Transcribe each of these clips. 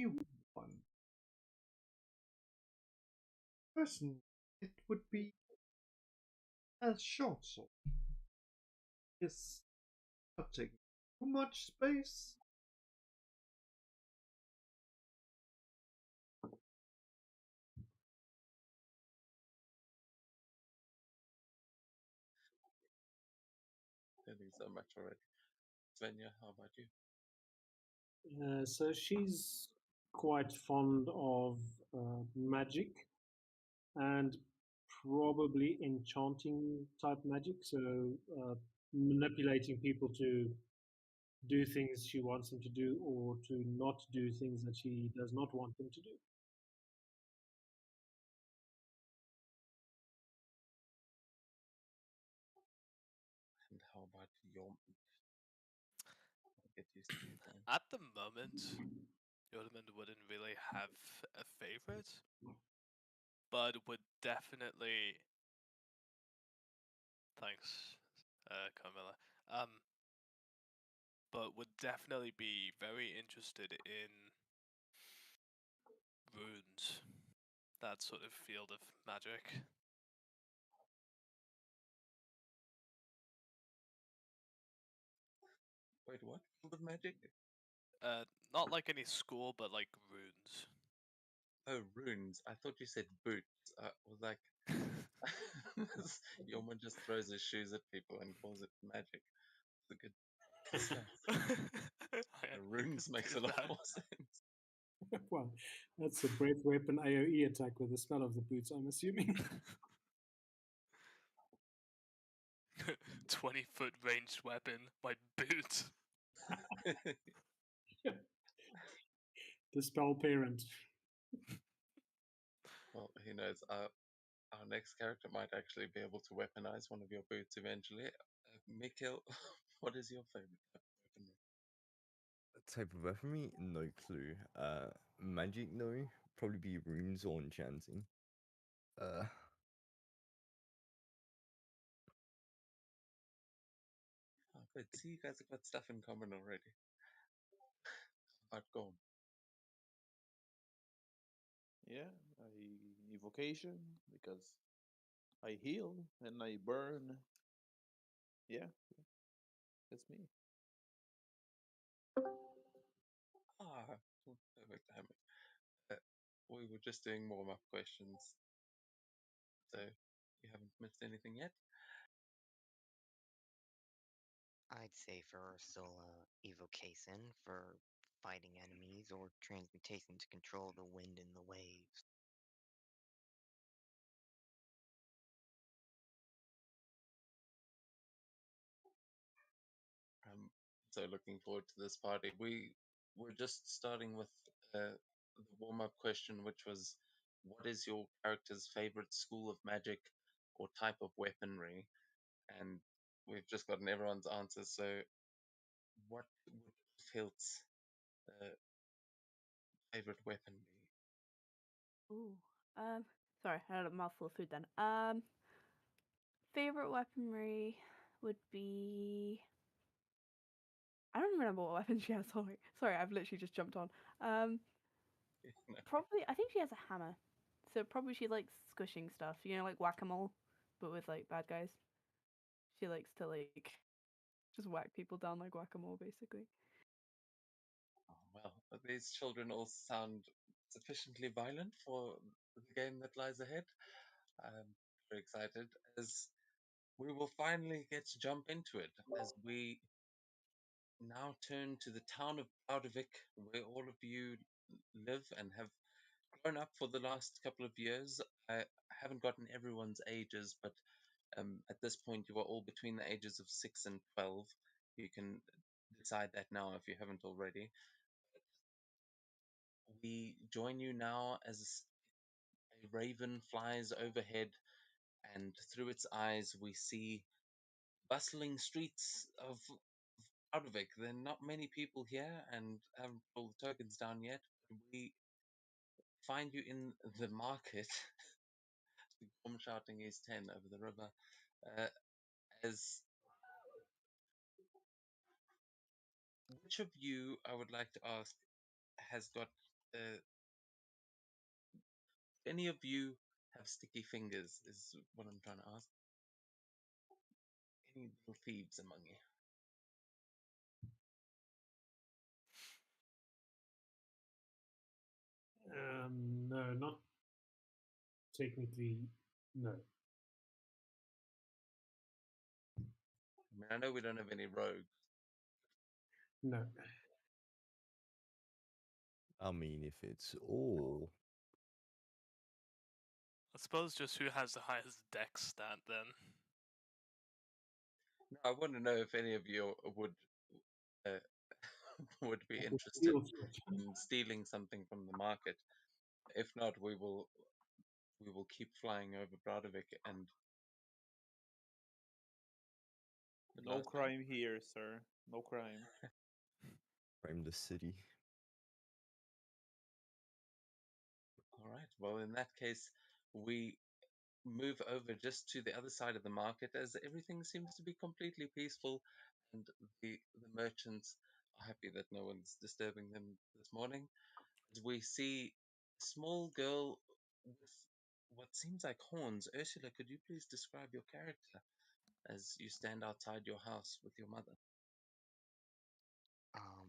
the one. Person, it would be a short sword. It's not taking too much space. Thank you so much already. Svenja, how about you? So she's quite fond of magic and probably enchanting type magic. So manipulating people to do things she wants them to do or to not do things that she does not want them to do. And how about your get used to your time? At the moment, Yodemand wouldn't really have a favorite, but would definitely. Thanks, Carmilla. Um, but would definitely be very interested in runes, that sort of field of magic. Wait, what? Field of magic? Not like any school, but like runes. Oh, runes. I thought you said boots. I was like, Yoma just throws his shoes at people and calls it magic. It's a good stuff. I The am runes makes a confused lot now. more sense. Well, that's a breath weapon AoE attack with the smell of the boots, I'm assuming. 20-foot ranged weapon, my boot. The spell parent. Well, who knows? Our next character might actually be able to weaponize one of your boots eventually. Mikhail, what is your favorite type of weaponry? Type of weaponry? No clue. Magic? No. Probably be runes or enchanting. Uh, Oh, good. See, you guys have got stuff in common already. But go on. Yeah, I evocation because I heal and I burn. Yeah, that's me. Ah, perfect timing. Uh, we were just doing warm-up questions, so you haven't missed anything yet. I'd say for Ursula, evocation for fighting enemies or transmutation to control the wind and the waves. Um, so looking forward to this party. We're just starting with the warm-up question, which was, what is your character's favorite school of magic or type of weaponry? And we've just gotten everyone's answers. So, what would Hilt's uh, favorite weapon be? Ooh. Um. Sorry, I had a mouthful of food then. Favorite weaponry would be. I don't even remember what weapon she has. Sorry, I've literally just jumped on. Um. Probably, I think she has a hammer. So probably she likes squishing stuff. You know, like whack-a-mole, but with like bad guys. She likes to like just whack people down like whack-a-mole, basically. Oh, well, these children all sound sufficiently violent for the game that lies ahead. I'm very excited as we will finally get to jump into it as we now turn to the town of Cloudovik, where all of you live and have grown up for the last couple of years. I haven't gotten everyone's ages, but at this point, you are all between the ages of 6 and 12. You can decide that now if you haven't already. We join you now as a raven flies overhead, and through its eyes, we see bustling streets of Outavik. There are not many people here, and haven't pulled the tokens down yet. But we find you in the market. The Gorm shouting is 10 over the river. Uh, as which of you, I would like to ask, has got any of you have sticky fingers? Is what I'm trying to ask. Any little thieves among you? No, not technically. No. I mean, I know we don't have any rogues. No. I mean, if it's all. I suppose just who has the highest dex stat then. No, I want to know if any of you would uh, would be interested Steal foot. in stealing something from the market. If not, we will keep flying over Bradovik and the No last time. crime here, sir. No crime. Frame the city. All right. Well, in that case, we move over just to the other side of the market as everything seems to be completely peaceful and the merchants are happy that no one's disturbing them this morning. As we see a small girl with what seems like horns. Ursula, could you please describe your character as you stand outside your house with your mother? Um,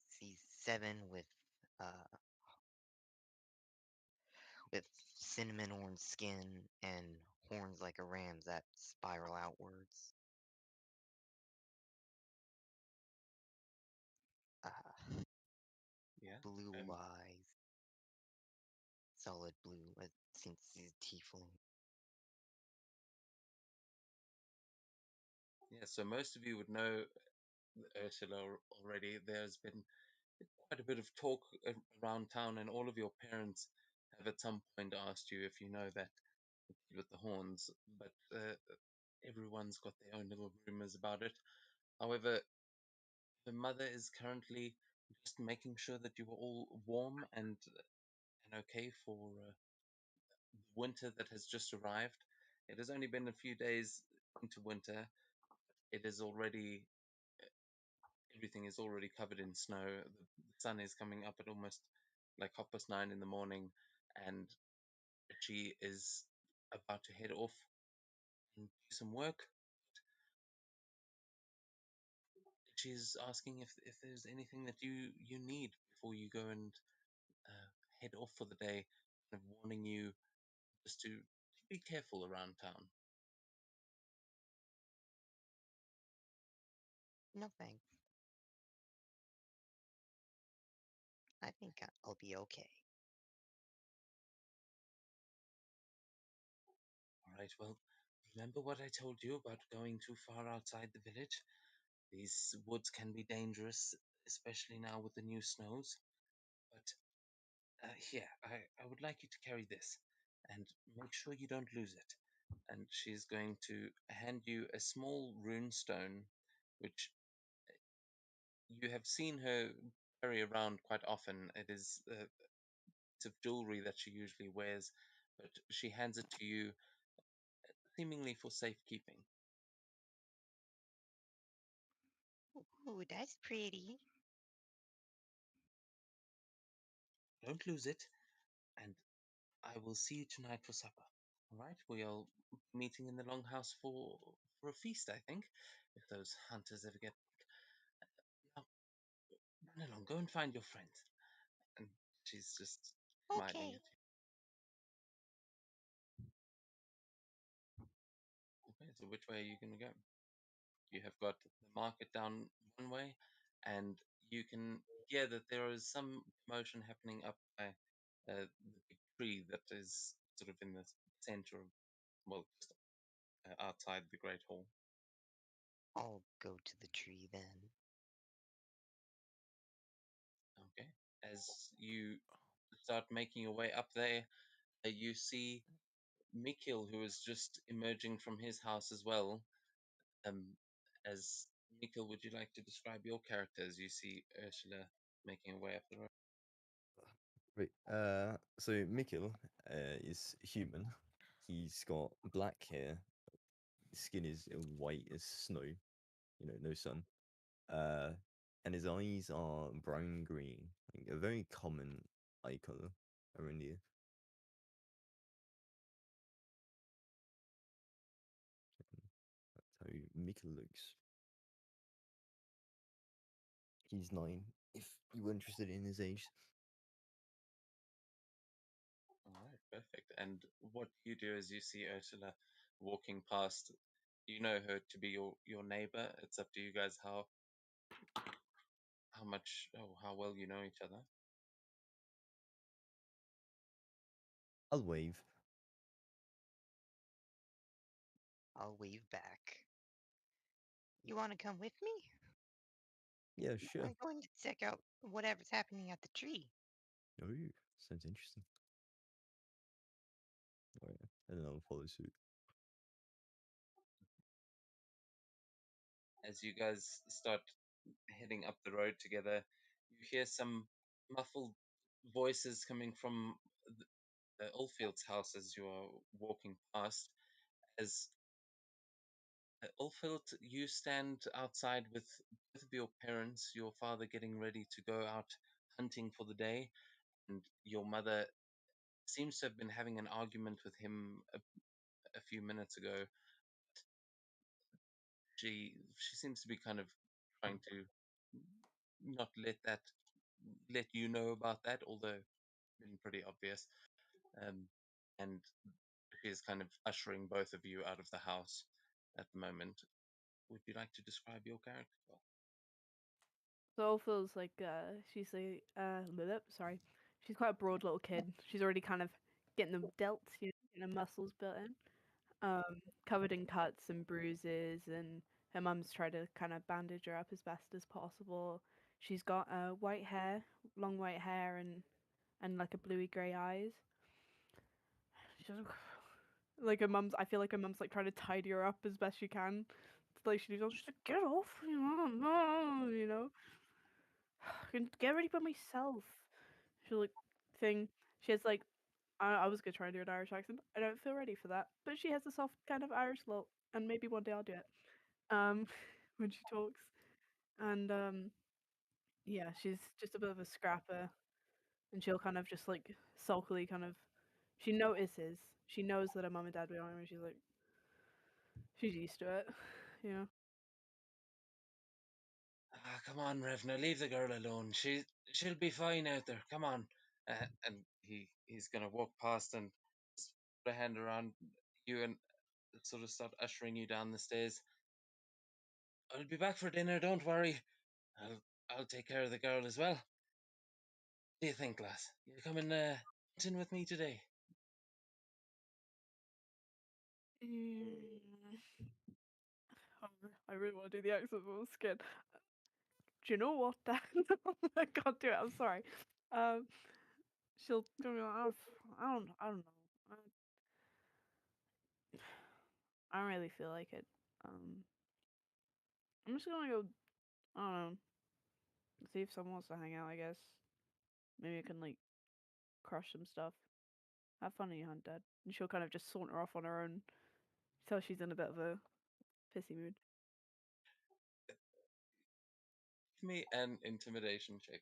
see, 7 uh with cinnamon orange skin and horns like a ram's that spiral outwards. Yeah. Blue Um, eyes, solid blue, since he's tiefling. yeah. So most of you would know Ursula already. There's been quite a bit of talk around town, and all of your parents have at some point asked you if you know that kid with the horns, but everyone's got their own little rumors about it. However, the mother is currently just making sure that you are all warm and okay for the winter that has just arrived. It has only been a few days into winter. It is already everything is already covered in snow. The sun is coming up at almost like 9:30 in the morning, and she is about to head off and do some work. She's asking if there's anything that you need before you go and uh, head off for the day, kind of warning you just to be careful around town. No thanks. I think I'll be okay. All right, well, remember what I told you about going too far outside the village? These woods can be dangerous, especially now with the new snows. But here, I would like you to carry this and make sure you don't lose it. And she's going to hand you a small rune stone, which you have seen her carry around quite often. It is a piece of jewelry that she usually wears, but she hands it to you seemingly for safekeeping. Ooh, that's pretty. Don't lose it, and I will see you tonight for supper. All right, we'll be meeting in the longhouse for a feast, I think, if those hunters ever get back. Now, run along, go and find your friend. And she's just smiling Okay. at you. Okay, so which way are you going to go? You have got the market down one way, and you can hear that there is some commotion happening up by the big tree that is sort of in the center of, well, just outside the Great Hall. I'll go to the tree then. Okay. As you start making your way up there, you see Mikil, who is just emerging from his house as well. Um, as Mikil, would you like to describe your character as you see Ursula making her way up the road? Right. So Mikil is human. He's got black hair. His skin is white as snow. You know, no sun. Uh, and his eyes are brown green, like a very common eye color around here. That's how Mika looks. He's 9. If you were interested in his age. All right, perfect. And what you do is you see Ursula walking past. You know her to be your neighbor. It's up to you guys how much how well you know each other. I'll wave. I'll wave back. You want to come with me? Yeah, sure. I'm going to check out whatever's happening at the tree. Oh, sounds interesting. Oh, yeah. And then I'll follow suit. As you guys start heading up the road together, you hear some muffled voices coming from the Oldfield's house as you are walking past. As Oldfield, you stand outside with both of your parents, your father getting ready to go out hunting for the day, and your mother seems to have been having an argument with him a few minutes ago. She seems to be kind of trying to not let you know about that, although been pretty obvious. Um, and she is kind of ushering both of you out of the house at the moment. Would you like to describe your character? So feels like she's a sorry, she's quite a broad little kid. She's already kind of getting them dealt, getting her muscles built in. Covered in cuts and bruises, and her mum's tried to kind of bandage her up as best as possible. She's got white hair, long white hair, and like a bluey grey eyes. She's like her mum's. I feel like her mum's like trying to tidy her up as best she can. It's like she's like, get off, no, I can get ready by myself. She like thing. She has like I was gonna try and do an Irish accent. I don't feel ready for that, but she has a soft kind of Irish look, and maybe one day I'll do it. When she talks, and yeah, she's just a bit of a scrapper, and she'll kind of just like sulkily kind of. She notices. She knows that her mum and dad will be on her, and she's like, she's used to it, you know. Ah, come on, Revna, leave the girl alone. She'll be fine out there. Come on. And he's gonna walk past and just put a hand around you and sort of start ushering you down the stairs. I'll be back for dinner. Don't worry. I'll take care of the girl as well. What do you think, lass? You coming hunting with me today? I really want to do the accent, but I'm scared. Do you know what? That I can't do it. I'm sorry. Um, she'll go. "Oh, I don't know. I don't really feel like it. Um, I'm just gonna go. I don't know. See if someone wants to hang out. I guess maybe I can like crush some stuff. Have fun in your hunt, Dad. And she'll kind of just saunter off on her own. Tell she's in a bit of a pissy mood. Give me an intimidation check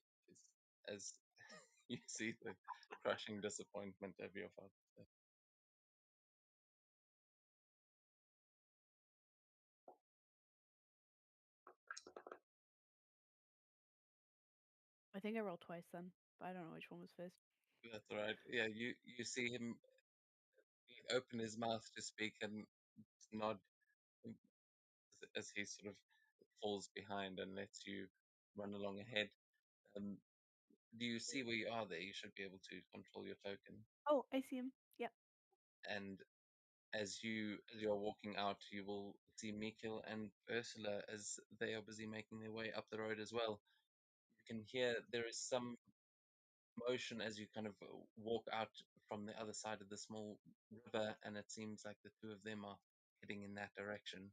as you see the crushing disappointment of your father. I think I rolled twice then, but I don't know which one was first. That's right. Yeah, you see him open his mouth to speak and nod as he sort of falls behind and lets you run along ahead. Um, do you see where you are there? You should be able to control your token. Oh, I see him. Yep. And as you're walking out, you will see Mikil and Ursula as they are busy making their way up the road as well. You can hear there is some motion as you kind of walk out from the other side of the small river, and it seems like the two of them are heading in that direction.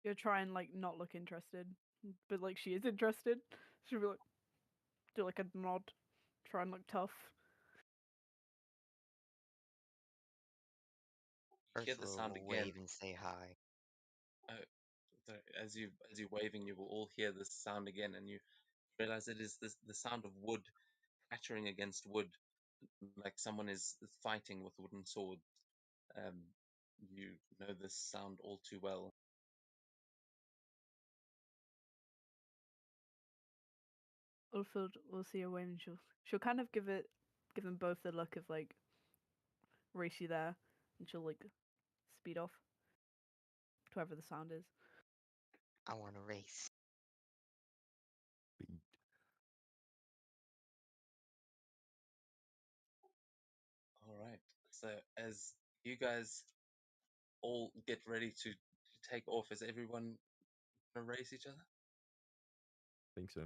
You'll try and like not look interested, but like she is interested. She'll be like, do like a nod, try and look tough. You hear the Ursula sound will again. wave and say hi. As you waving, you will all hear this sound again, and you realize it is the sound of wood clattering against wood, like someone is fighting with wooden swords. Um, you know this sound all too well. Ulfhild will see a win. She'll kind of give them both the look of like race you there, and she'll like speed off to wherever the sound is. I want to race. Speed. All right. So as you guys all get ready to take off, is everyone gonna race each other? Think so.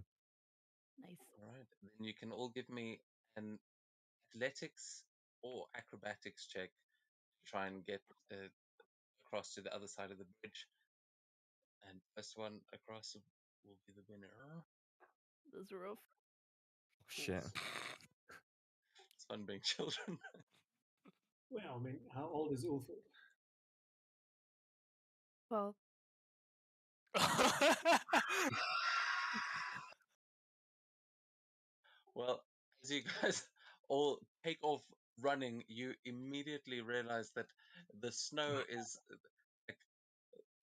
Nice. All right. Then you can all give me an athletics or acrobatics check to try and get across to the other side of the bridge. And first one across will be the winner. Those are rough. Oh, shit. It's fun being children. Well, I mean, how old is Ulford? Well, Well, as you guys all take off running, you immediately realize that the snow like,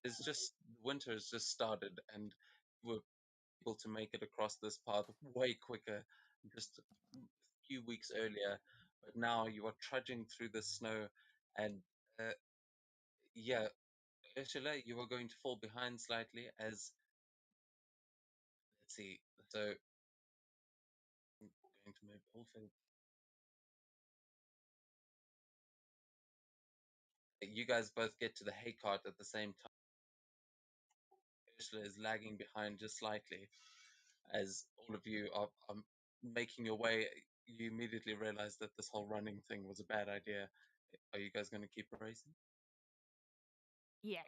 is just winter has just started, and you were able to make it across this path way quicker just a few weeks earlier. But now you are trudging through the snow, and uh, yeah, Ursula, you are going to fall behind slightly as let's see. So I'm going to move Ulfil. You guys both get to the hay cart at the same time. Ursula is lagging behind just slightly. As all of you are making your way, you immediately realize that this whole running thing was a bad idea. Are you guys going to keep racing? yes.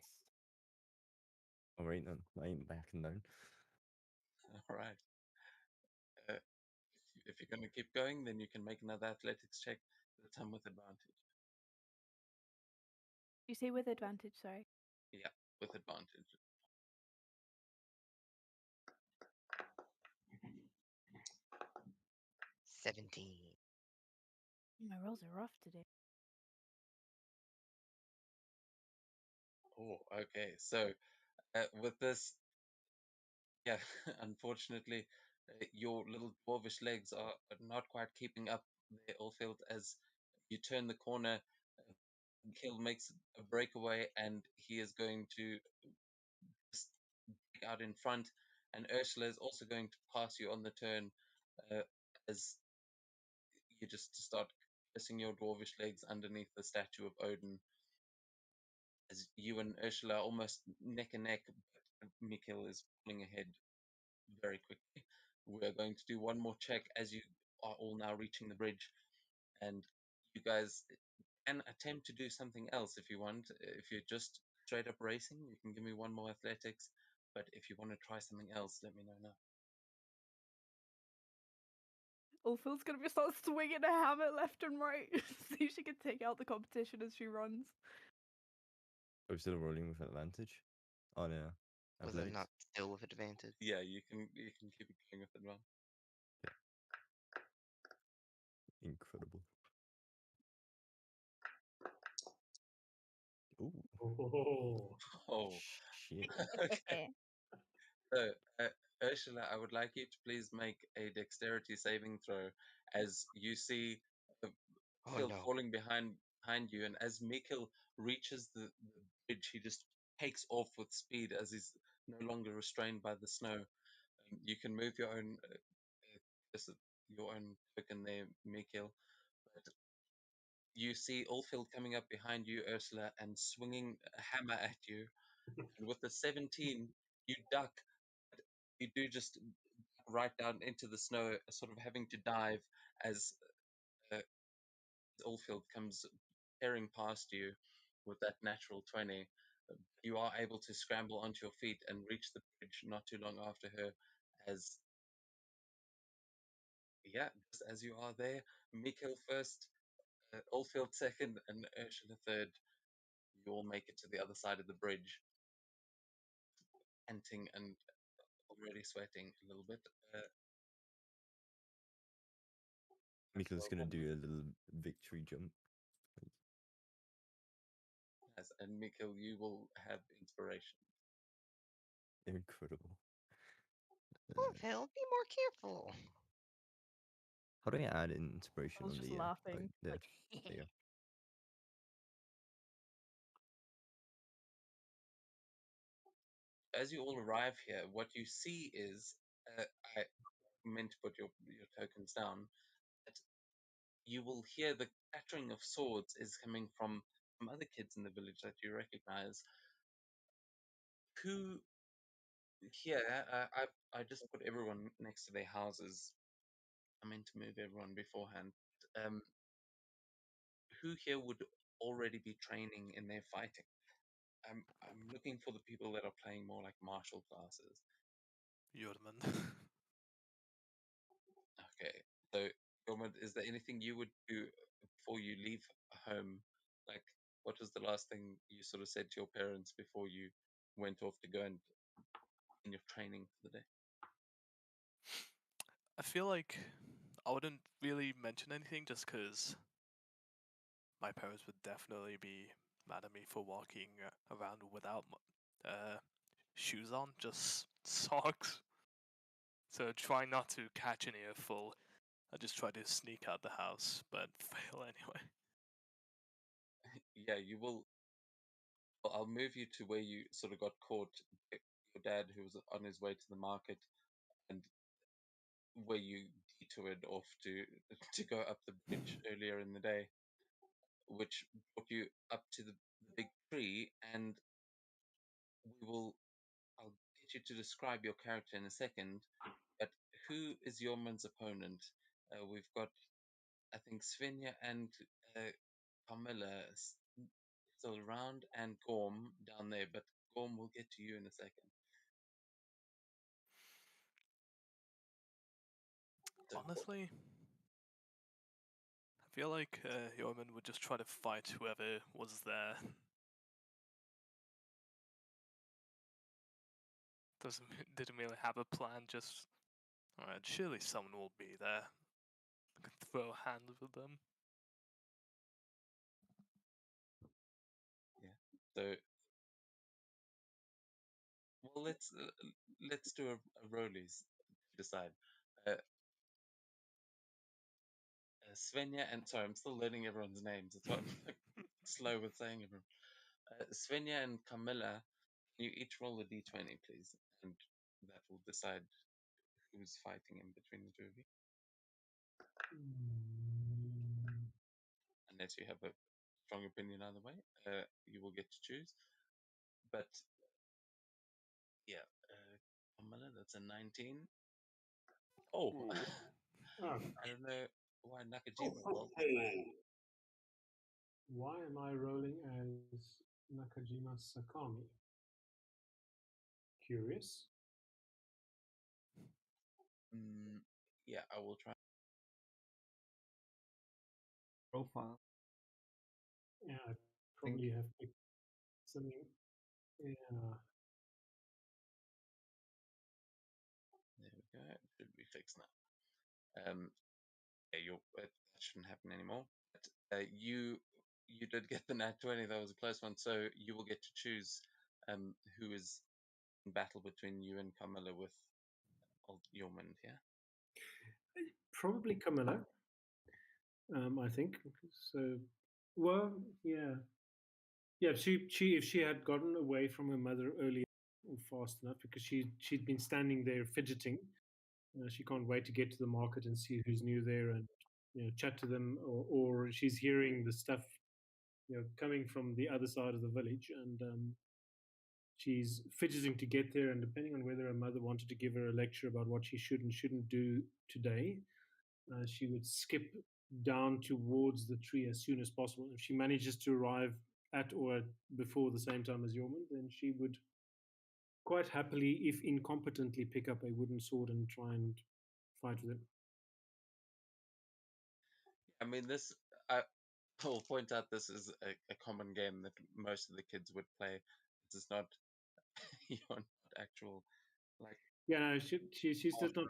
All right then. I ain't backing down. All right. If you're going to keep going, then you can make another athletics check, this time with advantage. You say with advantage, sorry. Yeah, with advantage. 17. My rolls are rough today. Oh, okay. So with this, yeah, unfortunately, your little dwarvish legs are not quite keeping up there, Ulfield, as you turn the corner. Kill makes a breakaway, and he is going to just break out in front. And Ursula is also going to pass you on the turn uh, as you just start pressing your dwarvish legs underneath the statue of Odin. As you and Ursula are almost neck and neck, but Mikhail is pulling ahead very quickly. We're going to do one more check as you are all now reaching the bridge, and you guys can attempt to do something else if you want. If you're just straight up racing, you can give me one more athletics. But if you want to try something else, let me know now. Ulfhild's gonna be start swinging a hammer left and right, see if she can take out the competition as she runs. I'm still rolling with advantage. Oh no. Was it not still with advantage? Yeah, you can keep it going with advantage. Incredible. Ooh. Oh, Oh, Shit. okay. So, Ursula, I would like you to please make a dexterity saving throw as you see Oh Phil no. falling behind you, and as Mikhail reaches the bridge, he just takes off with speed as he's no longer restrained by the snow. You can move your own token there, Mikhail. But you see Ulfhild coming up behind you, Ursula, and swinging a hammer at you. And with the 17, you duck. But you do just right down into the snow, sort of having to dive as uh, Ulfhild comes tearing past you with that natural 20. You are able to scramble onto your feet and reach the bridge not too long after her as, yeah, just as you are there, Mikhail first, Ulfhild second, and Ursula third. You all make it to the other side of the bridge. panting and already sweating a little bit. Mikkel's well, gonna do a little victory jump. yes, and Mikkel, you will have inspiration. Incredible. Oh, Phil, be more careful. How do I add inspiration I was on just the laughing. there? Like, There you go. As you all arrive here, what you see is I meant to put your tokens down. That you will hear the clattering of swords is coming from some other kids in the village that you recognize. Who here? I just put everyone next to their houses. I meant to move everyone beforehand. Um, who here would already be training in their fighting? I'm looking for the people that are playing more like martial classes. Jormund. Okay, so Gormod, is there anything you would do before you leave home? Like, what was the last thing you sort of said to your parents before you went off to go and in your training for the day? I feel like I wouldn't really mention anything just because my parents would definitely be mad at me for walking around without shoes on, just socks. So try not to catch an earful. I just try to sneak out the house, but fail anyway. Yeah, you will. I'll move you to where you sort of got caught. Your dad, who was on his way to the market, and where you detoured off to to go up the bridge earlier in the day, which brought you up to the big tree, and we will. I'll get you to describe your character in a second, but who is Yorman's opponent? We've got, I think, Svenja and Carmilla still around, and Gorm down there, but Gorm will get to you in a second. So, Honestly, I feel like Jormund would just try to fight whoever was there. Doesn't didn't really have a plan. Just alright. Surely someone will be there. I can throw hands with them. yeah. So, well, let's do a rollies to decide. Svenja and sorry, I'm still learning everyone's names. That's why I'm like, slow with saying everyone. Svenja and Camilla, can you each roll a d20, please? And that will decide who's fighting in between the two of you, unless you have a strong opinion either way. You will get to choose. But yeah, Camilla, that's a 19. Oh, Ooh. Oh, I don't know why Nakajima rolled. why am I rolling as Nakajima Sakami? Curious. Mm, yeah, I will try. Profile. Yeah, I Think probably have picked something. Yeah. There we go. It should be fixed now. Yeah, that shouldn't happen anymore. But you did get the nat 20. That was a close one. So you will get to choose who is in battle between you and Carmilla with old Yormund here. Probably Camilla. I think so. Well, yeah, yeah. She if she had gotten away from her mother early or fast enough, because she'd been standing there fidgeting. She can't wait to get to the market and see who's new there and chat to them, or she's hearing the stuff coming from the other side of the village, and she's fidgeting to get there. And depending on whether her mother wanted to give her a lecture about what she should and shouldn't do today, she would skip down towards the tree as soon as possible. If she manages to arrive at or before the same time as Yormund, then she would quite happily, if incompetently, pick up a wooden sword and try and fight with it. I mean, I will point out this is a common game that most of the kids would play. This is not you're not actual like Yeah, no, she's just not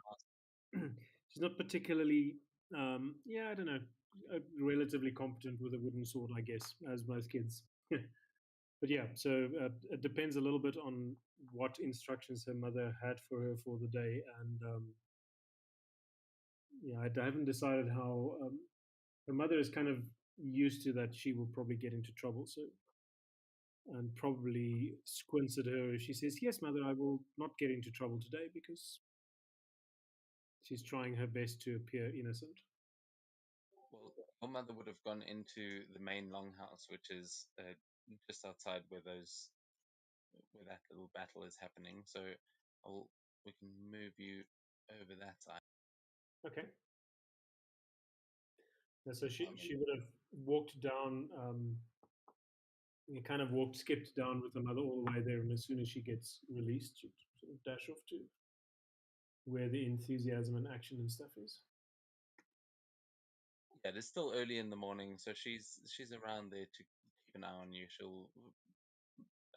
she's not particularly yeah, I don't know, relatively competent with a wooden sword, I guess, as most kids. But yeah, so it depends a little bit on what instructions her mother had for her for the day, and yeah, I haven't decided how. Her mother is kind of used to that she will probably get into trouble, so and probably squints at her if she says, "Yes, mother, I will not get into trouble today," because she's trying her best to appear innocent. well, your mother would have gone into the main longhouse, which is just outside where that little battle is happening. So we can move you over that side. Okay. Yeah, so she would have walked down. You kind of skipped down with the mother all the way there, and as soon as she gets released, she'd sort of dash off to where the enthusiasm and action and stuff is. Yeah, it's still early in the morning, so she's around there to keep an eye on you.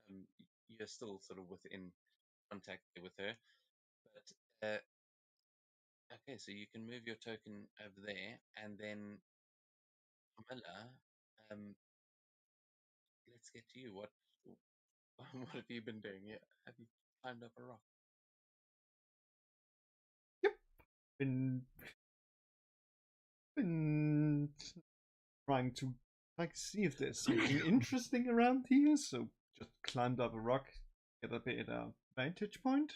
Um, you're still sort of within contact with her, but okay, so you can move your token over there, and then Camilla, um, let's get to you. What what have you been doing? Yeah, have you climbed up a rock? Yep. Been trying to see if there's something interesting around here. So just climbed up a rock, get a better vantage point.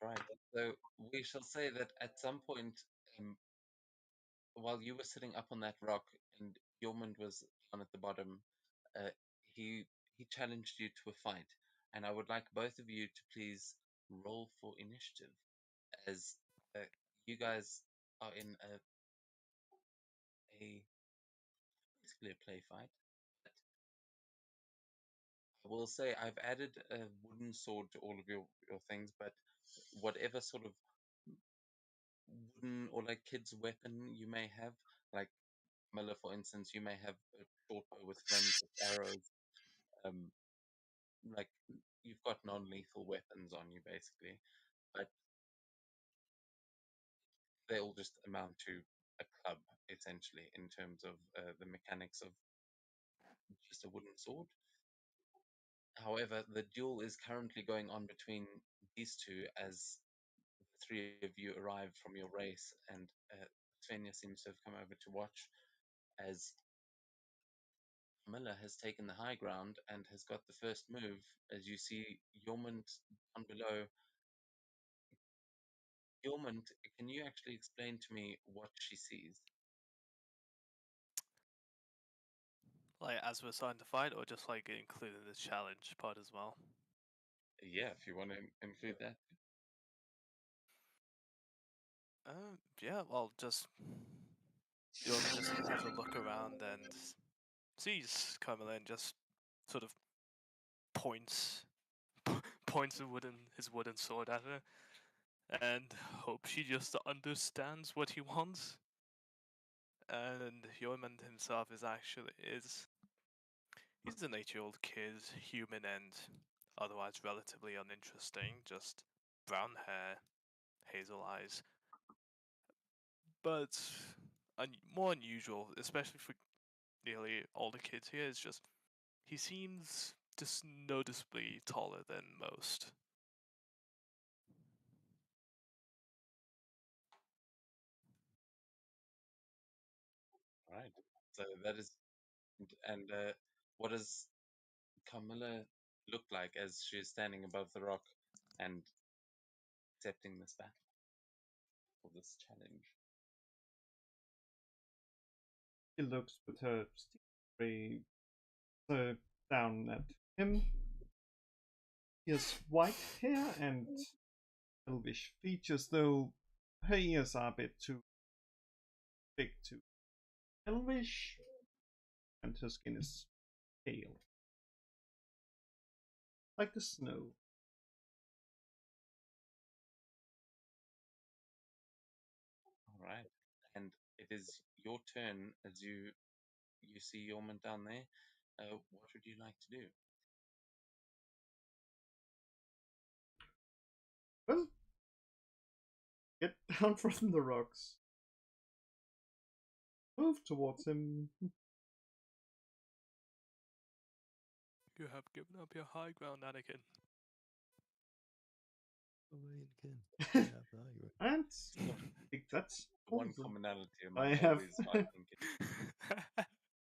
Right. So we shall say that at some point, um, while you were sitting up on that rock and Yormund was down at the bottom, uh, he he challenged you to a fight, and I would like both of you to please roll for initiative, as uh, you guys are in a basically a play fight. But I will say I've added a wooden sword to all of your things, but whatever sort of wooden or like kids weapon you may have, like Miller, for instance, you may have a short bow with flames with arrows. Um, like you've got non-lethal weapons on you basically, but they all just amount to a club essentially in terms of the mechanics of just a wooden sword. However, the duel is currently going on between these two as the three of you arrive from your race, and Svenja seems to have come over to watch as Miller has taken the high ground and has got the first move. As you see Yormund down below. Yormund, can you actually explain to me what she sees? Like as we're starting to fight, or just like including this challenge part as well. Yeah, if you want to include that. Yeah. Well, just Yorman just has a look around and sees Carmela and just sort of points points his wooden sword at her and hopes she just understands what he wants. And Yeoman himself is he's an 8-year-old kid, human and otherwise relatively uninteresting, just brown hair, hazel eyes. But more unusual, especially for nearly older kids here, is just he seems just noticeably taller than most. Right. So that is, and what does Camilla look like as she is standing above the rock and accepting this battle or this challenge? He looks with her stick down at him. He has white hair and elvish features, though her ears are a bit too big to elvish, and her skin is pale, like the snow. All right. And it is your turn as you see Yorman down there. what would you like to do? Well, get down from the rocks. Move towards him. You have given up your high ground, Anakin. Oh, And I think that's The one all the- commonality I among all have. these Viking kids.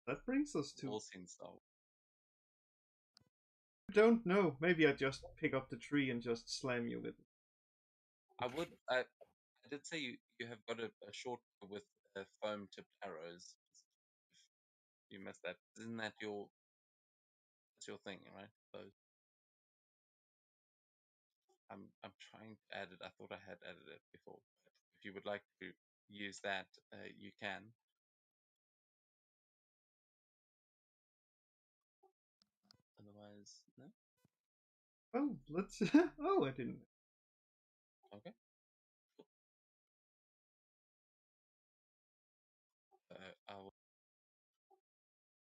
That brings us We've to. all seen Star Wars. Don't know. Maybe I just pick up the tree and just slam you with it. I did say you have got a short bow with foam tipped arrows. If you missed that, isn't that that's your thing, right? Those. I'm trying to add it. I thought I had added it before. But if you would like to use that, you can. Otherwise, no. Well, let's. Oh, I didn't. Okay. I'll.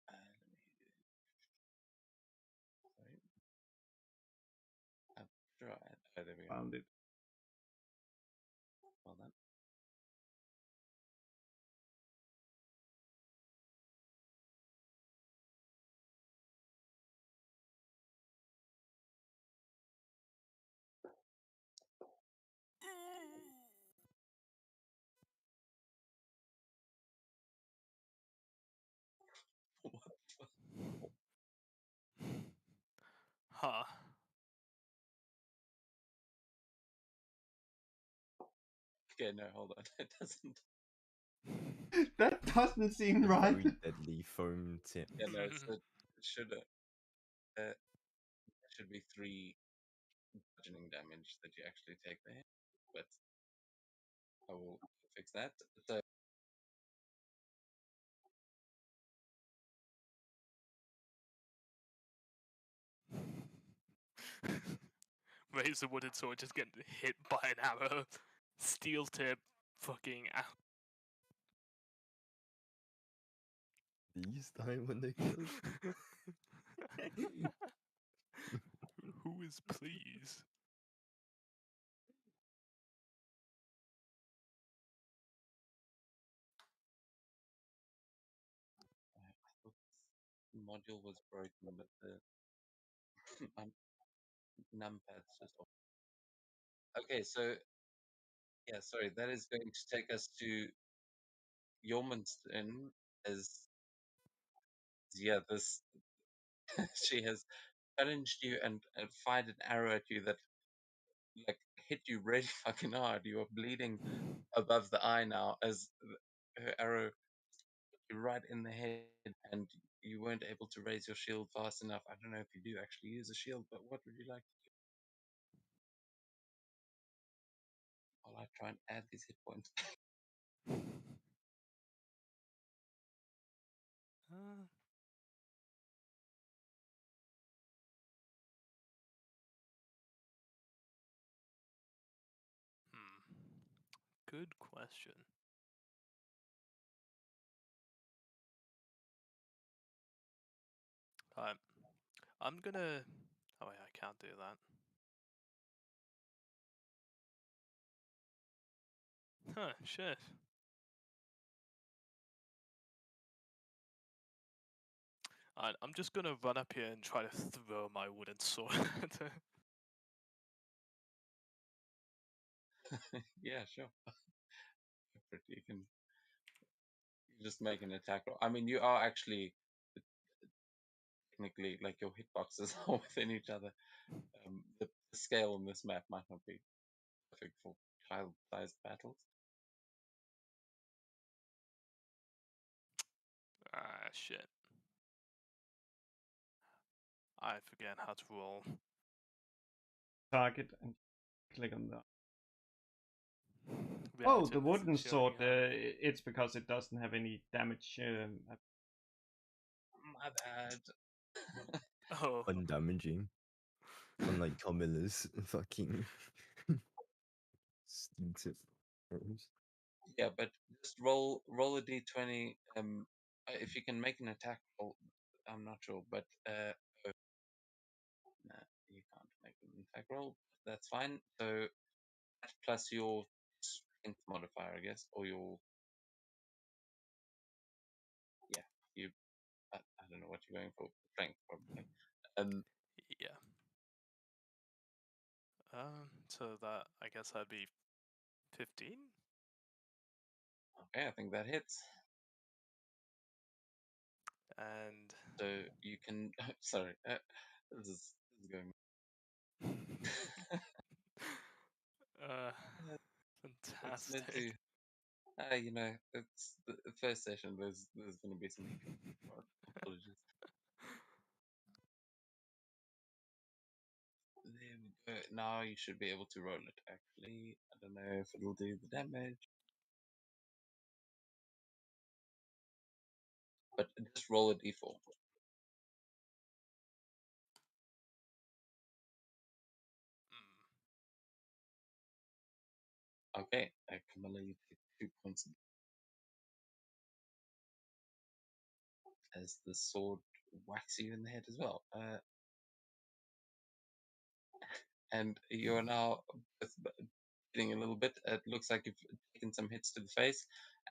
Let me. Sorry. I'm sure oh, there we go. Found it. Well done. Huh. Okay, no, hold on. It doesn't. That doesn't seem A right. very deadly foam tip. Yeah, no, it should be 3 bludgeoning damage that you actually take there. But I will fix that. So Razor wooden sword just getting hit by an arrow. Steel tip, fucking arrow. These die when they kill. Who is pleased? I thought the module was broken, but the numpad's just off. Okay, so yeah, sorry, that is going to take us to Jormundsson as yeah, this she has challenged you and fired an arrow at you that like hit you really fucking hard. You are bleeding above the eye now as her arrow hit you right in the head, and you weren't able to raise your shield fast enough. I don't know if you do actually use a shield, but what would you like to do? While I try and add these hit points. Uh, hmm. Good question. Alright. I'm gonna. Oh, yeah, I can't do that. Huh, shit. I'm just gonna run up here and try to throw my wooden sword at her. Yeah, sure. You can just make an attack roll. I mean, you are actually technically like your hitboxes are within each other. The scale on this map might not be perfect for child-sized battles. Ah, shit. I forget how to roll. Target and click on that. The Oh, item the wooden isn't showing sword. up. It's because it doesn't have any damage. My bad. Oh. Undamaging. Unlike Camilla's fucking steel tip arrows. Yeah, but just roll a d20. If you can make an attack roll, I'm not sure, but nah, you can't make an attack roll. That's fine. So plus your strength modifier, I guess, or your yeah, you. I don't know what you're going for. Strength probably. Yeah. So that I guess that'd be 15. Okay, I think that hits. And So you can. Sorry, this is going. uh, It's meant fantastic. to. It's the first session. There's going to be some apologies. There we go. Now you should be able to roll it. Actually, I don't know if it'll do the damage, but just roll a d4. Okay, Camilla, you take 2 points as the sword whacks you in the head as well. And you're now bleeding a little bit. It looks like you've taken some hits to the face.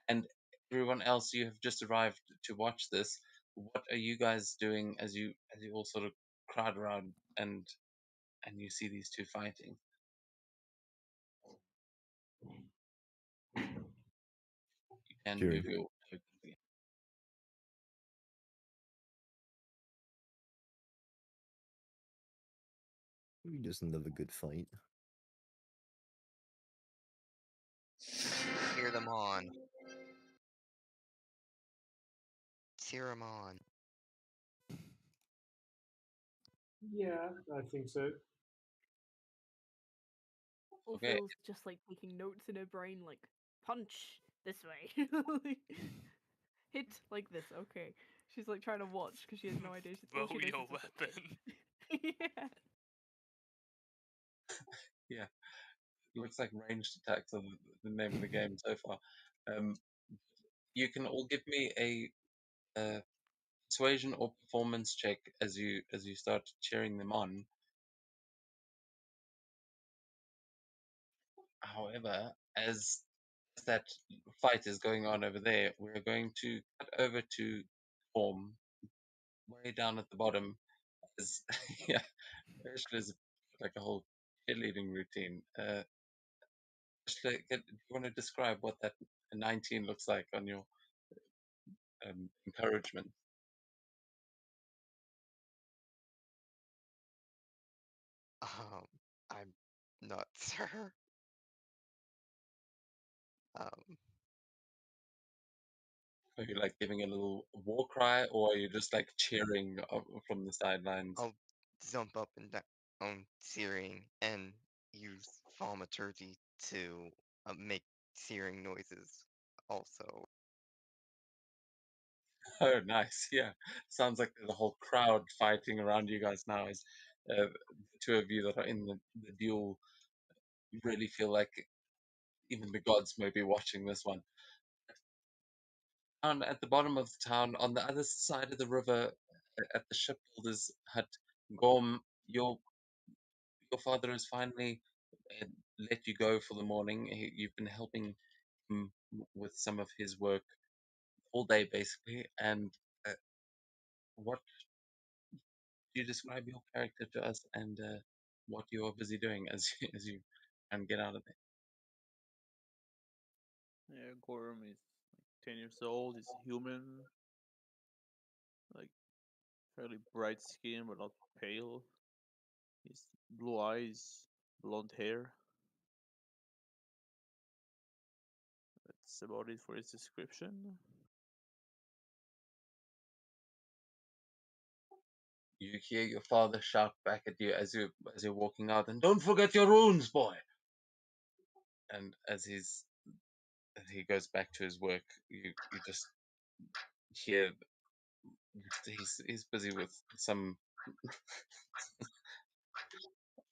And everyone else, you have just arrived to watch this. What are you guys doing as you all sort of crowd around and you see these two fighting? You can Cheering. move your token again. Maybe just another good fight. Cheer them on. Cheer them on. Yeah, I think so. Okay. Phil's just like taking notes in her brain, like punch this way, like, hit like this. Okay, she's like trying to watch because she has no idea. All Roll she knows your is just, like, weapon. yeah. Yeah. It looks like ranged attacks are the name of the game so far. Um, you can all give me a persuasion or performance check as you start cheering them on. However, as that fight is going on over there, we're going to cut over to form way down at the bottom. As yeah, Ursula is like a whole cheerleading routine. Ursula, do you want to describe what that 19 looks like on your encouragement? I'm not sure. Um, Are you like giving a little war cry, or are you just like cheering from the sidelines? I'll jump up and down on searing and use thaumaturgy to make searing noises also. Oh, nice. Yeah. Sounds like there's a whole crowd fighting around you guys now as the two of you that are in the duel really feel like even the gods may be watching this one. Down at the bottom of the town, on the other side of the river, at the shipbuilder's hut, Gorm, your father has finally uh, let you go for the morning. You've been helping him with some of his work all day, basically. And uh, what do you describe your character to us and what you are busy doing as as you try and get out of there? Yeah, Gorm is like 10 years old. He's human, like fairly bright skin, but not pale. He's blue eyes, blonde hair. That's about it for his description. You hear your father shout back at you as you're walking out, and don't forget your runes, boy. And as he goes back to his work, you just hear he's busy with some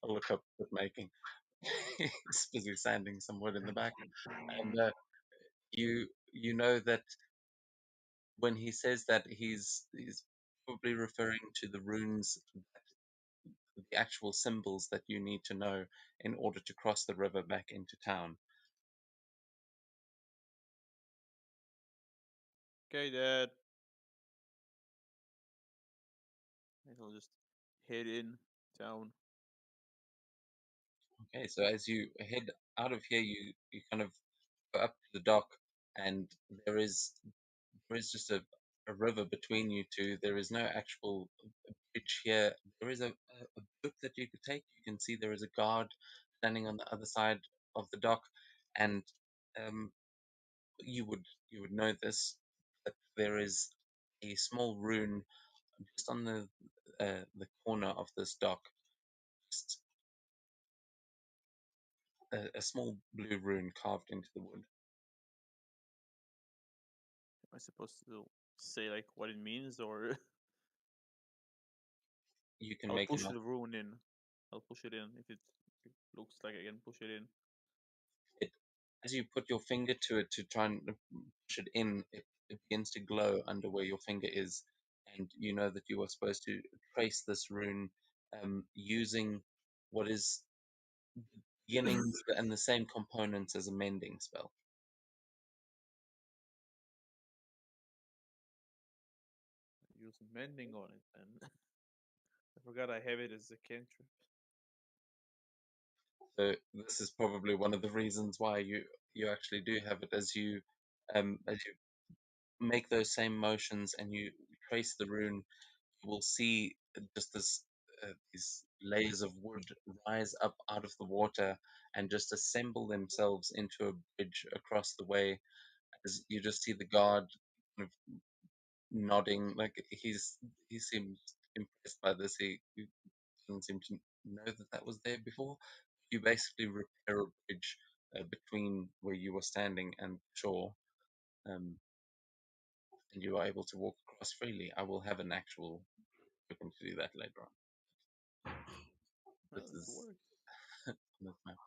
I'll look up wood making. He's busy sanding some wood in the back, and you know that when he says that he's probably referring to the runes, the actual symbols that you need to know in order to cross the river back into town. Okay, Dad. I'll just head in town. Okay, so as you head out of here, you kind of go up to the dock, and there is just a river between you two. There is no actual bridge here. There is a boat that you could take. You can see there is a guard standing on the other side of the dock, and um, you would know this, that there is a small rune just on the corner of this dock, just a small blue rune carved into the wood. Am I supposed to say like what it means, or You can I'll make push an the rune in? I'll push it in if it looks like I can push it in. it as you put your finger to it to try and push it in, it begins to glow under where your finger is, and you know that you are supposed to trace this rune using what is beginnings and the same components as a mending spell. Use mending on it, and I forgot I have it as a cantrip. So this is probably one of the reasons why you actually do have it, as you make those same motions and you trace the rune, you will see just these layers of wood rise up out of the water and just assemble themselves into a bridge across the way. As you just see the guard kind of nodding, like he seems impressed by this. He doesn't seem to know that that was there before. You basically repair a bridge between where you were standing and the shore, um, and you are able to walk across freely. I will have an actual token to do that later on. Well, This it is works. on this map.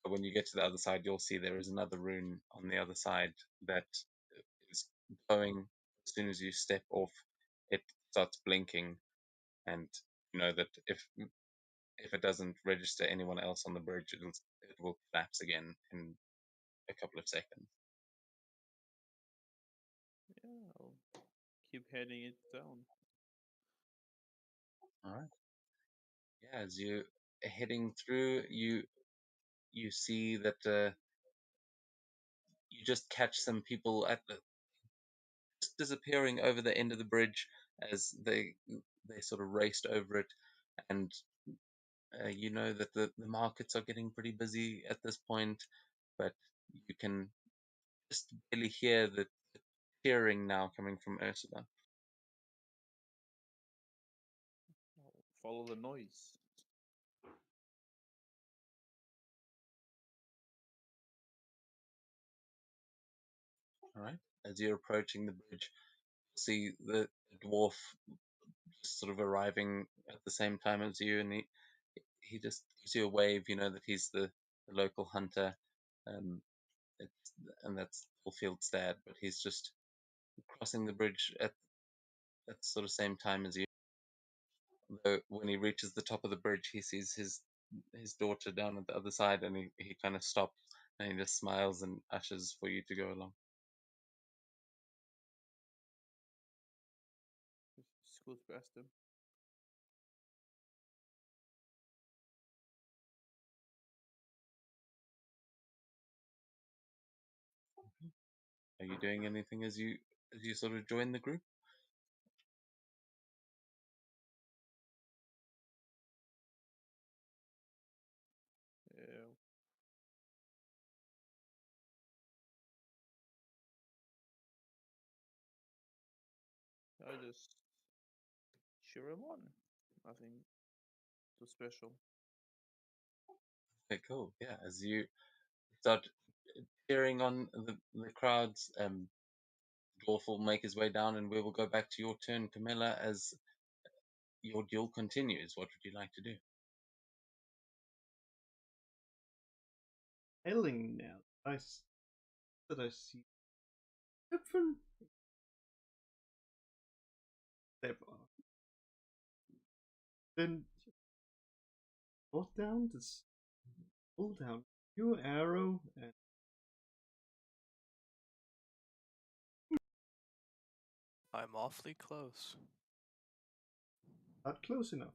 But when you get to the other side, you'll see there is another rune on the other side that is glowing. As soon as you step off, it starts blinking, and you know that if it doesn't register anyone else on the bridge, it will collapse again in a couple of seconds. Yeah, I'll keep heading it down. All right. Yeah, as you are heading through, you see that you just catch some people just disappearing over the end of the bridge as they sort of raced over it, and you know that the markets are getting pretty busy at this point, but you can just barely hear the cheering now coming from Ursula. I'll follow the noise. All right. As you're approaching the bridge, you see the dwarf just sort of arriving at the same time as you, and he just gives you a wave. You know that he's the local hunter, um, it's, and that's Fulfield's dad. But he's just crossing the bridge at the sort of same time as you. Though when he reaches the top of the bridge, he sees his daughter down at the other side, and he kind of stops and he just smiles and ushers for you to go along. Just scoot past them. Are you doing anything as you sort of join the group? Yeah. I just cheer him on. Nothing too special. Okay, cool. Yeah, as you start cheering on the crowds, Dwarf will make his way down, and we will go back to your turn, Camilla, as your duel continues. What would you like to do? Telling now. That I see different Then put down this, pull down your arrow, and I'm awfully close. not close enough.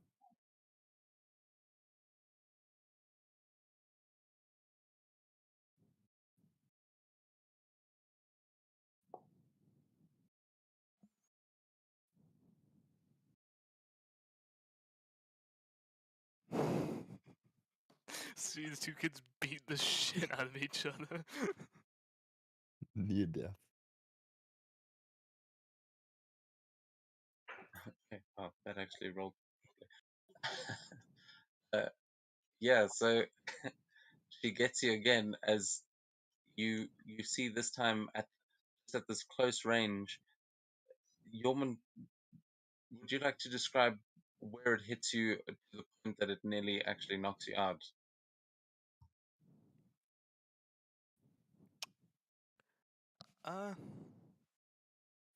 See the two kids beat the shit out of each other. Near death. Okay, oh, that actually rolled. uh, yeah, so she gets you again as you see this time just at this close range. Yorman, would you like to describe where it hits you to the point that it nearly actually knocks you out? Uh.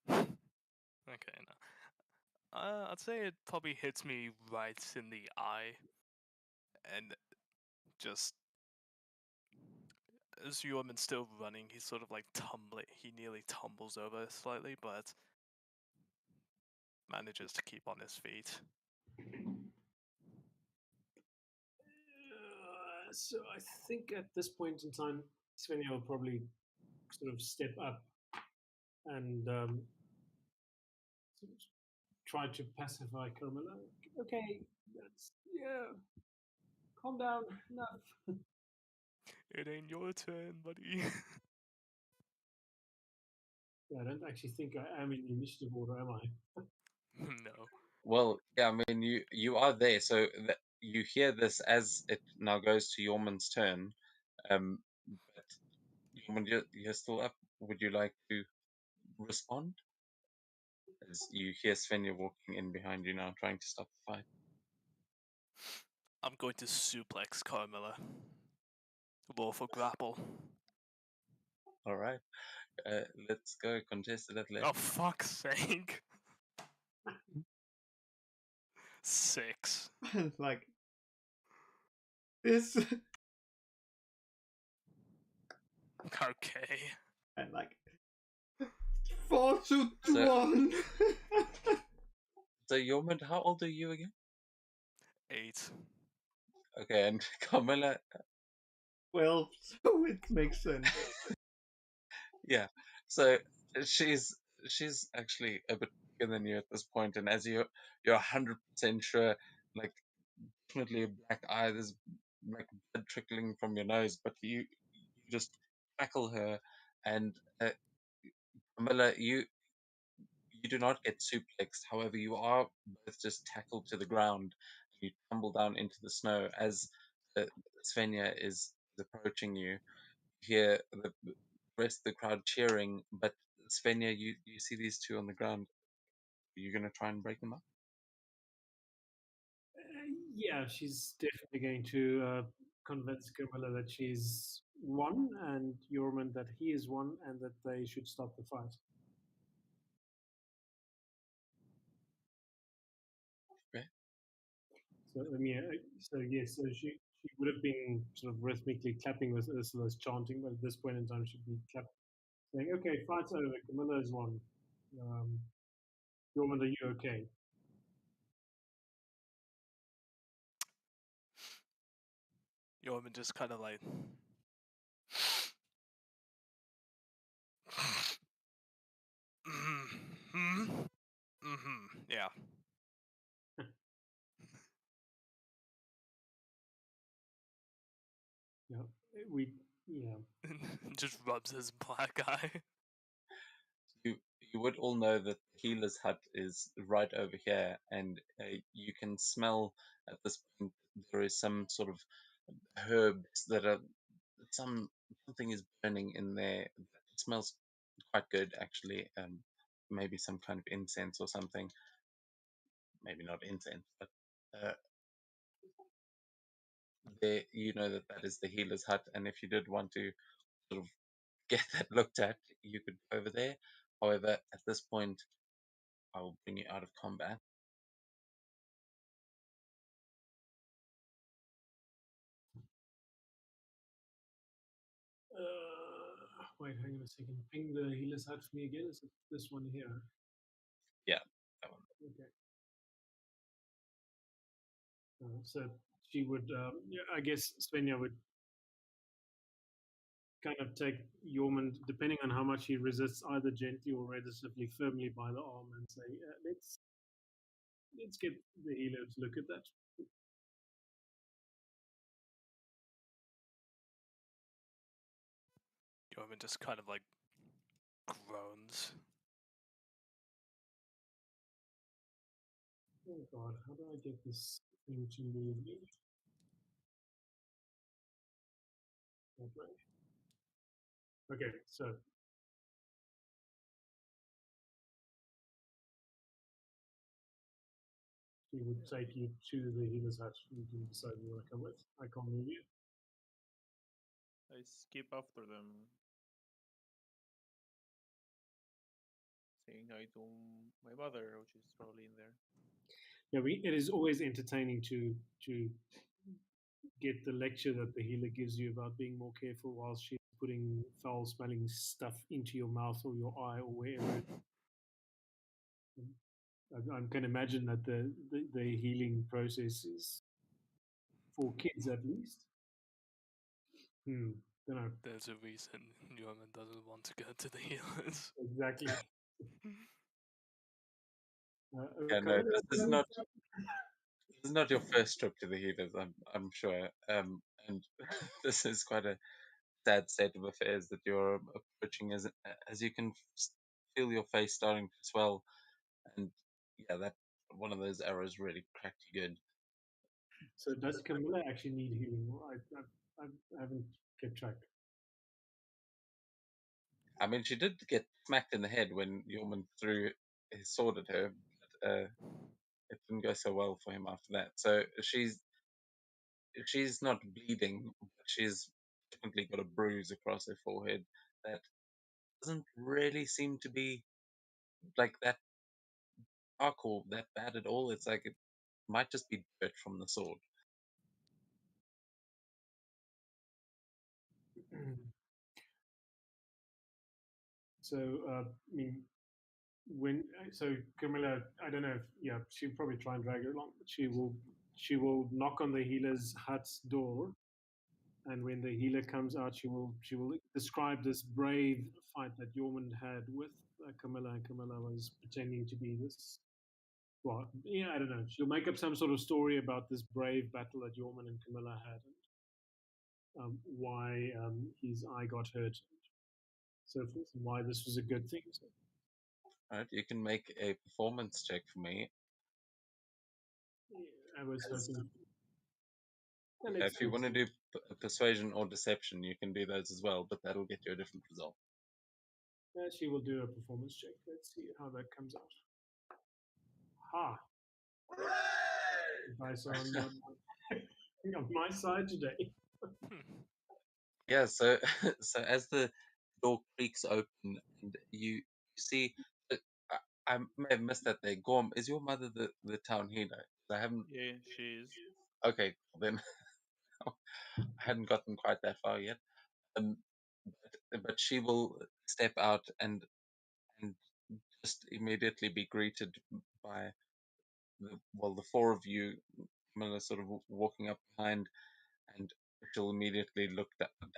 Okay, no. I'd say it probably hits me right in the eye, and just as Yorman's still running, he's sort of like tumbling. He nearly tumbles over slightly, but manages to keep on his feet. So I think at this point in time, Svenja will probably sort of step up and sort of try to pacify Carmilla. Okay, that's yeah. Calm down. Enough. It ain't your turn, buddy. Yeah, I don't actually think I am in the initiative order, am I? No. Well, yeah, I mean you are there, so that you hear this as it now goes to Yorman's turn. But Yorman, you're still up. Would you like to respond? As you hear Svenja walking in behind you now, trying to stop the fight. I'm going to suplex Carmilla. Roll for grapple. All right, let's go contested Oh, athletics. fuck's sake. 6. Like this, Okay. and like 4 to So- 1. So Yorman, how old are you again? 8. Okay, and Carmilla, 12, so it makes sense. yeah. So she's actually a bit bigger than you at this point, and as you're 100% sure, like definitely a black eye, there's like blood trickling from your nose, but you just tackle her, and Camilla, you do not get suplexed. However, you are both just tackled to the ground, and you tumble down into the snow as Svenja is approaching you. You hear the rest of the crowd cheering, but Svenja, you see these two on the ground. Are you going to try and break them up? Yeah, she's definitely going to convince Camilla that she's won, and Yorman that he is won, and that they should stop the fight. Okay. So I mean, so yes, so she would have been sort of rhythmically clapping with Ursula's chanting, but at this point in time, she'd be saying, "Okay, fight's over. Camilla is won. Yorman, are you okay?" Yorman just kind of like. Yeah. Yeah, we yeah. Just rubs his black eye. You would all know that the healer's hut is right over here, and you can smell at this point there is some sort of herbs that are something is burning in there. It smells quite good actually. Maybe some kind of incense or something. Maybe not incense, but uh, there you know that that is the healer's hut. And if you did want to sort of get that looked at, you could go over there. However, at this point, I will bring you out of combat. Wait, hang on a second. Ping the healer's hut for me again. Is it this one here? Yeah, that one. Okay. So she would, yeah, I guess Svenja would kind of take Yormund, depending on how much he resists, either gently or relatively firmly by the arm, and say, let's get the healer to look at that. Yeoman just kind of like groans. Oh God, how do I get this thing to move me? That way. Okay, so she would take you to the healer's hut. You can decide you want to come with. I can't move you. I skip after them, saying hi to my mother, which is probably in there. Yeah, it is always entertaining to get the lecture that the healer gives you about being more careful while she's putting foul-smelling stuff into your mouth or your eye or wherever. I can imagine that the healing process is for kids at least. Don't know. There's a reason Yeoman doesn't want to go to the healers. Exactly. Yeah, no, this is not your first trip to the healers, I'm sure. And this is quite a sad state of affairs that you're approaching as you can feel your face starting to swell, and yeah, that one of those arrows really cracked you good. So does Camilla actually need healing? I haven't kept track. I mean, she did get smacked in the head when Yorman threw his sword at her, but it didn't go so well for him after that. So she's not bleeding, but she's definitely got a bruise across her forehead that doesn't really seem to be like that dark or that bad at all. It's like it might just be dirt from the sword. So I mean, when so Camilla, I don't know if yeah, she'll probably try and drag her along, but she will knock on the healer's hut's door, and when the healer comes out, she will describe this brave fight that Yormund had with Camilla, and Camilla was pretending to be this. Well, yeah, I don't know. She'll make up some sort of story about this brave battle that Yormund and Camilla had, and why his eye got hurt, so forth, and why this was a good thing. So, All right, you can make a performance check for me. yeah, I was hoping. Yeah, If you want to do persuasion or deception, you can do those as well, but that'll get you a different result. She will do a performance check. Let's see how that comes out. Ha! Dice are on my side today. Yeah, so so as the door creaks open and you see, uh, I may have missed that there. Gorm, is your mother the town healer? I haven't. Yeah, she is. Okay, then I hadn't gotten quite that far yet. Um, but she will step out and just immediately be greeted by the four of you, Camilla, sort of walking up behind, and she'll immediately look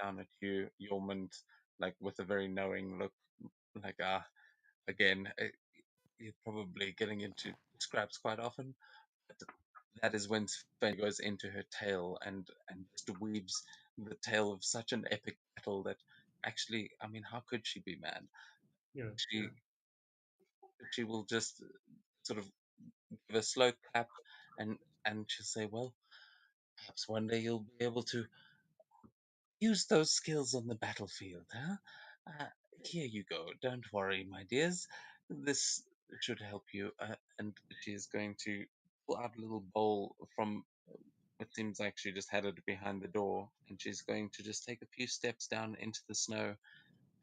down at you, Yormund, like with a very knowing look, like again, you're probably getting into scraps quite often. But that is when Sven goes into her tale and just weaves the tale of such an epic battle that actually, I mean, how could she be mad? Yeah, She she will just sort of give a slow clap and she'll say, "Well, perhaps one day you'll be able to use those skills on the battlefield, huh? Uh, Here you go. Don't worry, my dears. This should help you." And she is going to pull out a little bowl from what seems like she just had it behind the door, and she's going to just take a few steps down into the snow.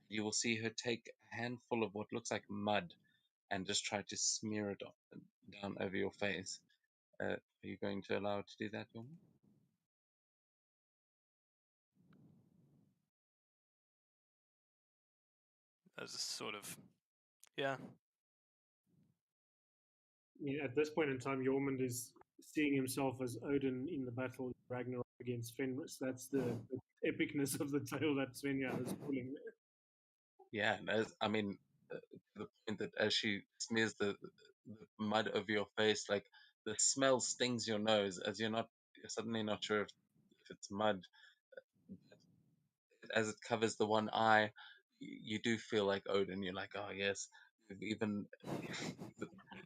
You will see her take a handful of what looks like mud and just try to smear it down over your face. Are you going to allow her to do that, Yorma? As sort of, yeah. At this point in time, Jormund is seeing himself as Odin in the battle Ragnarok against Fenris. That's the epicness of the tale that Svenja is pulling there. Yeah, and I mean, to the point that as she smears the mud over your face, like the smell stings your nose, as you're suddenly not sure if it's mud. As it covers the one eye, you do feel like Odin. You're like, oh yes, even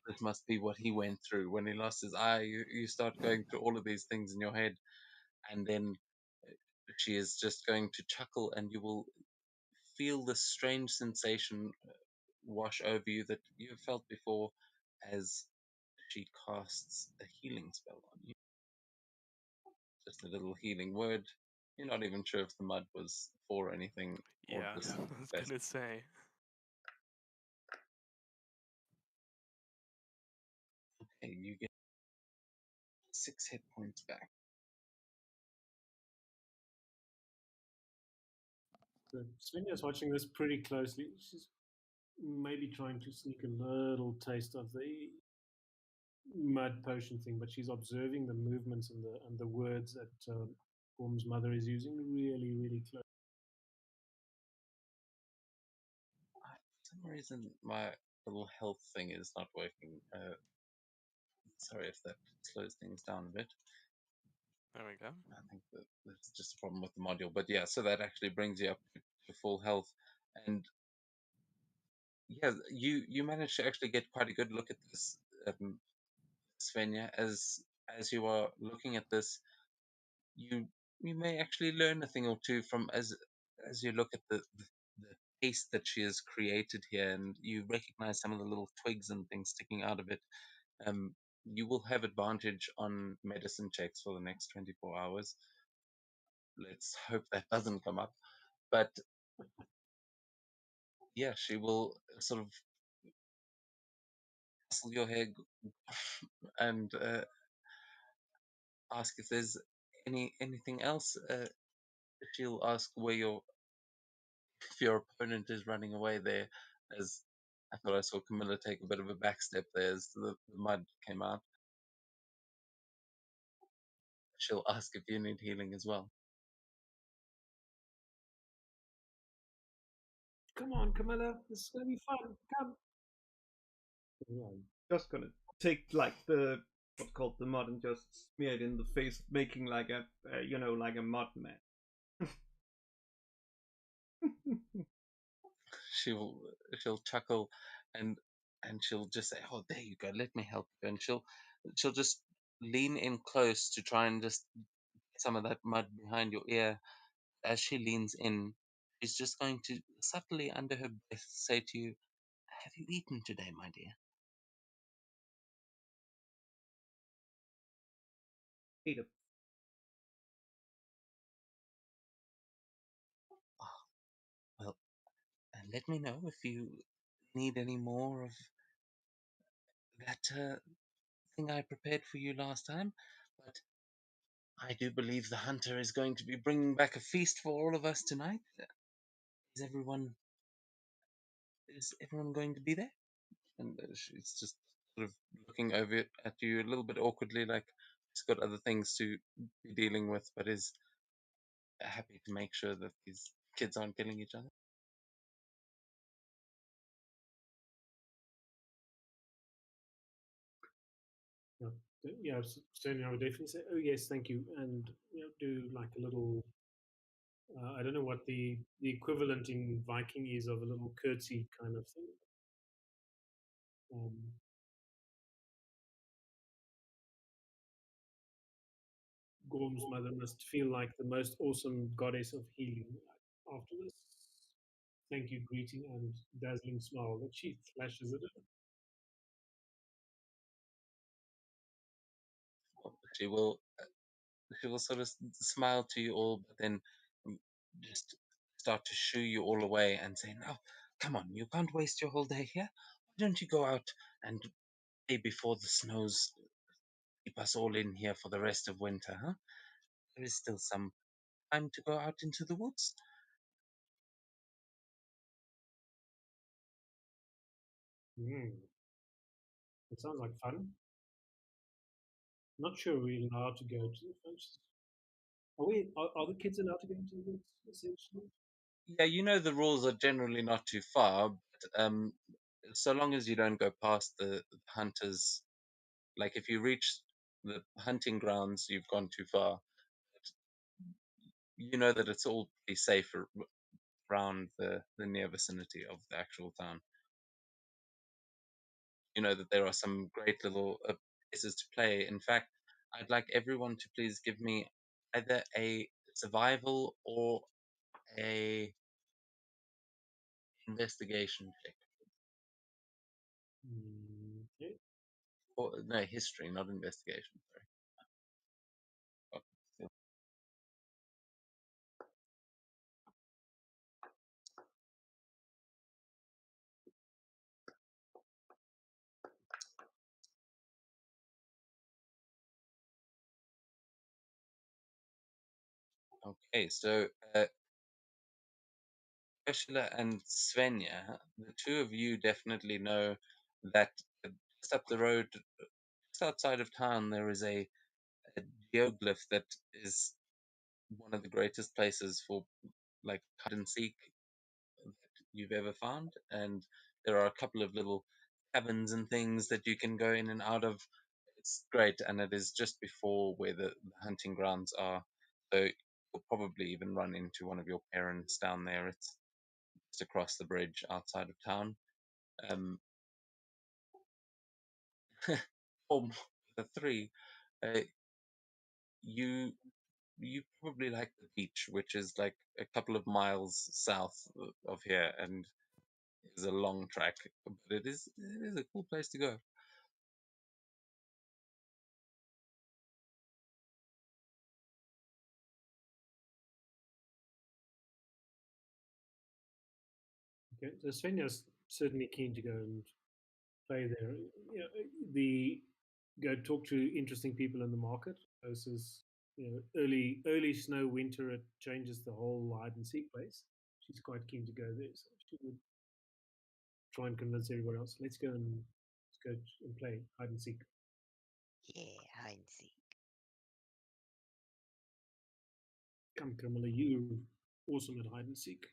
this must be what he went through when he lost his eye. You start going through all of these things in your head, and then she is just going to chuckle, and you will feel this strange sensation wash over you that you have felt before as she casts a healing spell on you. Just a little healing word. You're not even sure if the mud was for anything or Yeah, just I was best. gonna say. Okay, you get 6 hit points back. So Svenja's watching this pretty closely. She's maybe trying to sneak a little taste of the mud potion thing, but she's observing the movements and the words that Gorm's mother is using really, really close. For some reason, my little health thing is not working. Sorry if that slows things down a bit. There we go. I think that there's just a problem with the module. But yeah, so that actually brings you up to full health. And yeah, you managed to actually get quite a good look at this, Svenja. As you are looking at this, you you may actually learn a thing or two from as you look at the paste that she has created here, and you recognize some of the little twigs and things sticking out of it. Um, you will have advantage on medicine checks for the next 24 hours. Let's hope that doesn't come up. But yeah, she will sort of hustle your head and ask if there's anything else. She'll ask where if your opponent is running away there. As I thought I saw Camilla take a bit of a back step there as the mud came out. She'll ask if you need healing as well. Come on, Camilla, this is gonna be fun. Come. Yeah, I'm just gonna take like the what's called the mud and just smear it in the face, making like a like a mud man. she'll she'll chuckle and she'll just say, "Oh, there you go. Let me help you." And she'll just lean in close to try and just get some of that mud behind your ear. As she leans in, she's just going to subtly under her breath say to you, "Have you eaten today, my dear?" Peter, Oh, well, and let me know if you need any more of that thing I prepared for you last time. But I do believe the hunter is going to be bringing back a feast for all of us tonight. Is everyone is everyone going to be there? And she's just sort of looking over at you a little bit awkwardly, like she's got other things to be dealing with, but is happy to make sure that these kids aren't killing each other. Yeah, certainly I would definitely say, oh yes, thank you, and do like a little. I don't know what the equivalent in Viking is of a little curtsy kind of thing. Um, Gorm's mother must feel like the most awesome goddess of healing after this thank you greeting and dazzling smile that she flashes at her. She will sort of smile to you all, but then um, just start to shoo you all away and say, "No, come on, you can't waste your whole day here. Why don't you go out and play before the snows keep us all in here for the rest of winter, huh? There is still some time to go out into the woods." Mm. It sounds like fun. Not sure we're allowed to go to the woods. Are we? Are the kids allowed to go into the woods? Essentially. Yeah, you know the rules are generally not too far, but so long as you don't go past the hunters, like if you reach the hunting grounds, you've gone too far. You know that it's all pretty safe around the near vicinity of the actual town. You know that there are some great little places to play. In fact, I'd like everyone to please give me either a survival or a investigation check. Okay. Or no, history, not investigation. Sorry. Oh, still. Okay, so Ursula and Svenja, the two of you definitely know that just up the road, just outside of town, there is a geoglyph that is one of the greatest places for like hide and seek that you've ever found. And there are a couple of little cabins and things that you can go in and out of. It's great, and it is just before where the hunting grounds are. So you'll probably even run into one of your parents down there. It's just across the bridge outside of town. Um, for the three, uh, you you probably like the beach, which is like a couple of miles south of here, and is a long track, but it is a cool place to go. Okay. So Svenja's certainly keen to go and play there. You know, the go talk to interesting people in the market versus early snow winter. It changes the whole hide and seek place. She's quite keen to go there, so she would try and convince everybody else. Let's go and play hide and seek. Yeah, hide and seek. Come, Camilla, you awesome at hide and seek.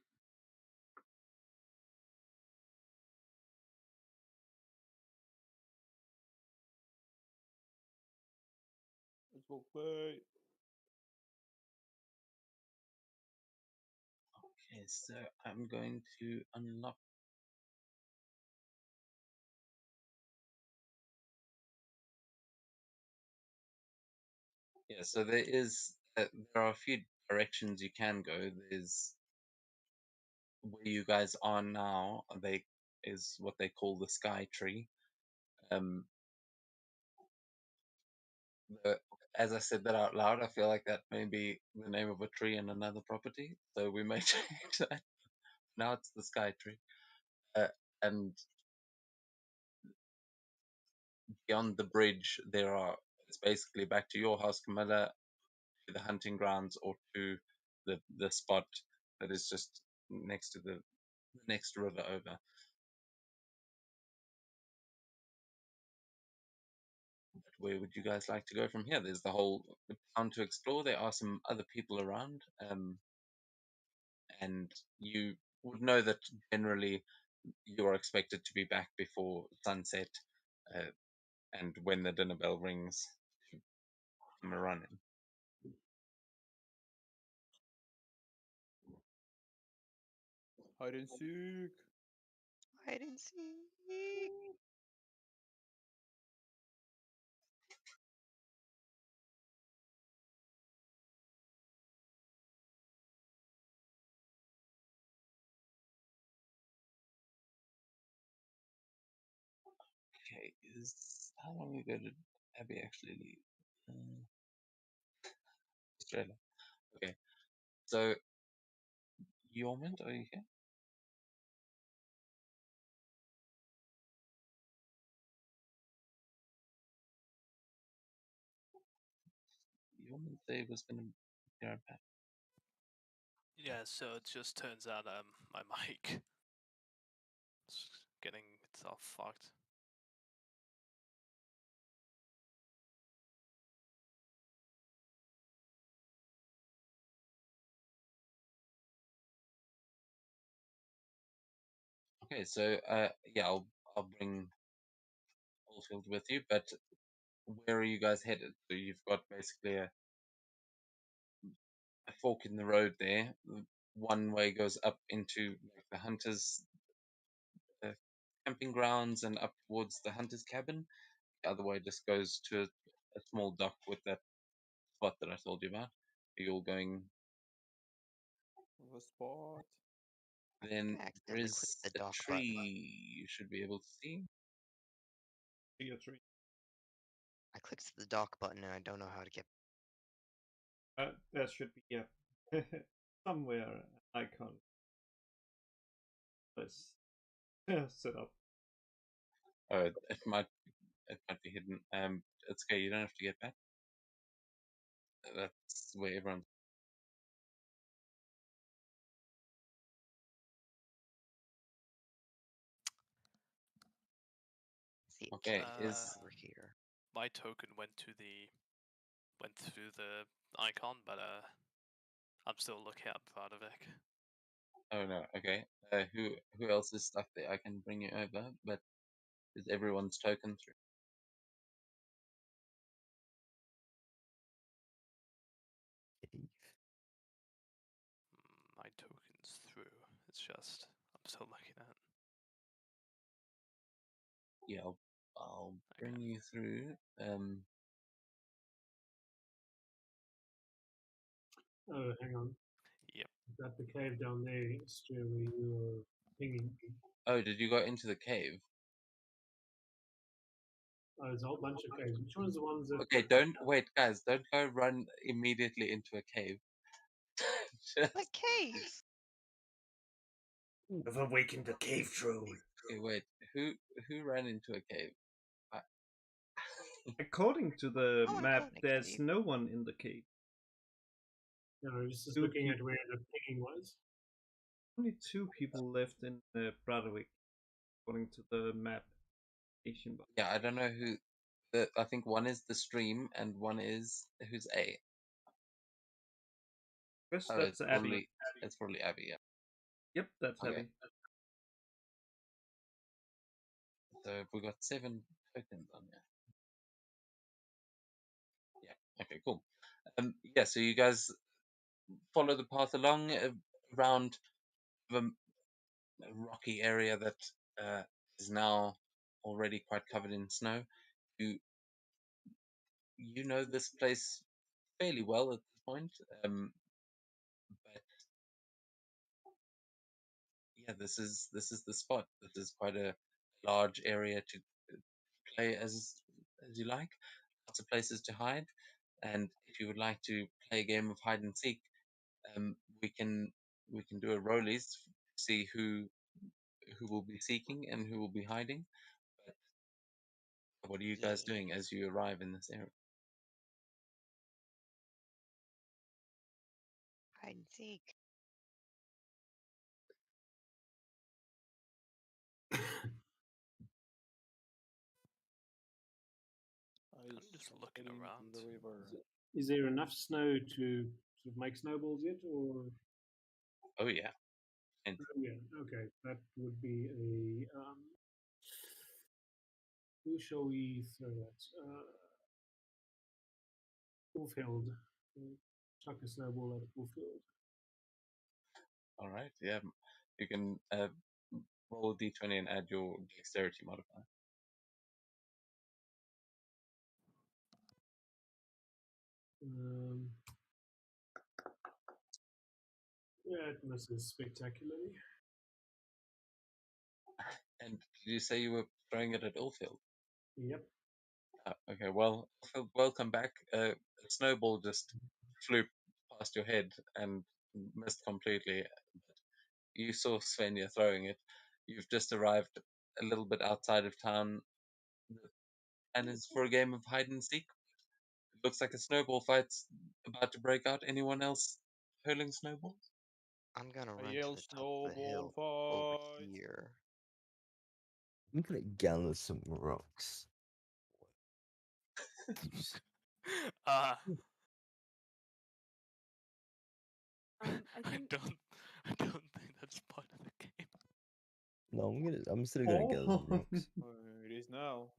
Let's go play. Okay, so I'm going to unlock. Yeah, so there are a few directions you can go. There's where you guys are now. They is what they call the Sky Tree. Um, the, as I said that out loud, I feel like that may be the name of a tree in another property, so we may change that. Now it's the Sky Tree, and beyond the bridge, it's basically back to your house, Camilla, to the hunting grounds, or to the spot that is just next to the next river over. But where would you guys like to go from here? There's the whole town to explore. There are some other people around, and you would know that generally you are expected to be back before sunset, uh, and when the dinner bell rings, to come a running. Hide and seek. Hide and seek. Okay, is how long ago did Abby actually leave? Australia. Okay, so Yormond, are you here? Yormond say was gonna be right back. Yeah, so it just turns out my mic is getting kids are fucked. Okay, so yeah, I'll bring Oldfield with you, but where are you guys headed? So you've got basically a fork in the road there. One way goes up into like the hunters' uh, camping grounds and up towards the hunter's cabin. The other way just goes to a small dock with that spot that I told you about. You're all going. The spot. Then I there accidentally clicked is the a dock button. tree you should be able to see. See a tree. I clicked the dock button and I don't know how to get. There should be somewhere an icon. Let's set up. Oh, it might be hidden. It's okay. You don't have to get back. That's where everyone. See, it Okay, can't is over here. My token went through the icon, but I'm still looking at Bradovic. oh no. Okay. Who else is stuck there? I can bring you over, but is everyone's token through? My token's through. It's just I'm still looking at. Yeah, I'll bring Okay. you through. Oh, hang on. Yep. Is that the cave down there, Stu, where you were pinging me? Oh, did you go into the cave? Oh, there's a whole bunch of caves. Which one's the ones that? Okay, don't wait, guys. Don't go run immediately into a cave. What Just caves? I've awakened the cave troll. okay, wait. Who ran into a cave? I- According to the I want to go map, in a there's cave. no one in the cave. No, I was just Two looking at people. where the pinging was. Only two people left in Bradwick, according to the map. Yeah, I don't know who. I think one is the stream and one is who's A. Yes, Oh, that's Abby. it's probably Abby. Yeah. Yep, that's Okay. Abby. So we got 7 tokens on there. Yeah. Okay. Cool. Yeah. So you guys follow the path along around the rocky area that is now already quite covered in snow. You you know this place fairly well at this point, but yeah, this is the spot. This is quite a large area to play as you like. Lots of places to hide, and if you would like to play a game of hide and seek, um, we can we can do a rollies, see who will be seeking and who will be hiding. What are you guys Yeah. doing as you arrive in this area? Hide and seek. I I'm just start looking heading around. to the river. Is there enough snow to sort of make snowballs yet, or? Oh yeah, and Oh, yeah, okay, that would be a. Who shall we throw at? Ulfield. Chuck a snowball at Ulfield. all right, yeah, you can roll a d20 and add your dexterity modifier. Um, yeah, it misses spectacularly. And did you say you were throwing it at Ulfield? Yep. Okay, well, Ulfield, welcome back. A snowball just flew past your head and missed completely. You saw Svenja throwing it. You've just arrived a little bit outside of town, and it's for a game of hide and seek. It looks like a snowball fight's about to break out. Anyone else hurling snowballs? I'm gonna I run to yell the top of the snowball hill over fight. here. I'm gonna gather some rocks. Uh, I I think I don't think that's part of the game. No, I'm still gonna gather some rocks. It is now.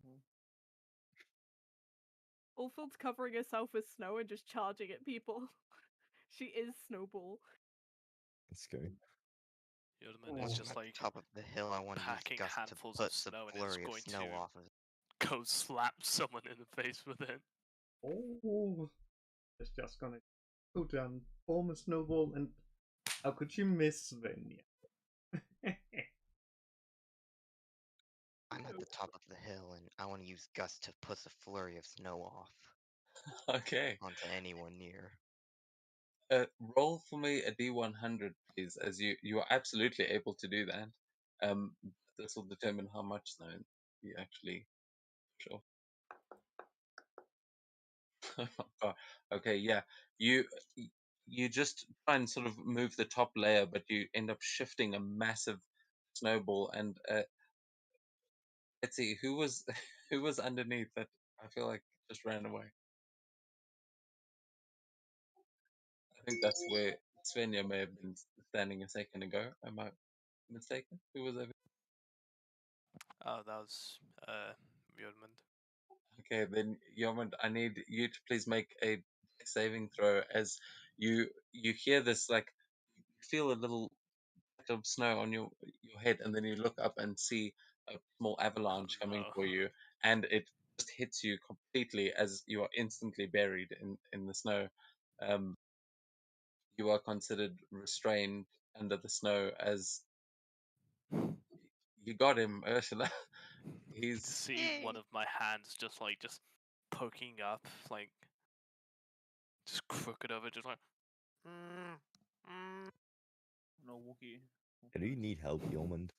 Ulfild's covering herself with snow and just charging at people. She is Snowball. Let's go. Yodman is Oh. Once I'm just at like the top of the hill, I want to use packing Gust to handfuls of put a snow and is flurry of going snow to off of it. go slap someone in the face with it. Oh, it's just gonna go down, form a snowball, and how could you miss Svenja? I'm at the top of the hill, and I want to use Gust to put a flurry of snow off Okay. onto anyone near. Roll for me a D100, please, as you are absolutely able to do that. This will determine how much snow you actually sure. Oh, okay, yeah. You you just try and sort of move the top layer, but you end up shifting a massive snowball. And let's see, who was who was underneath that? I feel like just ran away. I think that's where Svenja may have been standing a second ago. Am I mistaken? Who was over? Oh, that was Yodman. Okay, then Yomand, I need you to please make a saving throw as you hear this, like you feel a little bit of snow on your head, and then you look up and see a small avalanche coming no. for you, and it just hits you completely as you are instantly buried in the snow. Um, you are considered restrained under the snow as you got him, Ursula. You can He's see one Yay! of my hands just poking up, like just crooked over, just like. No Wookie. Do you need help, Yeoman?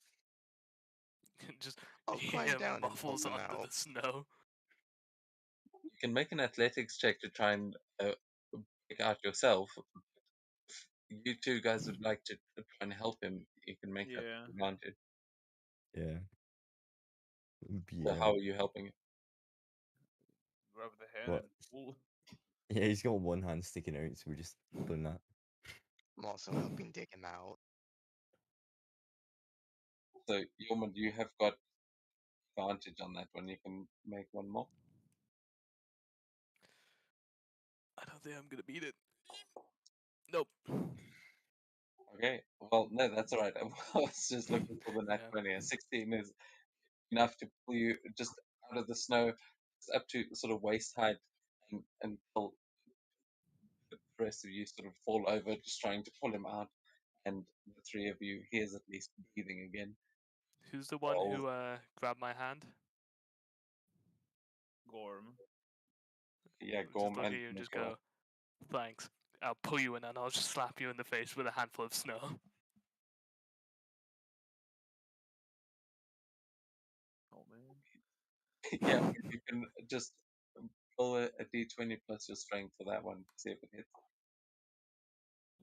Just I'll he climb down and help muffles him under out. the snow. you can make an athletics check to try and pick out yourself. If you two guys would like to try and help him, you can make that Yeah. advantage. Yeah. So how are you helping him? Grab the hand What? and pull. Yeah, he's got one hand sticking out, so we're just pulling that. I'm also helping dig him out. So Yeoman, you have got advantage on that one. You can make one more. I don't think I'm gonna beat it. Nope. Okay. Well, no, that's all right. I was just looking for the nat Yeah. 20. A 16 is enough to pull you just out of the snow, just up to sort of waist height, and until the rest of you sort of fall over, just trying to pull him out. And the three of you, he is at least breathing again. Who's the one Roll. who grabbed my hand? Gorm. Yeah, Just Gorm look at and you and just Nicole. go, thanks. I'll pull you in and I'll just slap you in the face with a handful of snow. Oh man. Yeah, you can just roll a d20 plus your strength for that one. See if it hits.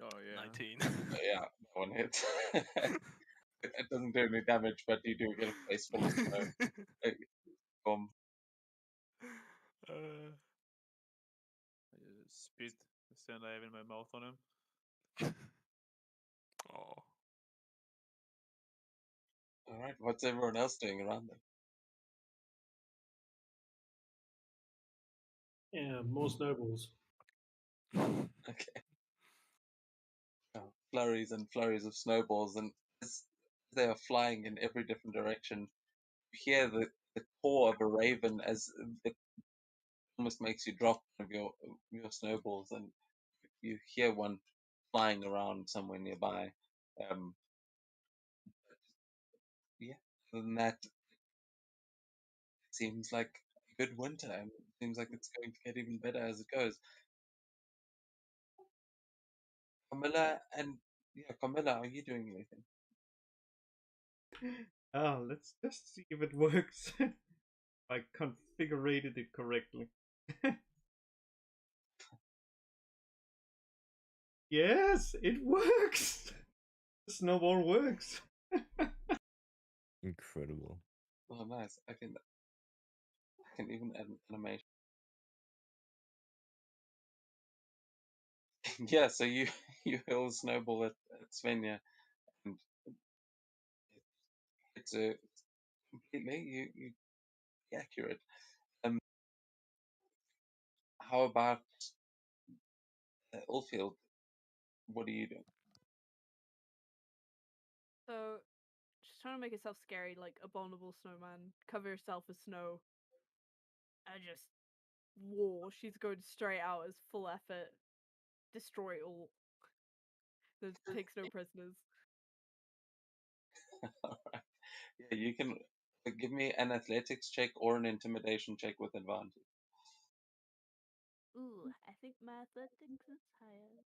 Oh yeah. 19. Yeah, that one hits. It doesn't do any damage, but you do get a face full of snow. Boom. uh, I just spit the sand I have in my mouth on him. oh. All right, what's everyone else doing around them? Yeah, more snowballs. Okay. Flurries and flurries of snowballs, and as they are flying in every different direction, you hear the caw of a raven as it almost makes you drop one of your snowballs, and you hear one flying around somewhere nearby. Um, yeah, other than that, it seems like a good winter, and it seems like it's going to get even better as it goes. Camilla and yeah, Camilla, are you doing anything? Oh, let's just see if it works. I configured it correctly. Yes, it works! The snowball works! Incredible. Oh, nice. I can even add an animation. Yeah, so you you hurl a snowball at Svenja, and it's a completely you accurate. Um, how about Ulfield? What are you doing? So, just trying to make herself scary, like abominable snowman. Cover yourself with snow. And just war. She's going straight out as full effort. Destroy all. Takes no prisoners. All right. Yeah, you can give me an athletics check or an intimidation check with advantage. Ooh, I think my athletics is higher. Nice.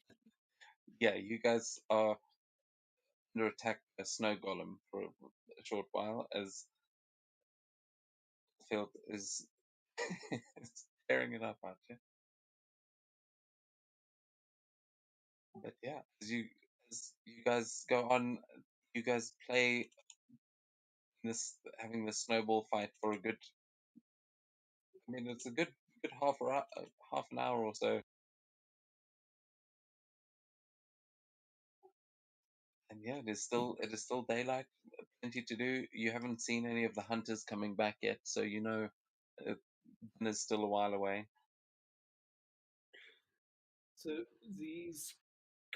15. Yeah, you guys are under attack by a snow golem for a short while as Field is tearing it up at you. But yeah, as you guys go on, you guys play this having this snowball fight for a good. I mean, it's a good half an hour or so. And yeah, it is still daylight, plenty to do. You haven't seen any of the hunters coming back yet, so you know dinner's still a while away. So these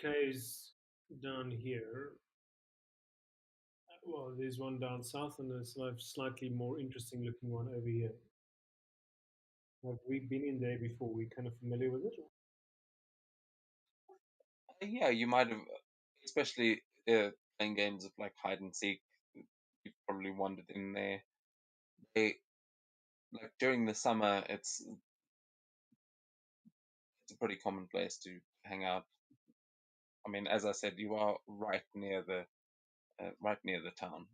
caves down here, well, there's one down south and there's a slightly more interesting looking one over here. Have we been in there before? We're kind of familiar with it? Yeah, you might have, especially playing games of like hide and seek. You've probably wandered in there. They like during the summer, it's a pretty common place to hang out. I mean, as I said, you are right near the town.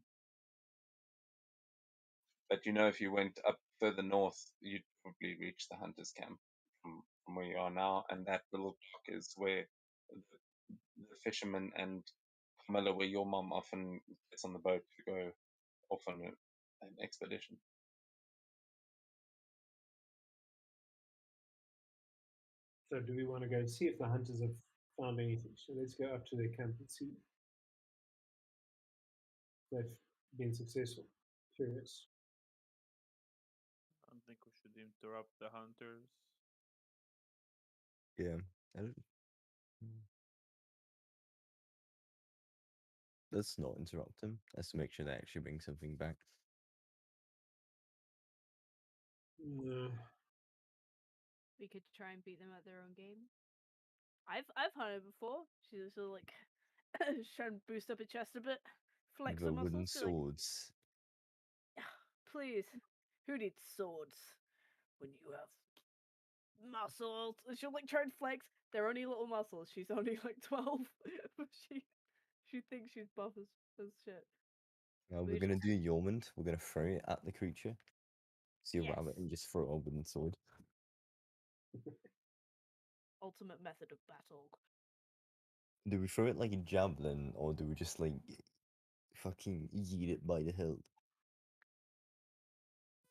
But you know, if you went up further north, you'd probably reach the hunters' camp from where you are now, and that little dock is where the fishermen and Camilla, where your mom often gets on the boat to go off on an expedition. So do we want to go see if the hunters have found anything? So let's go up to their camp and see if they've been successful. Curious. I don't think we should interrupt the hunters. Yeah. I don't... Hmm. Let's not interrupt them. Let's make sure they actually bring something back. No. We could try and beat them at their own game. I've hunted before. She's sort of like trying to boost up her chest a bit, flex The her wooden muscles. Be like, swords. please, who needs swords when you have muscles? And she'll like try and flex. They're only little muscles. She's only like 12, but she thinks she's buff as shit. We're gonna do yeoman. We're gonna throw it at the creature. See a rabbit and just throw a wooden sword. Ultimate method of battle. Do we throw it like a javelin, or do we just like fucking yeet it by the hilt?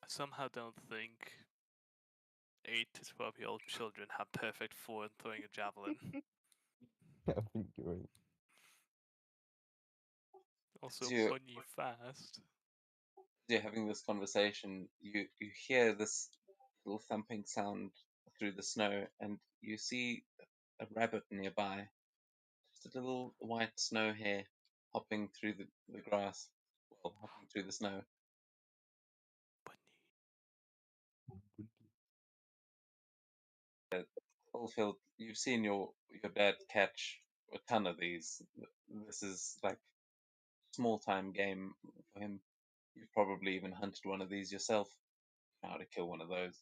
I somehow don't think 8 to 12-year-old children have perfect form throwing a javelin. I think you're right. Also, You- bunny fast. You're having this conversation, you hear this little thumping sound through the snow, and you see a rabbit nearby, just a little white snow hare hopping through the grass, well, hopping through the snow. Fulfilled. You've seen your dad catch a ton of these. This is like small time game for him. You've probably even hunted one of these yourself. Know how to kill one of those.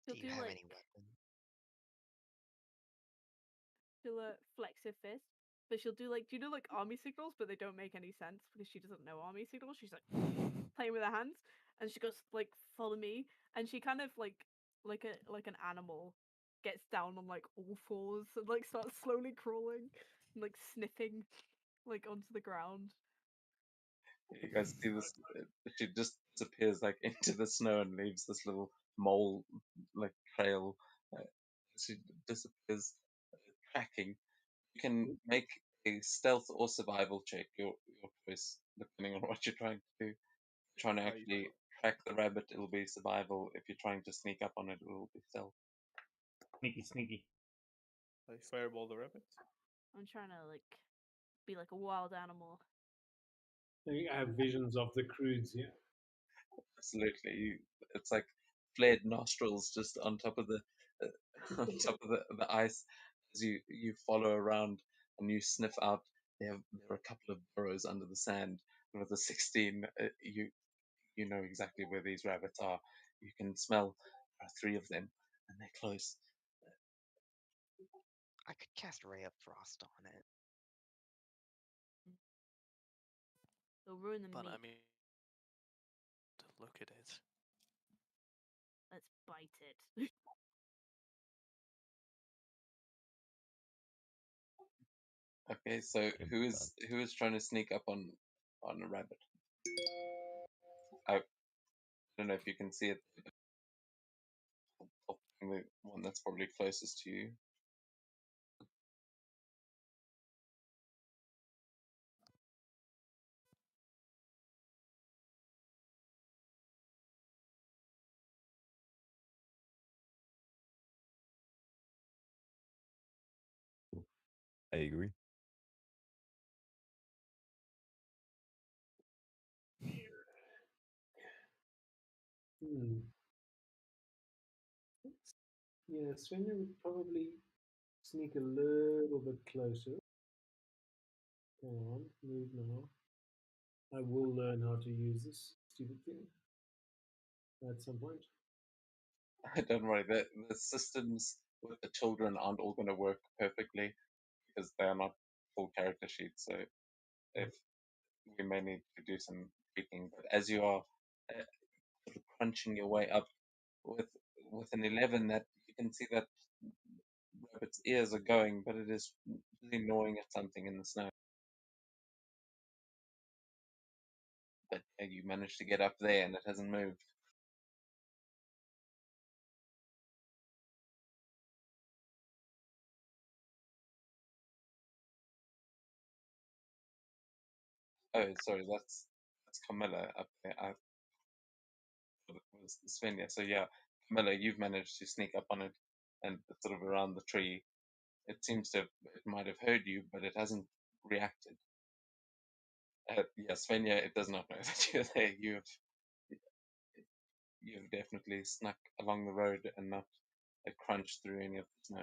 She'll Do you do have like any weapon? she'll flex her fist, but she'll do like, do you know like army signals, but they don't make any sense because she doesn't know army signals. She's like playing with her hands, and she goes like, follow me, and she kind of like an animal gets down on like all fours and like starts slowly crawling and like sniffing like onto the ground. You guys see this? She just disappears like into the snow and leaves this little mole like trail. Uh, she disappears, tracking. You can make a stealth or survival check, your choice, depending on what you're trying to do. If you're trying to I actually track the rabbit, it'll be survival. If you're trying to sneak up on it, it'll be stealth. Sneaky, sneaky. I fireball the rabbit. I'm trying to like be like a wild animal. I have visions of the crudes here. Absolutely, it's like flared nostrils just on top of the on top of the ice as you follow around and you sniff out. There are a couple of burrows under the sand. And with a 16, you know exactly where these rabbits are. You can smell three of them, and they're close. I could cast Ray of Frost on it. They'll ruin the But meat. I mean, to look at it. Let's bite it. Okay, so Can who do is trying to sneak up on a rabbit? I don't know if you can see it. The one that's probably closest to you. I agree. Hmm. Yeah, Svenja would probably sneak a little bit closer. Come on, move now. I will learn how to use this stupid thing at some point. Don't worry, the systems with the children aren't all going to work perfectly because they are not full character sheets. So if we may need to do some tweaking, but as you are sort of crunching your way up with an 11, that you can see that rabbit's ears are going, but it is busy gnawing at something in the snow. But you managed to get up there and it hasn't moved. Oh, sorry, that's Camilla up there. I thought it was Svenja. So yeah, Camilla, you've managed to sneak up on it and it's sort of around the tree. It seems to it might have heard you, but it hasn't reacted. Yeah, Svenja, it does not know that you're there. You've definitely snuck along the road and not crunched through any of the snow.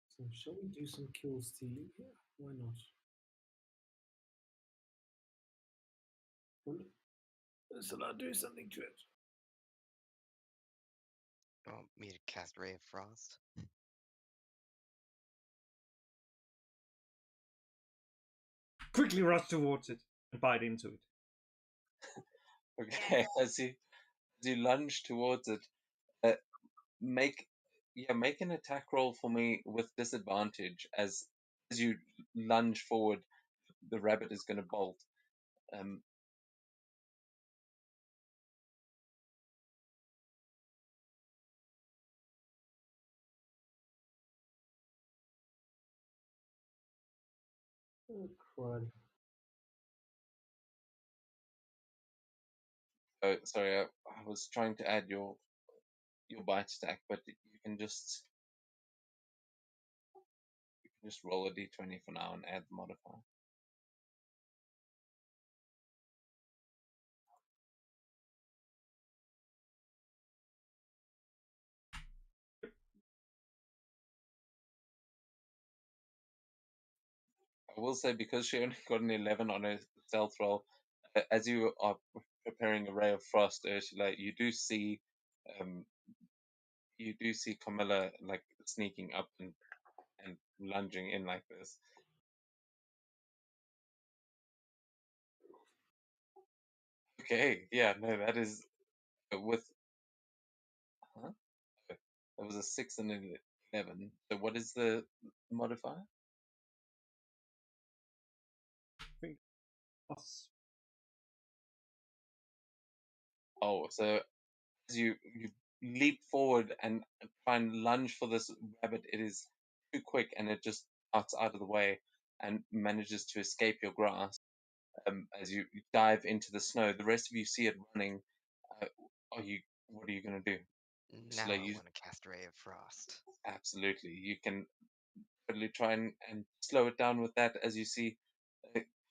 So shall we do some kill stealing here? Why not? Shall I do something to it? Want me to cast Ray of Frost? Quickly rush towards it and bite into it. Okay, as you lunge towards it, uh, make make an attack roll for me with disadvantage as you lunge forward. The rabbit is going to bolt. Um, Oh, crud. oh, sorry, I was trying to add your bite stack, but you can just roll a d20 for now and add the modifier. I will say because she only got an 11 on her stealth roll, as you are preparing a ray of frost, Ursula, um, you do see Camilla like sneaking up and lunging in like this. Okay, yeah, no, that is with huh? Okay. That was a 6 and an 11. So what is the modifier? I think plus Oh, so as you leap forward and try and lunge for this rabbit, it is too quick and it just darts out of the way and manages to escape your grasp. As you dive into the snow, the rest of you see it running. Uh, are you? What are you gonna do? Now Ursula, I you want to cast Ray of Frost. absolutely. You can totally try and slow it down with that as you see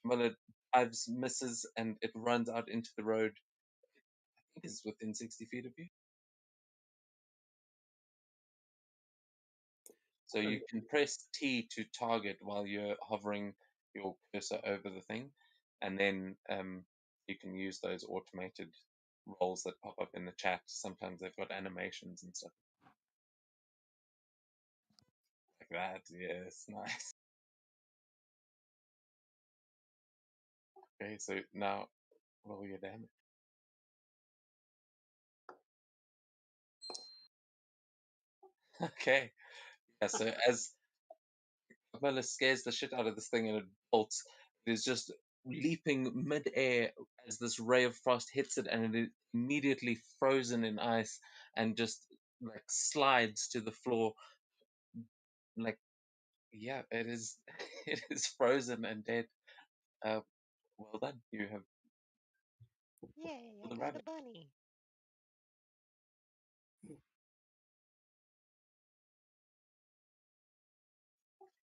Camilla dives, misses, and it runs out into the road. I think it's within 60 feet of you. So you Okay. can press T to target while you're hovering your cursor over the thing, and then you can use those automated rolls that pop up in the chat. Sometimes they've got animations and stuff like that. Yes, nice. Okay, so now roll your damage. Okay, yeah. So as Camilla scares the shit out of this thing and it bolts, it is just leaping mid-air as this ray of frost hits it, and it is immediately frozen in ice and just like slides to the floor. Like, yeah, it is. It is frozen and dead. Uh, well done. You have Yay, I the got a rabbit. bunny.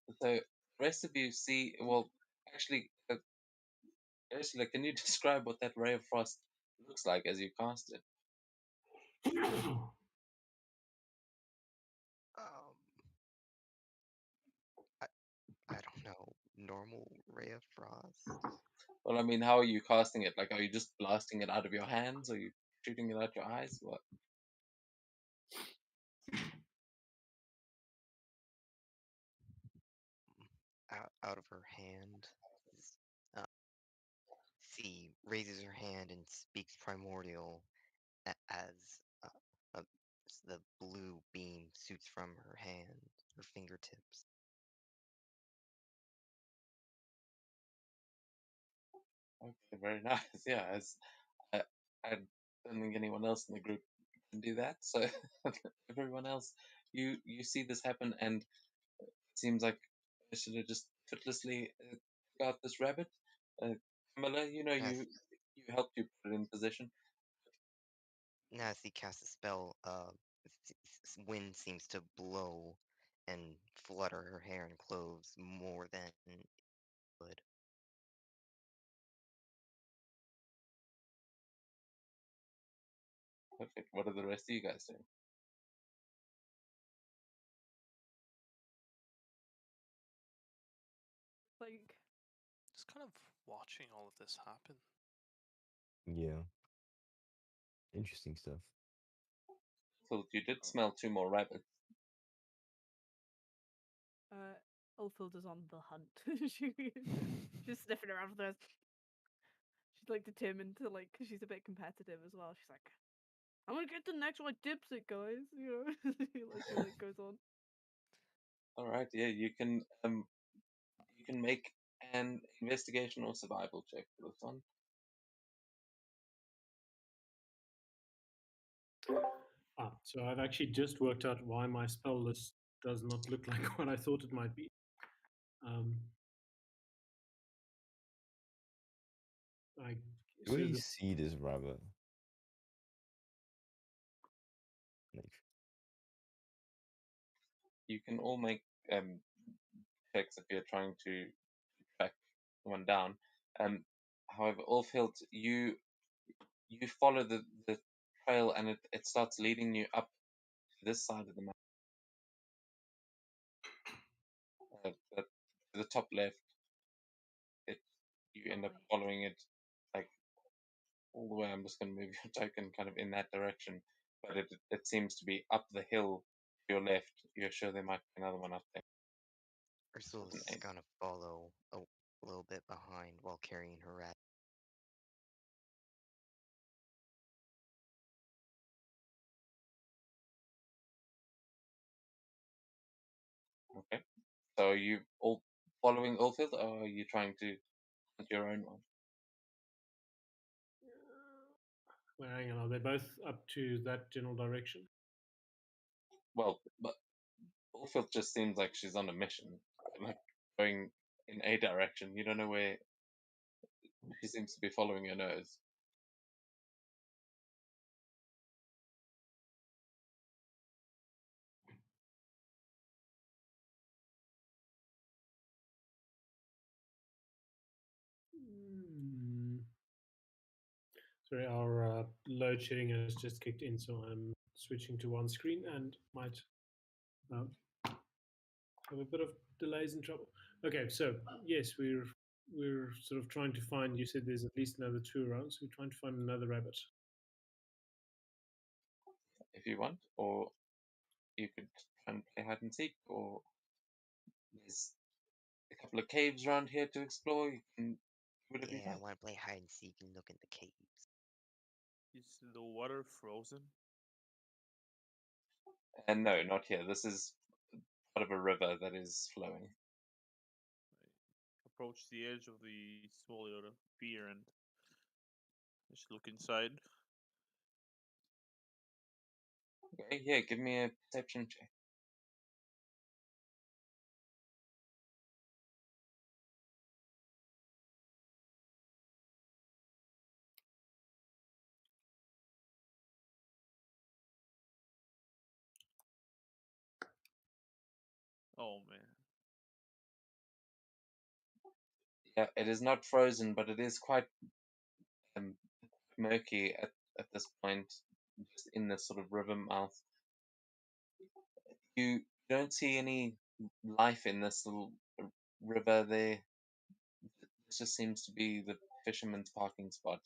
So the rest of you see. Well, actually, Ursula, can you describe what that ray of frost looks like as you cast it? Um, I, I don't know. Normal Ray of Frost? Well, I mean, how are you casting it? Like, are you just blasting it out of your hands? Are you shooting it out your eyes? What? Out of her hand. Uh, she raises her hand and speaks primordial as the blue beam shoots from her hand, her fingertips. Okay, very nice. Yeah, as I don't think anyone else in the group can do that. So everyone else, you see this happen, and it seems like I should have just effortlessly got this rabbit. Uh, Camilla, As, you helped you put it in position. as he casts a spell, wind seems to blow and flutter her hair and clothes more than would. Perfect. What are the rest of you guys doing? Like, Just kind of watching all of this happen. Yeah. Interesting stuff. So you did smell 2 more rabbits. Ulfilda's on the hunt. She's sniffing around for those. She's like determined to like, cause she's a bit competitive as well. She's like, I'm gonna get the next one, dipstick, guys. You know, like she like goes on. All right. Yeah, you can make an investigation or survival check for this one. So I've actually just worked out why my spell list does not look like what I thought it might be. Um, I Where so do you the see this rabbit? Like, You can all make checks if you're trying to track one down. Um, however, Ulfhild, you follow the trail and it starts leading you up to this side of the map, to the top left. It You end up Lovely. following it like all the way. I'm just going to move your token kind of in that direction, but it seems to be up the hill to your left. You're sure there might be another one up there. Ursula's Doesn't gonna follow a little bit behind while carrying her rat. So are you all following Ulfil, or are you trying to hunt your own one? Well, hang on, are they both up to that general direction? Well, but Ulfil just seems like she's on a mission, like going in a direction. You don't know where she seems to be following her nose. Hmm. Sorry, our load shedding has just kicked in, so I'm switching to one screen and might uh, have a bit of delays and trouble. Okay, so yes, we're sort of trying to find. You said there's at least another two around, so we're trying to find another rabbit. If you want, or you could try and play hide and seek, or there's a couple of caves around here to explore. You can whatever you Yeah, I like. want to play hide and seek and look in the caves. Is the water frozen? And no, not here. This is part of a river that is flowing. I approach the edge of the small pier and just look inside. Okay, yeah, give me a perception check. Oh man. Yeah, it is not frozen, but it is quite um, murky at this point, just in this sort of river mouth. You don't see any life in this little river there. This just seems to be the fisherman's parking spot.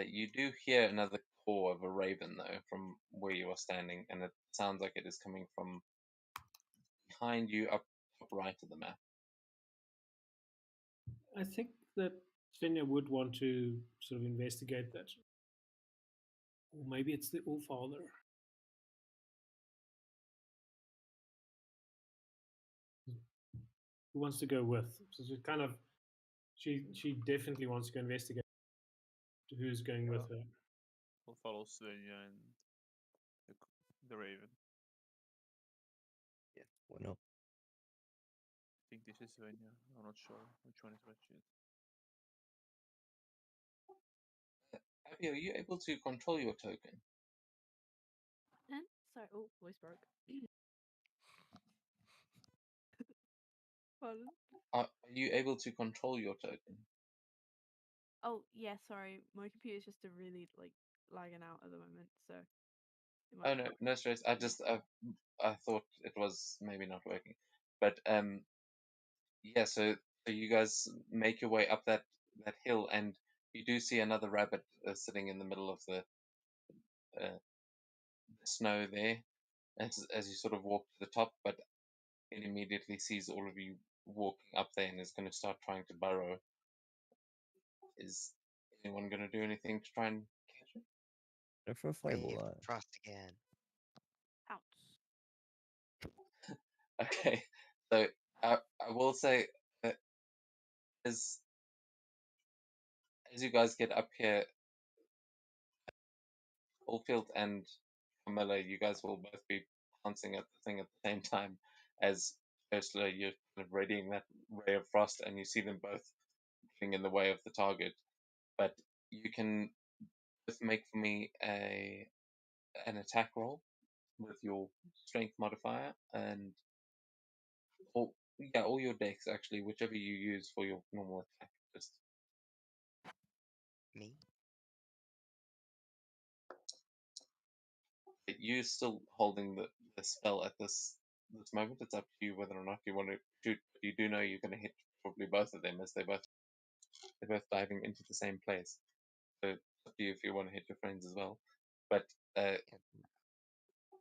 You do hear another caw of a raven, though, from where you are standing, and it sounds like it is coming from behind you, up right of the map. I think that Svenja would want to sort of investigate that, or maybe it's the Allfather. Who wants to go with? So she kind of, she definitely wants to go investigate who's going with her. I'll follow Svenja and the, the raven. Yeah, why not? I think this is Svenja. I'm not sure which one is which yet. Abby, are you able to control your token? And sorry, oh, voice broke. Pardon? Are you able to control your token? Oh yeah, sorry. My computer's just a really like lagging out at the moment, so it Oh might. no, no stress. I thought it was maybe not working, but yeah. So you guys make your way up that hill, and you do see another rabbit sitting in the middle of the snow there, as you sort of walk to the top, but it immediately sees all of you walking up there and is going to start trying to burrow. Is anyone going to do anything to try and catch it? Go for a Wave fireball that. frost again. Ouch. Okay, so I will say that as you guys get up here, Oldfield and Camilla, you guys will both be pouncing at the thing at the same time. As Ursula, you're kind of readying that ray of frost, and you see them both getting in the way of the target. But you can both make for me an attack roll with your strength modifier and all your decks actually, whichever you use for your normal attack. Just Me? you still holding the spell at this moment. It's up to you whether or not you want to shoot. But you do know you're going to hit probably both of them as they're both diving into the same place. So it's up to you if you want to hit your friends as well. But Yeah.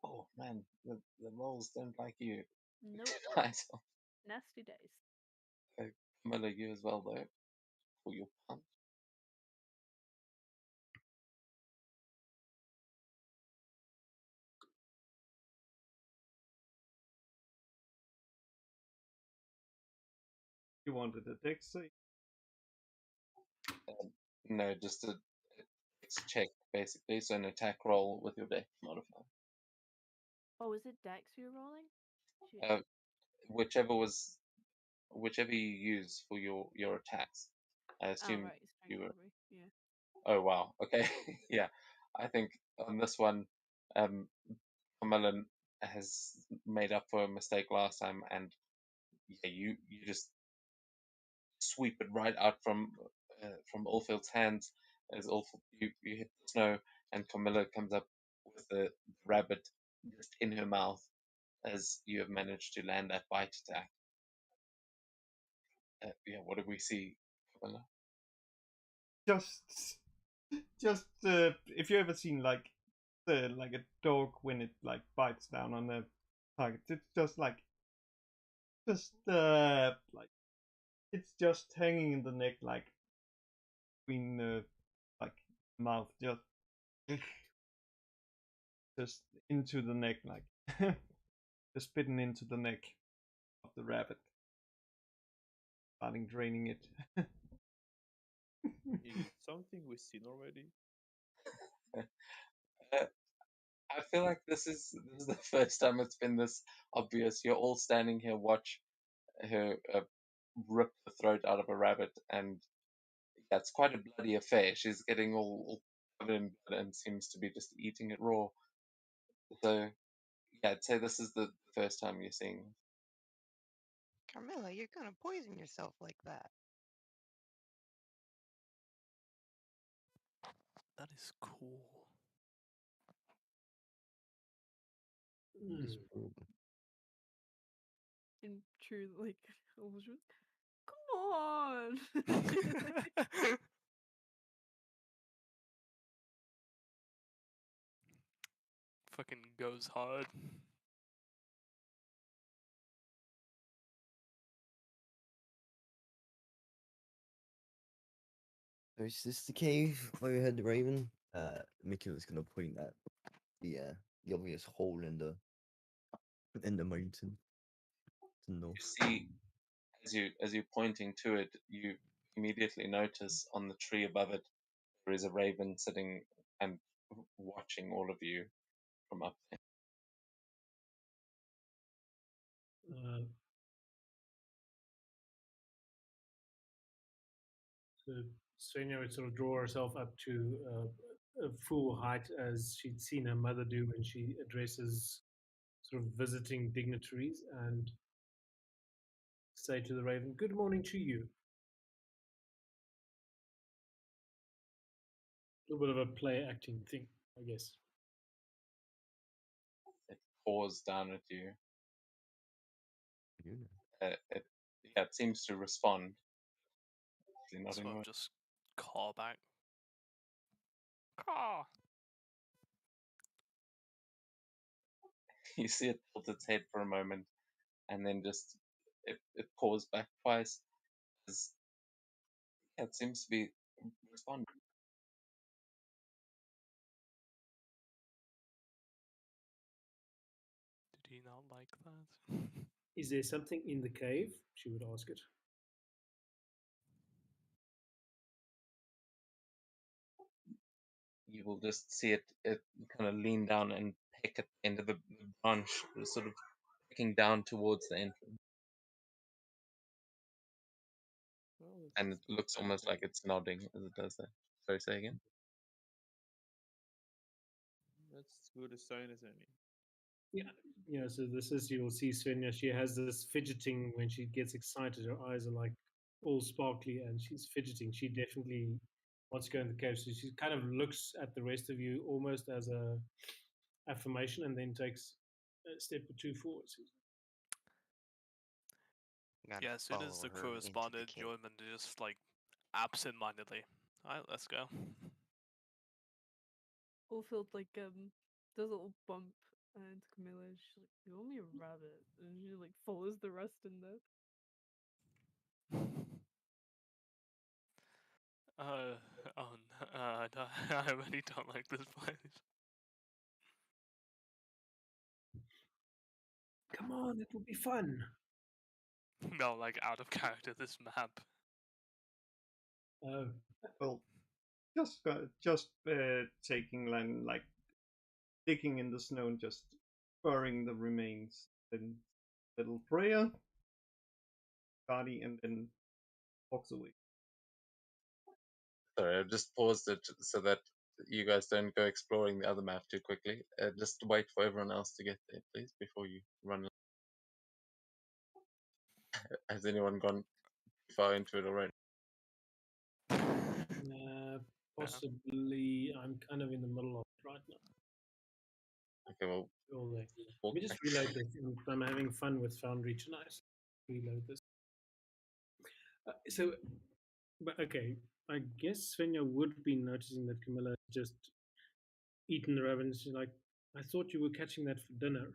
oh man, the rolls don't like you. Nope. So, Nasty days. Camilla, you as well though for your punch. You wanted a dex save? No, just a dex check basically. So an attack roll with your dex modifier. Oh, is it Dex you're rolling? Shit. Whichever you use for your attacks. I Oh, assume right. you Strength were. probably. Yeah. Oh wow. Okay. Yeah. I think on this one, Camilla has made up for a mistake last time, and yeah, you just sweep it right out from Allfield's hands as you hit the snow, and Camilla comes up with the rabbit just in her mouth as you have managed to land that bite attack. Yeah, what do we see, Camilla? Just if you ever seen like a dog when it like bites down on a target, it's just like it's just hanging in the neck like between like mouth just into the neck like just bitten into the neck of the rabbit, starting draining it. Is it something we've seen already? Uh, I feel like this is the first time it's been this obvious. You're all standing here, watch her rip the throat out of a rabbit, and that's quite a bloody affair. She's getting all covered in blood and seems to be just eating it raw. So yeah, I'd say this is the first time you're seeing this. Carmilla, you're gonna poison yourself like that. That is cool. This Hmm. world. In true, like, almost. Come on. Fucking goes hard. So is this the cave where you had the raven? Mickey was gonna point at the obvious hole in the mountain to the You north. see, as you're pointing to it, you immediately notice on the tree above it there is a raven sitting and watching all of you from up there. Uh, so Svenja would sort of draw herself up to a full height as she'd seen her mother do when she addresses sort of visiting dignitaries and say to the raven, "Good morning to you." A little bit of a play acting thing, I guess. It paws down at you. You know. It seems to respond. Actually, not So in I'm your just call back. Caw. You see it tilt its head for a moment, and then just it paws back twice. As, yeah, it seems to be responding. Did he not like that? Is there something in the cave? She would ask it. You will just see it kind of lean down and peck at the end of the branch, sort of pecking down towards the entrance. Well, And that's it looks good almost like sign. it's nodding as it does that. Sorry, say again. That's as good a sign as any. Yeah, yeah. So this is you'll see Svenja. She has this fidgeting when she gets excited. Her eyes are like all sparkly, and she's fidgeting. She definitely wants to go in the cave. So she kind of looks at the rest of you almost as a affirmation, and then takes a step or two forwards. Gotta Yeah, as soon as follow the her crew into the responded, cave. Jordan just like absent-mindedly. Alright, let's go. Allfield like does a little bump into Camilla. And she's like, "You owe me a rabbit," and she like follows the rest in there. Oh no, I really don't like this place. Come on, it will be fun. No, like out of character. This map. Oh, Well, just taking like digging in the snow and just burying the remains. Then little prayer, body, and then walks away. Sorry, I just paused it so that you guys don't go exploring the other map too quickly. Just wait for everyone else to get there, please, before you run. Has anyone gone far into it already? possibly. I'm kind of in the middle of it right now. Okay, well, All there. walk Let me just back. reload this. I'm having fun with Foundry tonight. Reload this. But okay, I guess Svenja would be noticing that Camilla just eaten the rabbit. She's like, I thought you were catching that for dinner.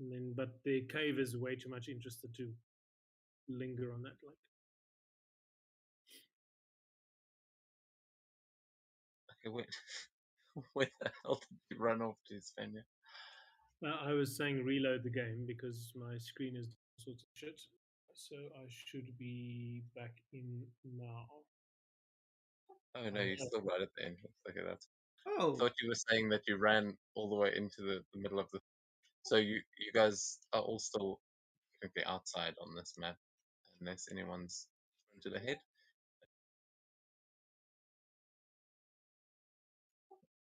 And then, but the cave is way too much interested to linger on that. Like, Okay, wait. Where the hell did you run off to, Svenja? I was saying reload the game because my screen is all sorts of shit. So I should be back in now. Oh no, you're still right at the entrance. Okay, that's. I Oh, thought you were saying that you ran all the way into the middle of the. So you guys are all still technically outside on this map, unless anyone's sprinted ahead.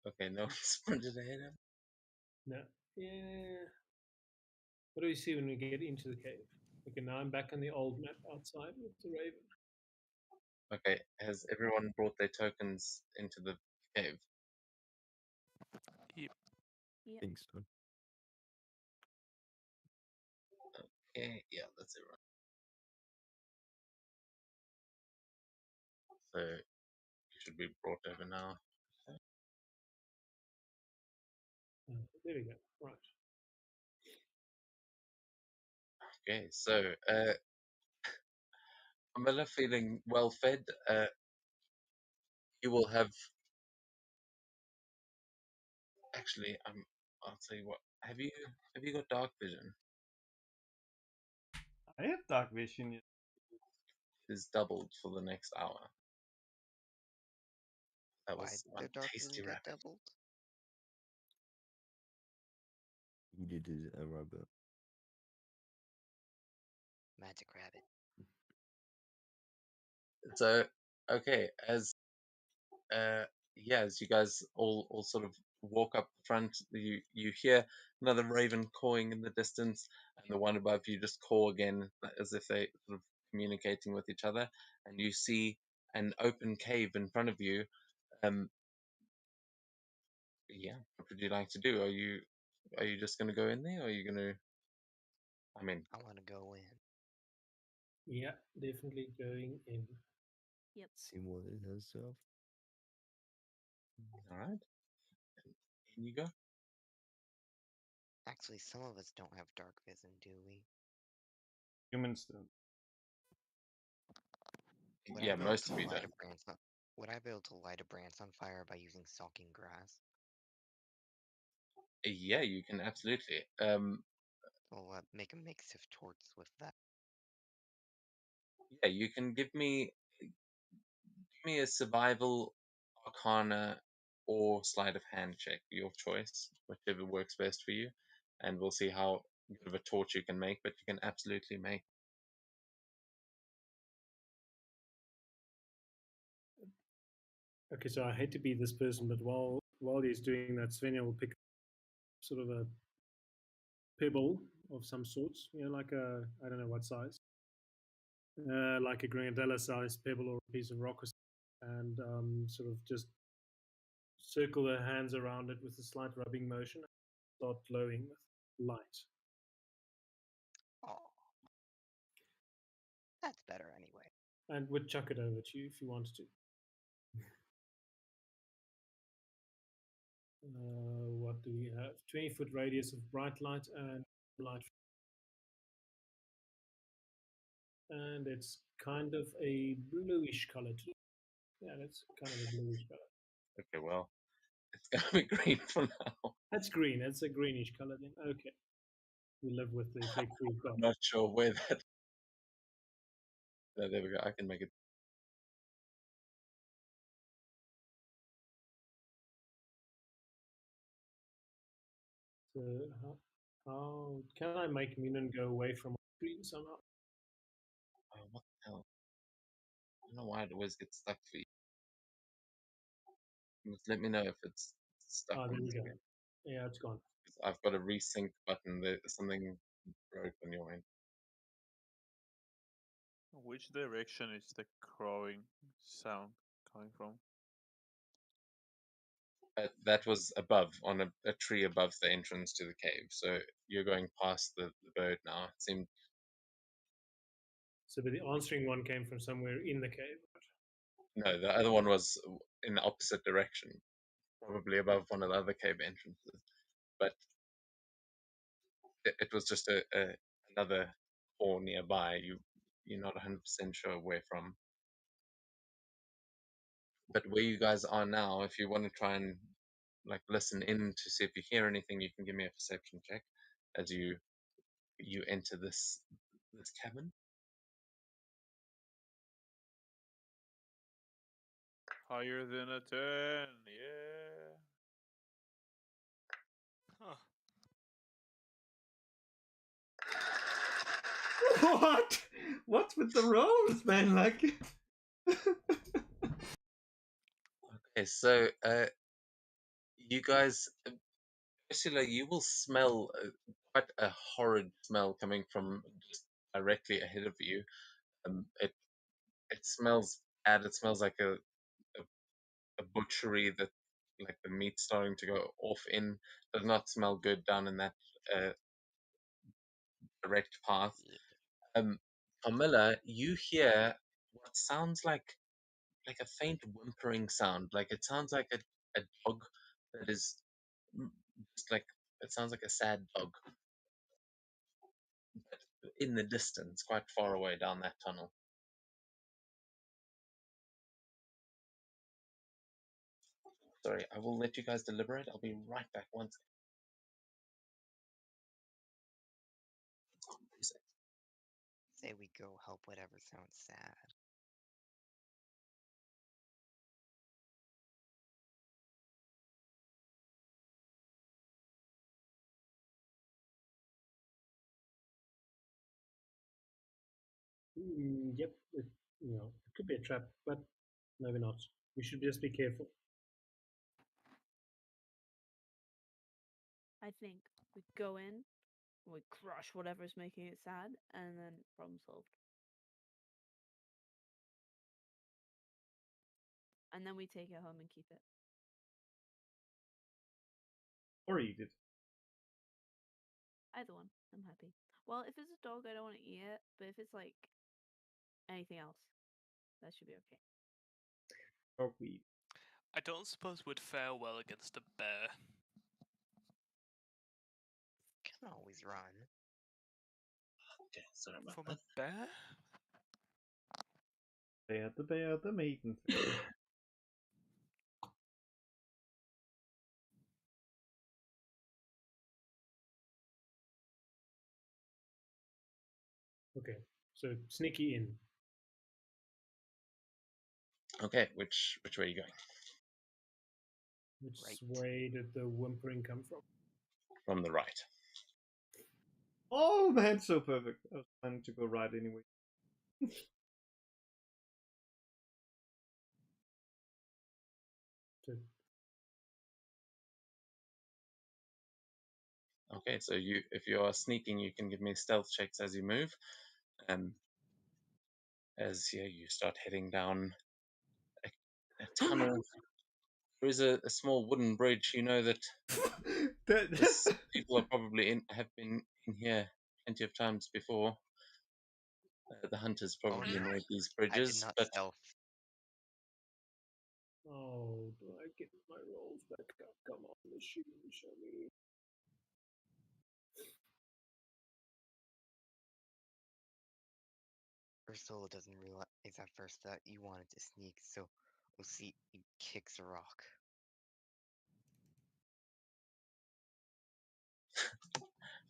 Okay, no one's sprinted ahead. No. Yeah. What do we see when we get into the cave? Okay, now I'm back on the old map outside with the raven. Okay, has everyone brought their tokens into the cave? Yep. Yep. Think so. Okay, yeah, that's everyone. So you should be brought over now. There we go. Right. Okay, so Camilla feeling well fed. You will have. Actually, I'll tell you what. Have you got dark vision? I have dark vision. It is doubled for the next hour. That Why was did one their dark tasty vision get rabbit. doubled? He did his rabbit. Magic rabbit. So okay, as yeah, as you guys all sort of walk up the front, you hear another raven cawing in the distance, and the one above you just caw again, as if they sort of communicating with each other, and you see an open cave in front of you. Um, yeah, what would you like to do? Are you just going to go in there, or are you going to? I mean, I want to go in. Yeah, definitely going in. Yep. See what it has to offer. all right, in you go. Actually, some of us don't have dark vision, do we? Humans do. Would I Yeah, be able most to of you light don't. a branch on? Would I be able to light a branch on fire by using sulking grass? Yeah, you can absolutely. We'll make a mix of torch with that. Yeah, you can give me a survival, arcana, or sleight of hand check, your choice, whichever works best for you, and we'll see how good of a torch you can make. But you can absolutely make. Okay, so I hate to be this person, but while he's doing that, Svenja will pick sort of a pebble of some sorts, like a, I don't know what size, like a granadella sized pebble or a piece of rock, and sort of just circle her hands around it with a slight rubbing motion, and start glowing with light. Oh, that's better anyway. And would chuck it over to you if you wanted to. What do we have? 20-foot radius of bright light and light. And it's kind of a bluish color too. Yeah, that's kind of a bluish color. Okay, well, it's gonna be green for now. That's green. That's a greenish color then. Okay. We live with the effect we've got. I'm not sure where that There we go. I can make it. So how can I make Minan go away from my screen somehow? Oh, what the hell? I don't know why it always gets stuck for you. Just let me know if it's stuck Oh, on there we this go. again. Yeah, it's gone. 'Cause I've got a resync button. There's something broke on your end. Which direction is the crowing sound coming from? That was above, on a tree above the entrance to the cave. So you're going past the bird now. It seemed So, but the answering one came from somewhere in the cave. no, the other one was in the opposite direction, probably above one of the other cave entrances. But it was just another hall nearby. You're not 100% sure where from. But where you guys are now, if you want to try and like listen in to see if you hear anything, you can give me a perception check as you enter this cabin. Higher than a 10, yeah. Huh. What? What's with the rolls, man? Like, Okay, so you guys, Ursula, you will smell quite a horrid smell coming from just directly ahead of you. It smells bad. It smells like a butchery that like the meat's starting to go off in. Does not smell good down in that uh, direct path. Yeah. Camilla, you hear what sounds like a faint whimpering sound. Like it sounds like a dog that is just like it sounds like a sad dog in the distance, quite far away down that tunnel. Sorry, I will let you guys deliberate. I'll be right back once. Say we go help whatever sounds sad. Yep, it could be a trap, but maybe not. We should just be careful. I think we go in, we crush whatever's making it sad, and then problem solved. And then we take it home and keep it. or eat it. Either one, I'm happy. Well, if it's a dog, I don't want to eat it, but if it's like anything else, that should be okay. Or we. I don't suppose would fare well against a bear. Can always run. Okay, sorry about From that. a bear? Bear, the maiden. Okay, so sneaky in. Okay, which way are you going? Which Right. way did the whimpering come from? From the right. Oh man, so perfect. I was planning to go right anyway. To, Okay, so if you are sneaking, you can give me stealth checks as you move. As you start heading down a tunnel. There is a small wooden bridge. You know that people are probably have been in here plenty of times before. The hunters Oh probably no, made these I did bridges, not but stealth. oh, do I get my rolls back up? Come on, machine, show me. Ursula doesn't realize at first that you wanted to sneak, so we'll see. He kicks a rock.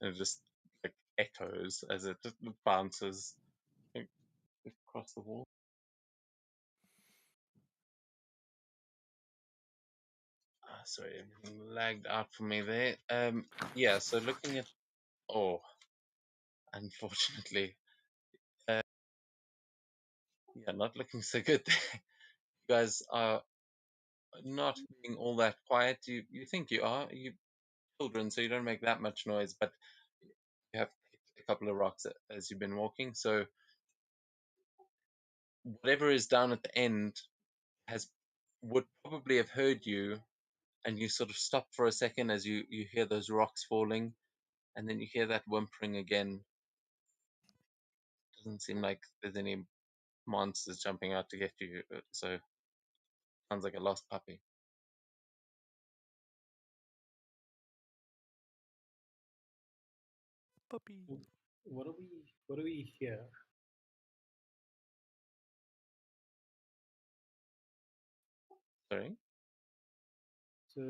it just like echoes as it just bounces across the wall. Sorry, everything lagged out for me there. Yeah, so looking at, oh, unfortunately, yeah, not looking so good there. You guys are not being all that quiet. You think you are, you children, so you don't make that much noise, but you have kicked a couple of rocks as you've been walking. So whatever is down at the end has would probably have heard you, and you sort of stop for a second as you hear those rocks falling, and then you hear that whimpering again. Doesn't seem like there's any monsters jumping out to get you, so sounds like a lost puppy. Puppy. What do we hear? Sorry. So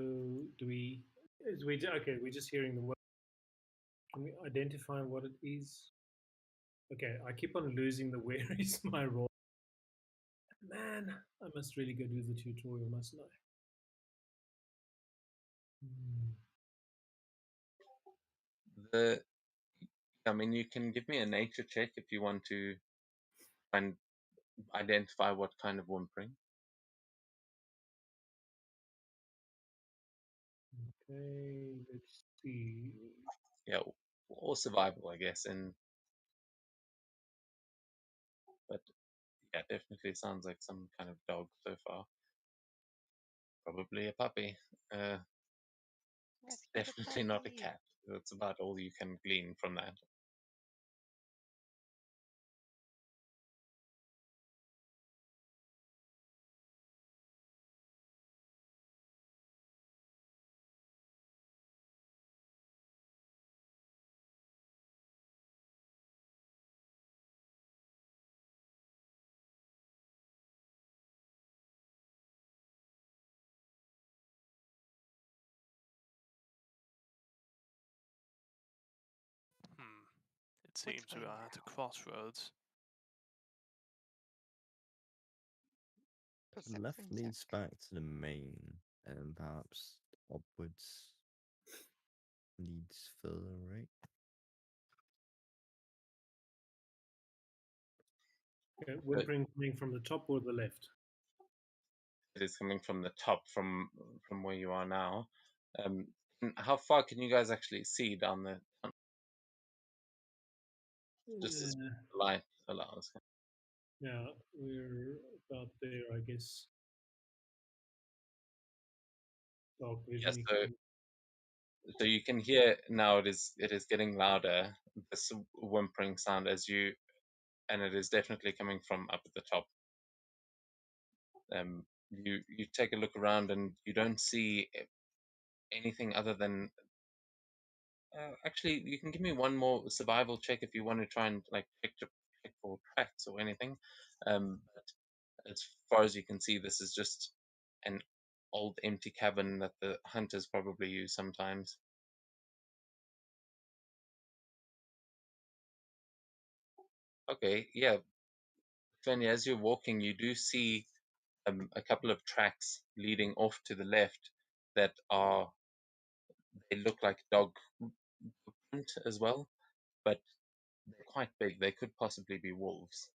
do we? Okay? We're just hearing the word. Can we identify what it is? Okay, I keep on losing the where is my role. Man, I must really go do the tutorial, mustn't I? The I mean, you can give me a nature check if you want to and identify what kind of whimpering. Okay, let's see. Yeah, or survival, I guess. And but yeah, definitely sounds like some kind of dog so far. Probably a puppy. It's Rescue the definitely not a puppy. cat. That's about all you can glean from that. It seems we way are at a crossroads. The left Perception leads check. back to the main, and perhaps upwards leads further right. Okay, whimpering coming from the top or the left? It is coming from the top, from where you are now. And how far can you guys actually see down the just as Uh, light allows? yeah, we're about there, I guess. Dark Yeah, vision. so you can hear now. It is getting louder. This whimpering sound as you, and it is definitely coming from up at the top. You take a look around and you don't see anything other than. Actually, you can give me one more survival check if you want to try and like check for tracks or anything. But as far as you can see, this is just an old empty cabin that the hunters probably use sometimes. Okay, yeah. Fanny, as you're walking, you do see a couple of tracks leading off to the left that are they look like dog print as well, but they're quite big. They could possibly be wolves.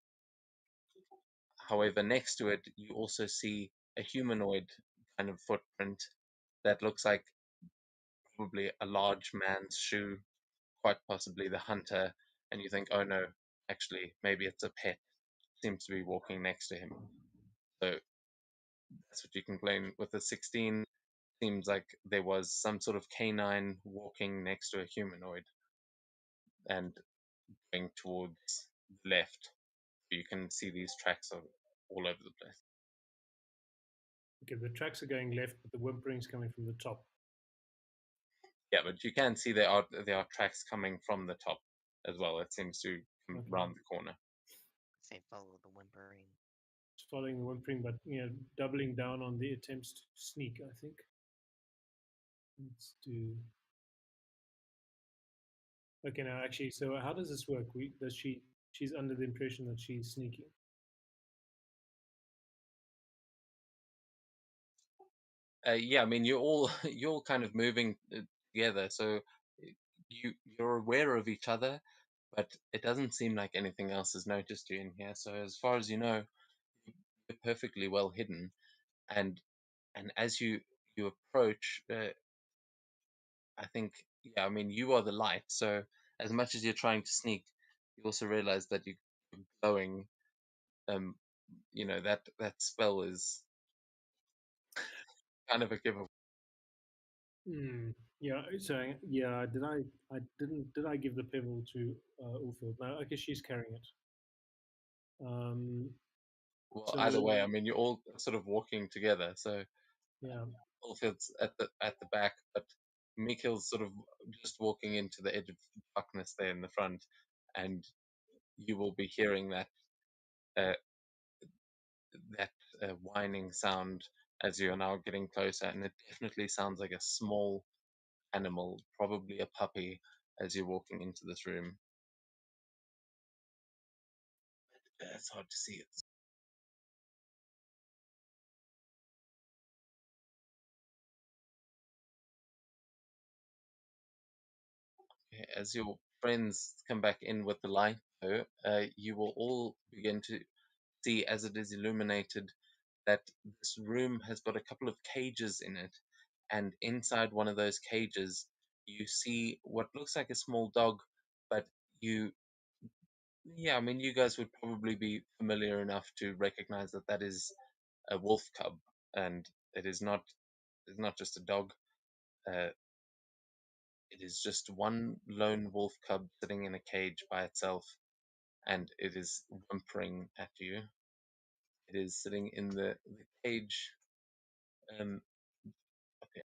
However, next to it, you also see a humanoid kind of footprint that looks like probably a large man's shoe, quite possibly the hunter. And you think, oh no, actually, maybe it's a pet. Seems to be walking next to him. So that's what you can claim with the 16. Seems like there was some sort of canine walking next to a humanoid and going towards the left. You can see these tracks are all over the place. Okay, the tracks are going left, but the whimpering's coming from the top. Yeah, but you can see there are tracks coming from the top as well. It seems to come Okay. round the corner. Say follow the whimpering. It's following the whimpering, but doubling down on the attempts to sneak, I think. Let's do. Okay, now actually, so how does this work? She's under the impression that she's sneaking. Yeah, I mean, you're all you're all kind of moving together, so you're aware of each other, but it doesn't seem like anything else has noticed you in here. So as far as you know, you're perfectly well hidden, and as you approach, I think, yeah, I mean, you are the light. So as much as you're trying to sneak, you also realize that you're glowing. Um, that spell is kind of a giveaway. Yeah. So yeah, did I? I didn't. Did I give the pebble to Ulfield? No. Okay, she's carrying it. Well, So either way, I mean, you're all sort of walking together. So yeah. Ulfield's at the back, but Mikhail's sort of just walking into the edge of darkness there in the front, and you will be hearing uh, that whining sound as you are now getting closer, and it definitely sounds like a small animal, probably a puppy, as you're walking into this room. It's hard to see it. As your friends come back in with the light, though, you will all begin to see, as it is illuminated, that this room has got a couple of cages in it, and inside one of those cages, you see what looks like a small dog, but yeah, I mean, you guys would probably be familiar enough to recognize that that is a wolf cub, and it is not. It's not just a dog. Uh, it is just one lone wolf cub sitting in a cage by itself, and it is whimpering at you. It is sitting in the cage. Um, okay,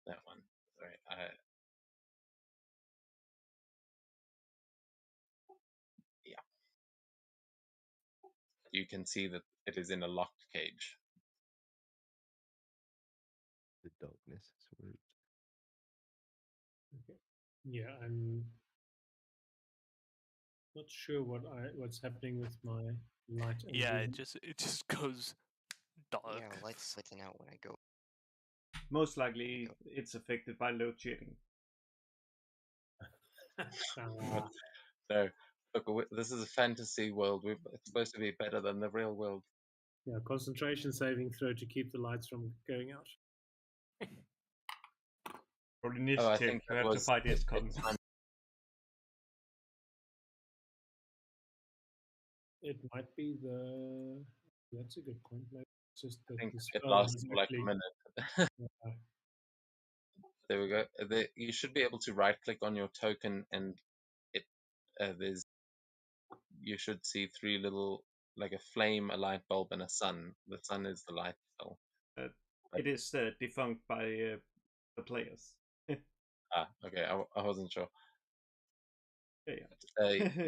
that one. Sorry. Yeah, you can see that it is in a locked cage. The darkness is weird. Okay. Yeah, I'm not sure what's happening with my light and Yeah, vision. it just goes dark. Yeah, light's flitting out when I go. Most likely, it's affected by load shedding. Ah, So, look, this is a fantasy world. It's supposed to be better than the real world. yeah, concentration saving throw to keep the lights from going out. For Oh, I initiative, think you that have to was fight a ISCON. time. It might be the. That's a good point. Maybe it's just I that think the it spell lasts has for like a actually. minute. Uh, There we go. You should be able to right click on your token, and it there's you should see three little, like a flame, a light bulb, and a sun. The sun is the light spell. Uh, But, it is defunct by the players. okay, I wasn't sure. Yeah.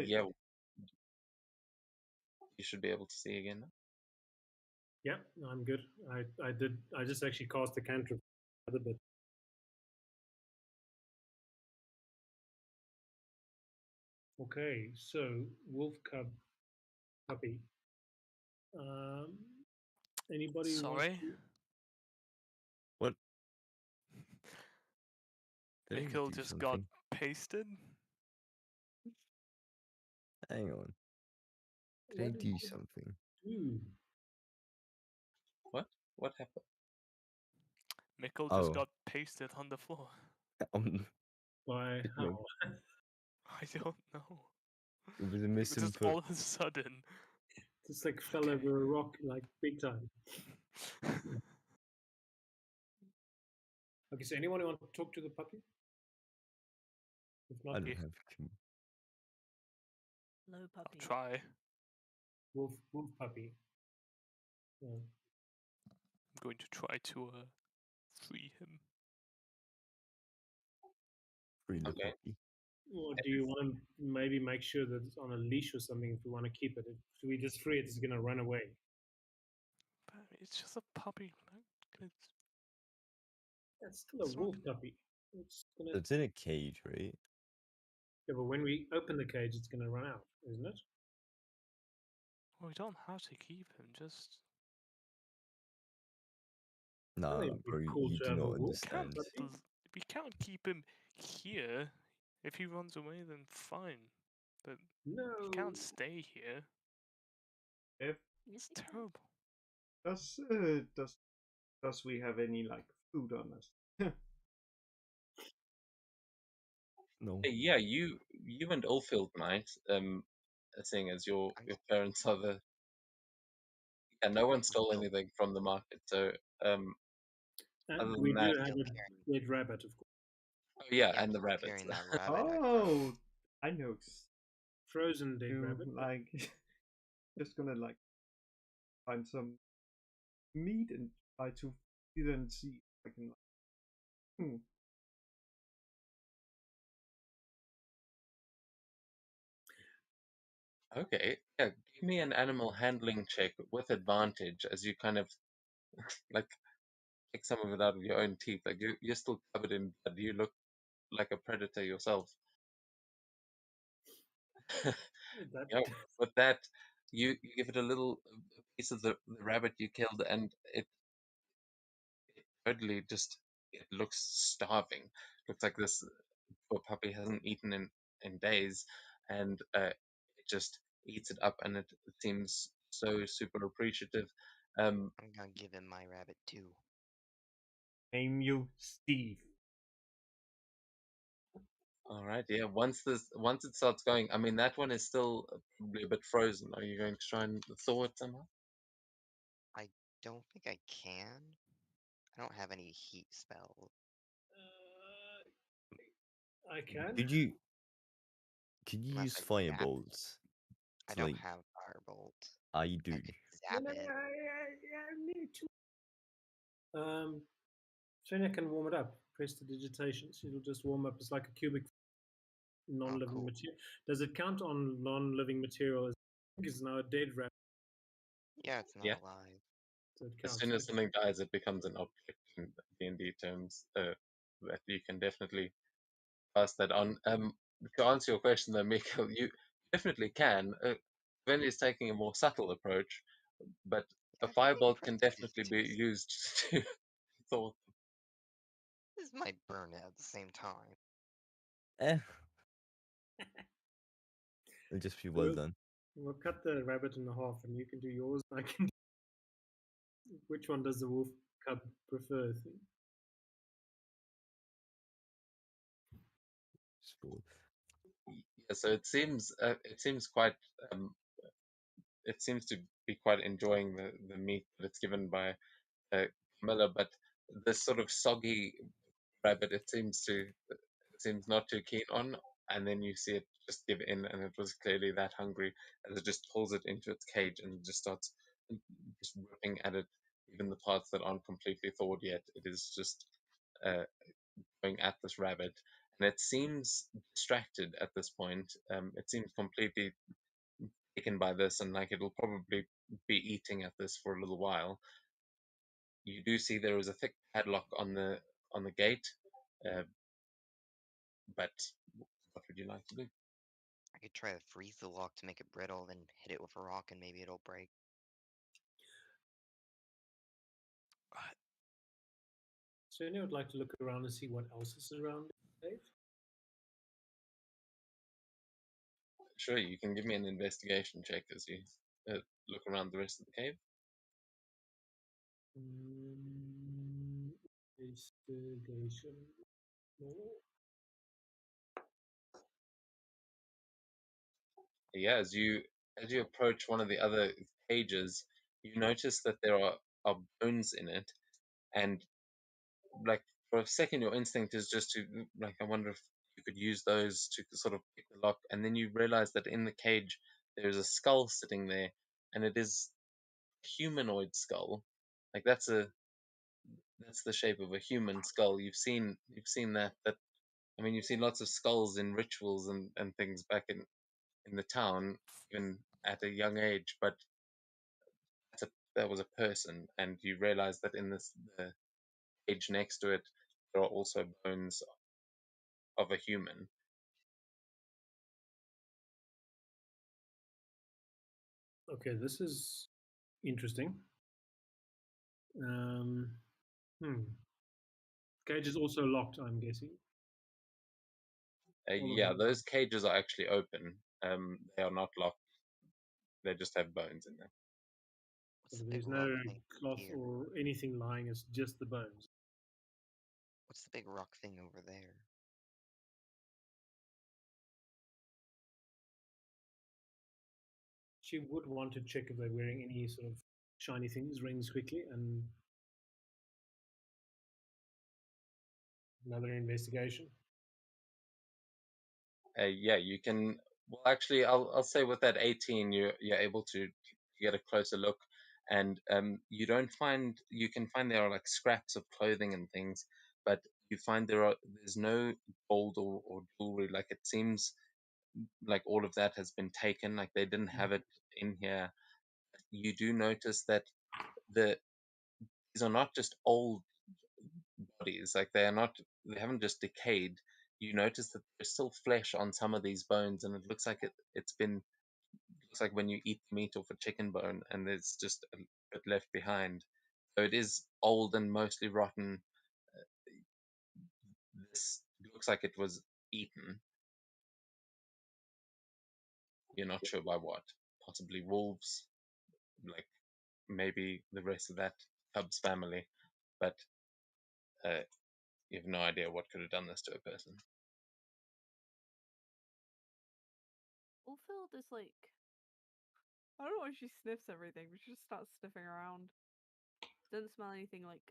Yeah, you should be able to see again. yeah, no, I'm good. I did. I just actually cast the cantrip a bit. Okay, so wolf cub puppy. Um, anybody who wants Sorry, to? What? Did I Mikkel do just got something? pasted. Hang on. Did I What did do you something? do? What? What happened? Mikkel just Oh, got pasted on the floor. By it, how? I don't know. it was a It was just all misinput. of a sudden. Just like fell over a rock, like big time. Okay, so anyone want to talk to the puppy? If I not, don't Yeah. have. Low I'll puppy. try. wolf puppy. Yeah. I'm going to try to free him. Free the Okay. puppy. Or do you want to maybe make sure that it's on a leash or something if we want to keep it? If we just free it, it's going to run away. But it's just a puppy. It's, That's still a it's wolf not, puppy. It's gonna. So it's in a cage, right? Yeah, but when we open the cage, it's going to run out, isn't it? well, we don't have to keep him. Just Nah, It'd be bro, cool you to do have a not wolf. Can't understand. Puppy. we can't keep him here. If he runs away, then fine. But he No. can't stay here. If It's terrible. does does we have any like food on us? No. Yeah, you and Oldfield might, seeing as your parents are the yeah, no one stole still, anything from the market, so other And than we do that, have still a carrying. dead rabbit, of course. oh yeah, Yeah, I'm and the still rabbits. carrying that rabbit I Oh, I know. Frozen dead You rabbit. like just gonna like find some meat and try to feed it and see if I can. Okay, yeah, give me an animal handling check with advantage as you kind of like take some of it out of your own teeth. Like you're still covered in blood. You look like a predator yourself. That Yeah, with that, you give it a little piece of the rabbit you killed, and it totally just it looks starving. Looks like this poor puppy hasn't eaten in days, and it just eats it up, and it seems so super appreciative. I'm gonna give him my rabbit too. Name you Steve. All right, yeah. Once it starts going, I mean that one is still probably a bit frozen. Are you going to try and thaw it somehow? I don't think I can. I don't have any heat spell. I can. Could you Unless use I zap it. firebolts I to don't like have firebolt. I I do? could zap it. I need to. Sonia can warm it up. Press the digitation. So it'll just warm up. It's like a cubic Oh, non-living cool. material. Does it count on non-living material? I think it's now a dead rabbit, Yeah, it's not Yeah. alive. so it As counts. soon as something dies, it becomes an object in D&D terms. That you can definitely pass that on. To answer your question, though, Mikhail, you definitely can. Ven is taking a more subtle approach, but a Yeah, I think firebolt can Prestige definitely be just. used to thaw. This might burn it at the same time. Eh, it'll just be well We'll, done. we'll cut the rabbit in half, and you can do yours. I can. Which one does the wolf cub prefer? Sport. Yeah, so it seems quite it seems to be quite enjoying the meat that it's given by Camilla, but this sort of soggy rabbit it seems not too keen on, and then you see it just give in, and it was clearly that hungry, as it just pulls it into its cage and just starts just ripping at it, even the parts that aren't completely thawed yet. It is just uh, going at this rabbit, and it seems distracted at this point. It seems completely taken by this, and like it'll probably be eating at this for a little while. You do see there is a thick padlock on the gate, uh, but what would you like to do? I could try to freeze the lock to make it brittle, then hit it with a rock and maybe it'll break. Sonia would like to look around and see what else is around the cave. Sure, you can give me an investigation check as you look around the rest of the cave. Investigation. Yeah, as you approach one of the other cages, you notice that there are bones in it, and like for a second, your instinct is just to like, I wonder if you could use those to sort of pick the lock, and then you realize that in the cage there's a skull sitting there, and it is a humanoid skull. Like that's the shape of a human skull. You've seen that I mean you've seen lots of skulls in rituals and things back in the town, even at a young age, but that was a person, and you realize that in the cage next to it there are also bones of a human. Okay, this is interesting. Cage is also locked, I'm guessing. All of Yeah, them. those cages are actually open. They are not locked. They just have bones in them. What's the big There's rock no thing cloth here? or anything lying, it's just the bones. What's the big rock thing over there? She would want to check if they're wearing any sort of shiny things, rings quickly, and another investigation. Yeah, you can. Well, actually, I'll say with that 18, you're able to get a closer look, and you can find there are like scraps of clothing and things, but you find there's no gold or jewelry. Like it seems like all of that has been taken. Like they didn't have it in here. You do notice that these are not just old bodies. Like they haven't just decayed. You notice that there's still flesh on some of these bones, and it looks like it's been looks like when you eat meat off a chicken bone, and there's just a bit left behind. So it is old and mostly rotten. This looks like it was eaten. You're not sure by what. Possibly wolves, like maybe the rest of that cub's family, but uh, you have no idea what could have done this to a person. Ulfhild is like, I don't know why she sniffs everything, but she just starts sniffing around. Doesn't smell anything like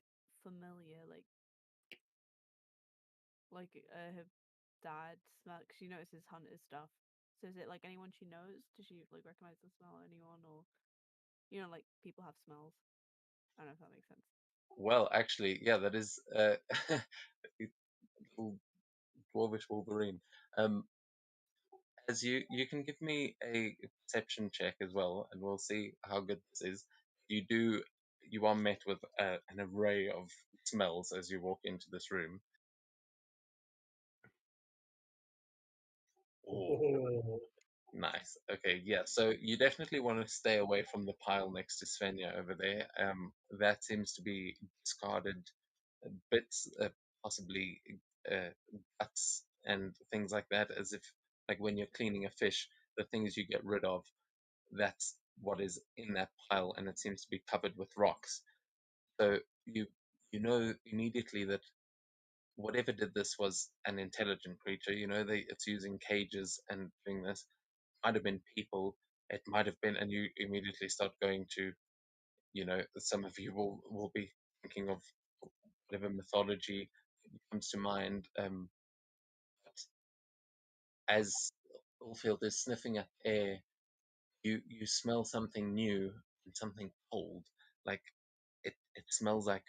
familiar, like her dad smell. Cause she notices hunter stuff. So is it like anyone she knows? Does she like recognize the smell of anyone, or like people have smells? I don't know if that makes sense. Well, actually, yeah, that is little dwarvish Wolverine. Um, as you can give me a perception check as well, and we'll see how good this is. You are met with an array of smells as you walk into this room. Oh, Oh, nice. Okay, yeah. So you definitely want to stay away from the pile next to Svenja over there. That seems to be discarded bits, possibly uh, guts and things like that, as if like when you're cleaning a fish, the things you get rid of, that's what is in that pile, and it seems to be covered with rocks. So you know immediately that whatever did this was an intelligent creature. It's using cages and doing this. Might have been people. It might have been, and you immediately start going to, some of you will be thinking of whatever mythology comes to mind. But as Ulfield is sniffing at air, you smell something new and something cold. Like it smells like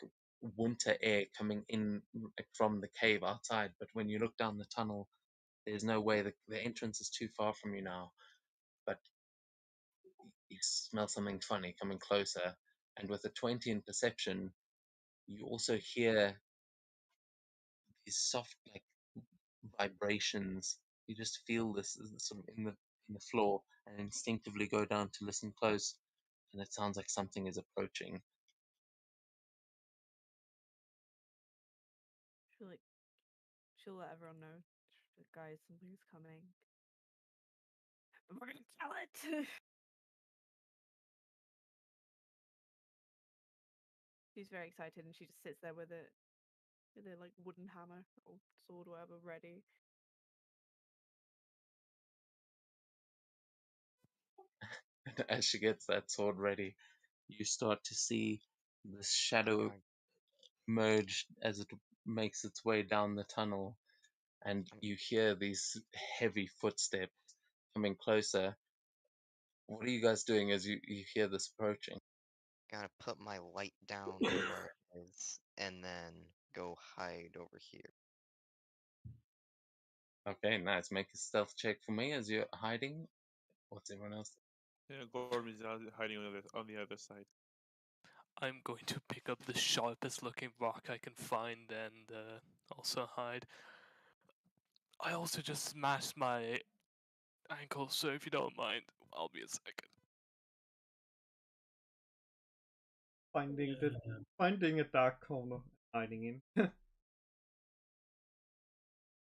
winter air coming in like, from the cave outside. But when you look down the tunnel, there's no way the entrance is too far from you now. But you smell something funny coming closer. And with a 20 in perception, you also hear these soft like vibrations. You just feel this sort of in the floor, and instinctively go down to listen close, and it sounds like something is approaching. She'll like she'll let everyone know. Guys, something's coming. And we're gonna kill it. She's very excited, and she just sits there with a like wooden hammer or sword, or whatever, ready. As she gets that sword ready, you start to see this shadow I'm, merge as it makes its way down the tunnel, and I'm you hear these heavy footsteps coming closer. What are you guys doing as you hear this approaching? gonna put my light down where it is, and then go hide over here. Okay, nice. Make a stealth check for me as you're hiding. What's everyone else? Yeah, Gorm is hiding on the other side. I'm going to pick up the sharpest looking rock I can find and also hide. I also just smashed my ankle, so if you don't mind, I'll be a second. Finding a dark corner, hiding in.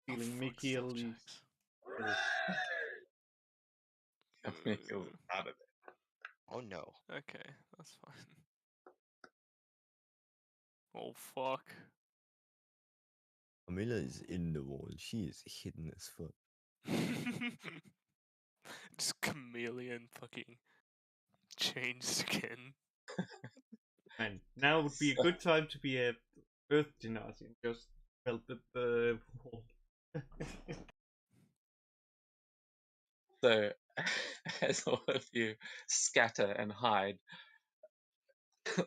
Feeling fuck, Mickey stealth Lee's checks. Mikhail's out of there. Oh no. Okay, that's fine. Oh fuck. Camilla is in the wall. She is hidden as fuck. Just chameleon fucking change skin. And now would be a good time to be a Earth Genasi and just melt the wall. So, as all of you scatter and hide,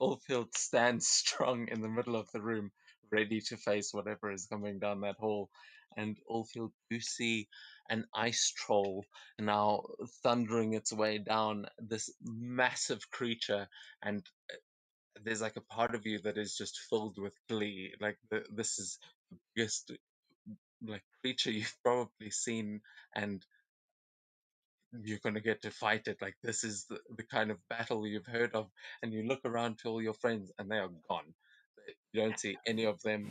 Oldfield stands strong in the middle of the room, ready to face whatever is coming down that hall. And Oldfield, you see an ice troll now thundering its way down, this massive creature, and there's like a part of you that is just filled with glee. Like this is the biggest like creature you've probably seen, and you're going to get to fight it. Like this is the kind of battle you've heard of, and you look around to all your friends and they are gone. You don't see any of them.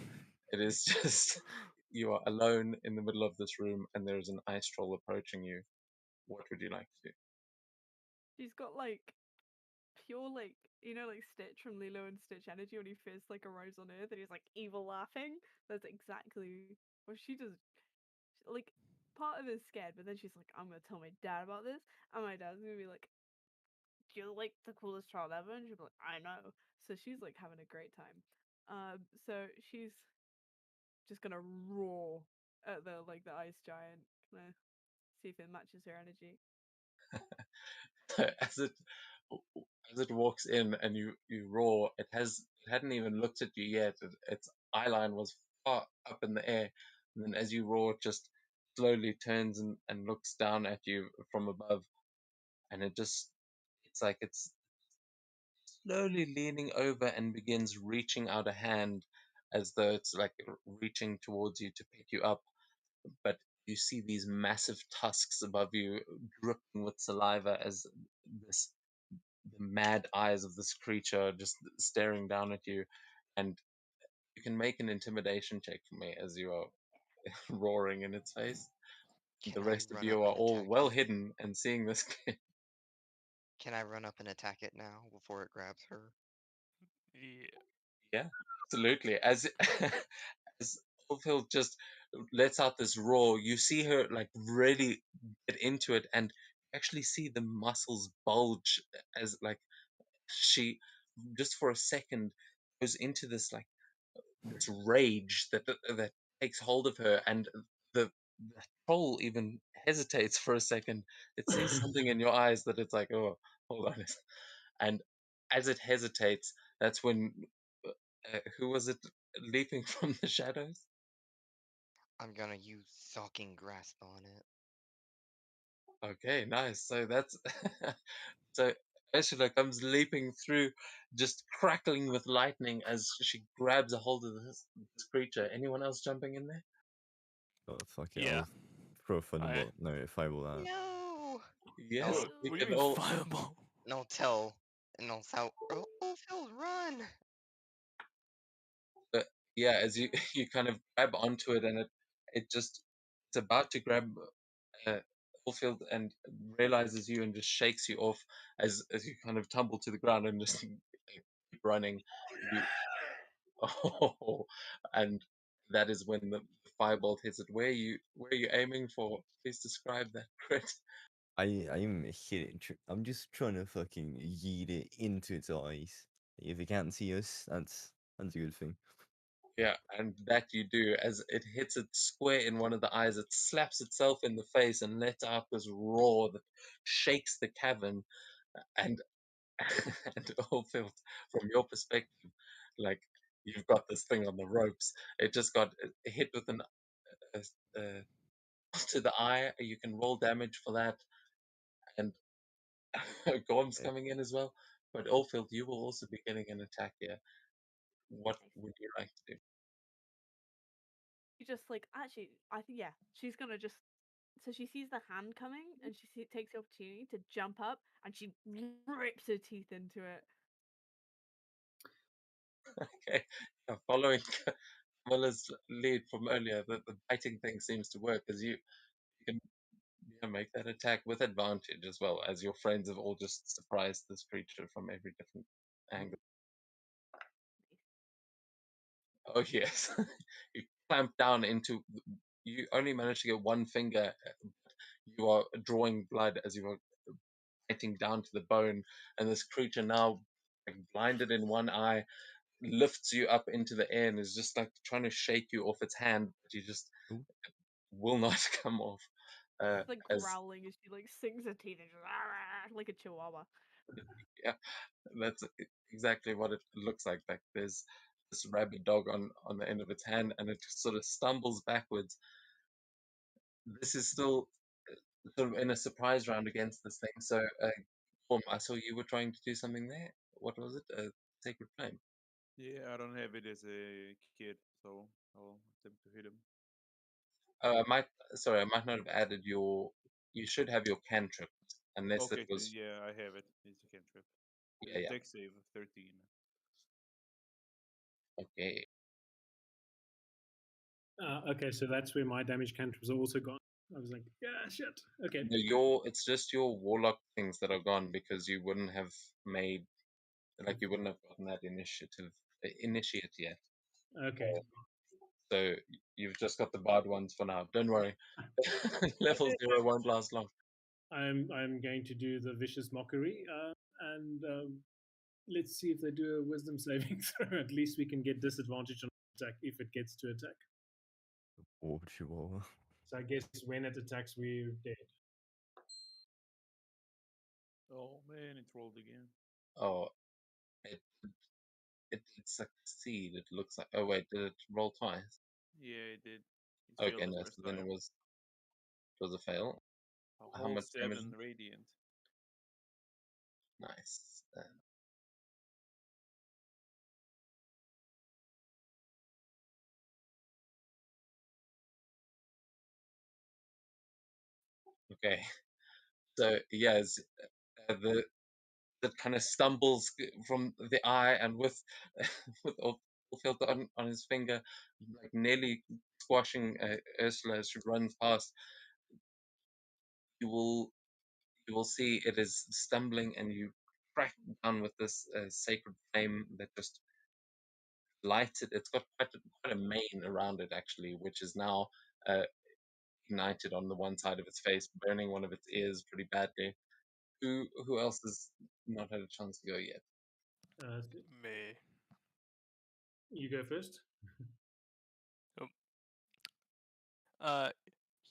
It is just you are alone in the middle of this room and there is an ice troll approaching you. What would you like to do? She's got like pure like like Stitch from Lilo and Stitch energy when he first like arrives on Earth and he's like evil laughing. That's exactly what she does. Like part of her is scared, but then she's like, I'm gonna tell my dad about this, and my dad's gonna be like, you're like the coolest child ever, and she'll be like, I know. So she's like having a great time. So she's just gonna roar at the ice giant, gonna see if it matches her energy. as it as it walks in and you roar, it hadn't even looked at you yet. Its eye line was far up in the air, and then as you roar, it just slowly turns and looks down at you from above, and it's like it's slowly leaning over and begins reaching out a hand as though it's like reaching towards you to pick you up, but you see these massive tusks above you dripping with saliva as this the mad eyes of this creature just staring down at you, and you can make an intimidation check for me as you are roaring in its face. Can The I rest of run you up are and all attack well it? hidden and seeing this. Can I run up and attack it now before it grabs her? Yeah. Yeah, absolutely. As as Oldfield just lets out this roar, you see her like really get into it, and actually see the muscles bulge as like she just for a second goes into this rage that takes hold of her, and the troll even hesitates for a second. It sees something in your eyes that it's like, oh, hold on, and as it hesitates, that's when who was it leaping from the shadows? I'm gonna use Stalking Grasp on it. Okay, nice. So that's so Ursula comes leaping through, just crackling with lightning as she grabs a hold of this creature. Anyone else jumping in there? Oh fuck it! Yeah. I'll throw a I. thunderbolt. No, fireball out. No! Yes, No, we What do you can mean all. fireball? no, tell. And I'll shout, oh, Phil, run! But yeah, as you you kind of grab onto it, and it just it's about to grab uh, Oldfield and realizes you and just shakes you off as you kind of tumble to the ground and just keep running. You oh, and that is when the firebolt hits it. Where are you aiming for? Please describe that crit. I'm hitting. I'm just trying to fucking yeet it into its eyes. If it can't see us, that's a good thing. Yeah, and that you do as it hits it square in one of the eyes. It slaps itself in the face and lets out this roar that shakes the cavern. And and Oldfield, from your perspective, like you've got this thing on the ropes. It just got hit with an to the eye. You can roll damage for that, and Gorm's Yeah. coming in as well. But Oldfield, you will also be getting an attack here. What Nice. would you like to do? She just like actually, I think yeah, she's gonna just. So she sees the hand coming, and takes the opportunity to jump up, and she rips her teeth into it. Okay, yeah, following Miller's lead from earlier, the biting thing seems to work because you can make that attack with advantage as well, as your friends have all just surprised this creature from every different angle. Oh yes, you clamp down into. You only manage to get one finger. You are drawing blood as you are biting down to the bone, and this creature now, like, blinded in one eye, lifts you up into the air and is just like trying to shake you off its hand, but you just Ooh. will not come off. It's like As growling as she like sinks her teeth and just like a chihuahua. yeah, that's exactly what it looks like. Like there's this rabid dog on the end of its hand, and it sort of stumbles backwards. This is still sort of in a surprise round against this thing. So, Tom, I saw you were trying to do something there. What was it? A sacred flame. Yeah, I don't have it as a kid, so I'll attempt to hit him. I might not have added your. You should have your cantrip, unless it Okay, so was. yeah, I have it. It's a cantrip. Yeah, yeah. Dex save of 13. Okay. Okay, so that's where my damage cantrips are also gone. I was like, yeah, shit. Okay. No, it's just your warlock things that are gone because you wouldn't have made, like, you wouldn't have gotten that initiate yet. Okay. So you've just got the bard ones for now. Don't worry. Level 0 won't last long. I'm going to do the vicious mockery, and let's see if they do a wisdom saving throw. At least we can get disadvantage on attack if it gets to attack. Or Chihuahua. So I guess when it attacks, we're dead. Oh man, it rolled again. Oh, it it succeed. It looks like. Oh wait, did it roll twice? Yeah, it did. It failed Okay, the no. first So then time. it was a fail. A How whole much damage? 7 radiant. Nice. Okay. So yeah, the that kind of stumbles from the eye and with with Ulfhild on his finger, like nearly squashing Ursula as she runs past. You will you will see it is stumbling, and you crack down with this sacred flame that just lights it. It's got quite a mane around it actually, which is now uh, ignited on the one side of its face, burning one of its ears pretty badly. Who else has not had a chance to go yet? Me. You go first. Oh, Uh,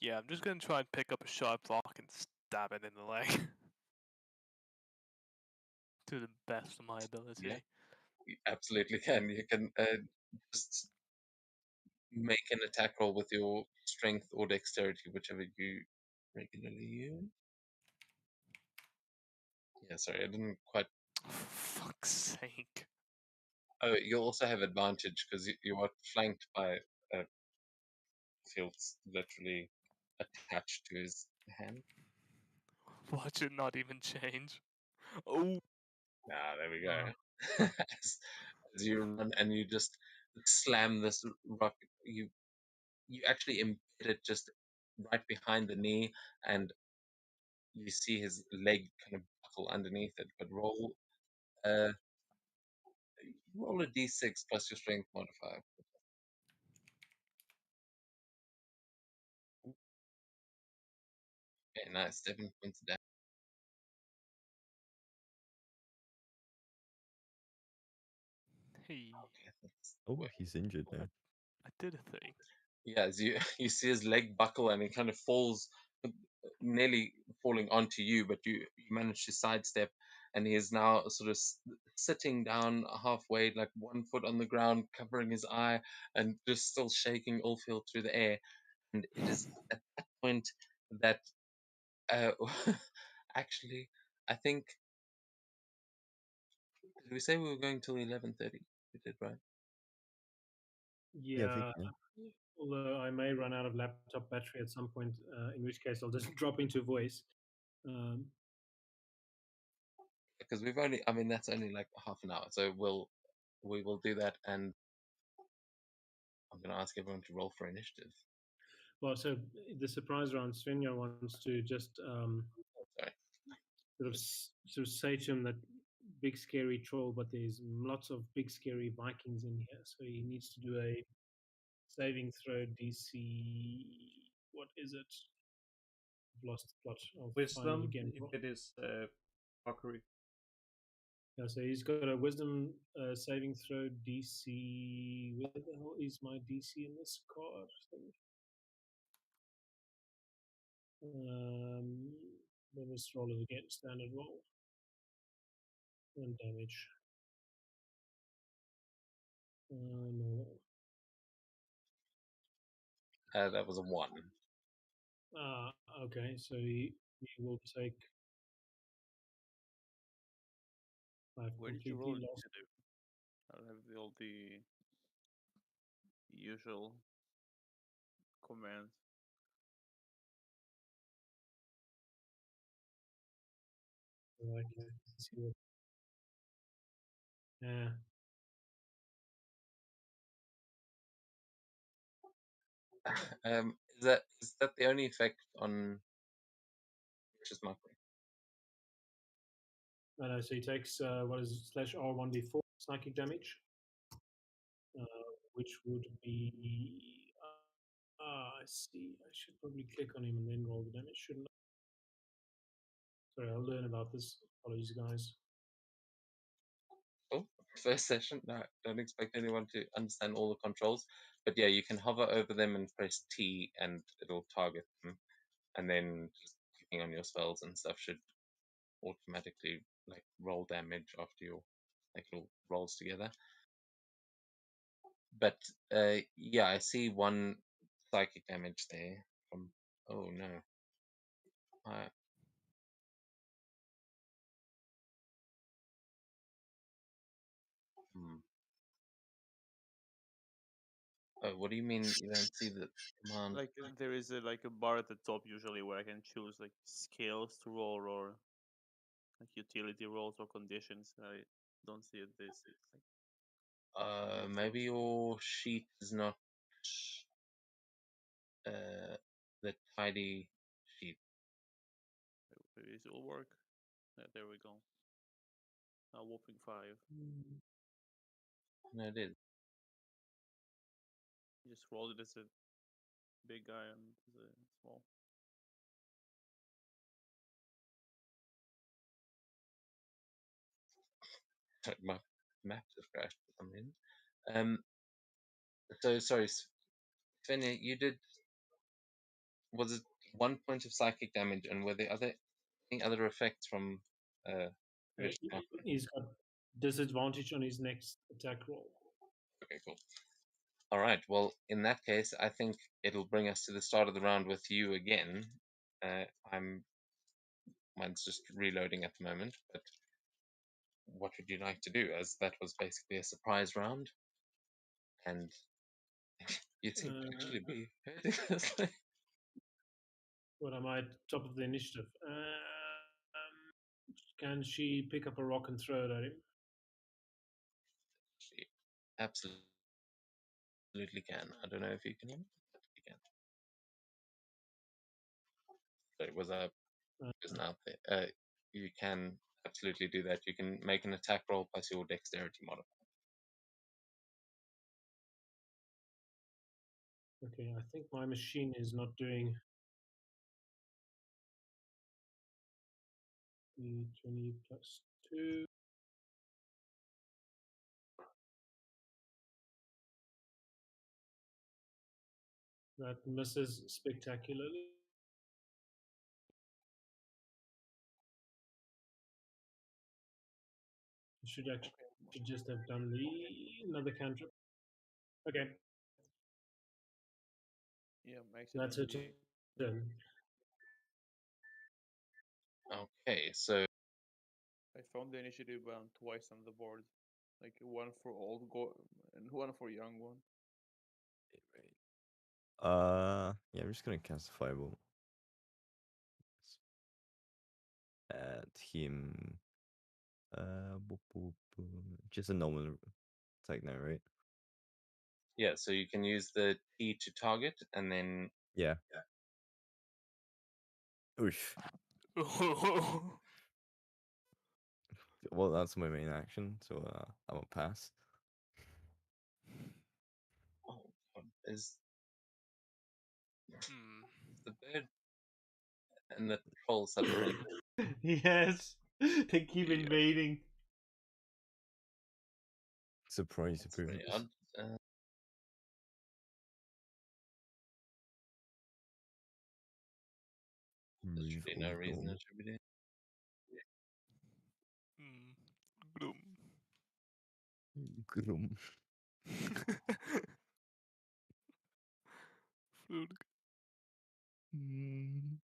yeah, I'm just gonna try and pick up a sharp rock and stab it in the leg. To the best of my ability. Yeah. You absolutely can. You can just make an attack roll with your strength or dexterity, whichever you regularly use. Yeah, sorry, I didn't quite. For fuck's sake. Oh, you'll also have advantage because you are flanked by fields literally attached to his hand. Watch it not even change. Oh, Ah, there we go. As you run and you just slam this rock, you actually embed it just right behind the knee, and you see his leg kind of buckle underneath it. But uh, roll a d6 plus your strength modifier. Okay, nice. 7 points of damage. hey. Okay, Oh, he's injured now. I did a thing. yeah, as you you see his leg buckle and he kind of falls, nearly falling onto you, but you manage to sidestep, and he is now sort of sitting down halfway, like one foot on the ground, covering his eye, and just still shaking Ulfhild through the air. And it is at that point that, uh, actually, I think, did we say we were going till 11:30? We did, right? Yeah, I think Yeah, yeah. although I may run out of laptop battery at some point, in which case I'll just drop into voice. Um, Because we've only, I mean, that's only like half an hour, so we'll we will do that, and I'm going to ask everyone to roll for initiative. Well, so the surprise round, Svenja wants to just Sorry. sort of say to him that big scary troll, but there's lots of big scary Vikings in here, so he needs to do a saving throw DC. What is it? I've lost the plot. I'll find it Wisdom, again. if it is mockery. Yeah, so he's got a wisdom saving throw DC. Where the hell is my DC in this card? Um, then let's roll it again. Standard roll and damage. No. That was a 1. Ah, okay. So he will take. I've Where did you roll completely lost. initiative? I'll have all the usual commands. Okay. Let's see what. Yeah. Is that the only effect on Witch's Mockery? So he takes what is it, slash R1d4 psychic damage, which would be. I see. I should probably click on him and then roll the damage, shouldn't I? Sorry, I'll learn about this. Apologies, guys. Oh, first session. No, don't expect anyone to understand all the controls. But yeah, you can hover over them and press T, and it'll target them. And then just clicking on your spells and stuff should automatically like roll damage after your like little rolls together. But yeah, I see one psychic damage there from. Oh no. I, hmm. Oh, what do you mean you don't see the command? Like there is a bar at the top usually where I can choose like scales to roll or like utility rolls or conditions. I don't see it. This it's like Maybe your sheet is not the tidy sheet. maybe it will work. Yeah, there we go. Now whopping 5. No, it is. You just rolled it as a big guy and as a small. My map just crashed for some reason. So sorry, Svenja, you did. Was it 1 point of psychic damage, and were there any other effects from Vicious Mockery? He's got disadvantage on his next attack roll. Okay, cool. All right. Well, in that case, I think it'll bring us to the start of the round with you again. I'm mine's just reloading at the moment, but what would you like to do? As that was basically a surprise round, and you seem to actually be hurting us. What am I top of the initiative? Can she pick up a rock and throw it at him? She absolutely can. I don't know if you can hear me, but you can. So it was a was out there. You can absolutely do that. You can make an attack roll plus your dexterity modifier. Okay, I think my machine is not doing 20 plus 2. That misses spectacularly. Should actually just have done another cantrip. Okay, Yeah, that's her accidentally. turn. Okay, so I found the initiative twice on the board, like one for old and one for young one. Yeah, I'm just gonna cast a fireball at him. Just a normal attack now, right? Yeah, so you can use the T to target, and then Yeah. Oof. Well, that's my main action, so I'm gonna pass. oh, God, is Hmm. the bird and the troll suddenly. Yes, they keep Yeah. invading. Surprise That's very appearance. odd. There Move should be no all reason gone. it should be doing. Gloom. Grum. Flug. Mm.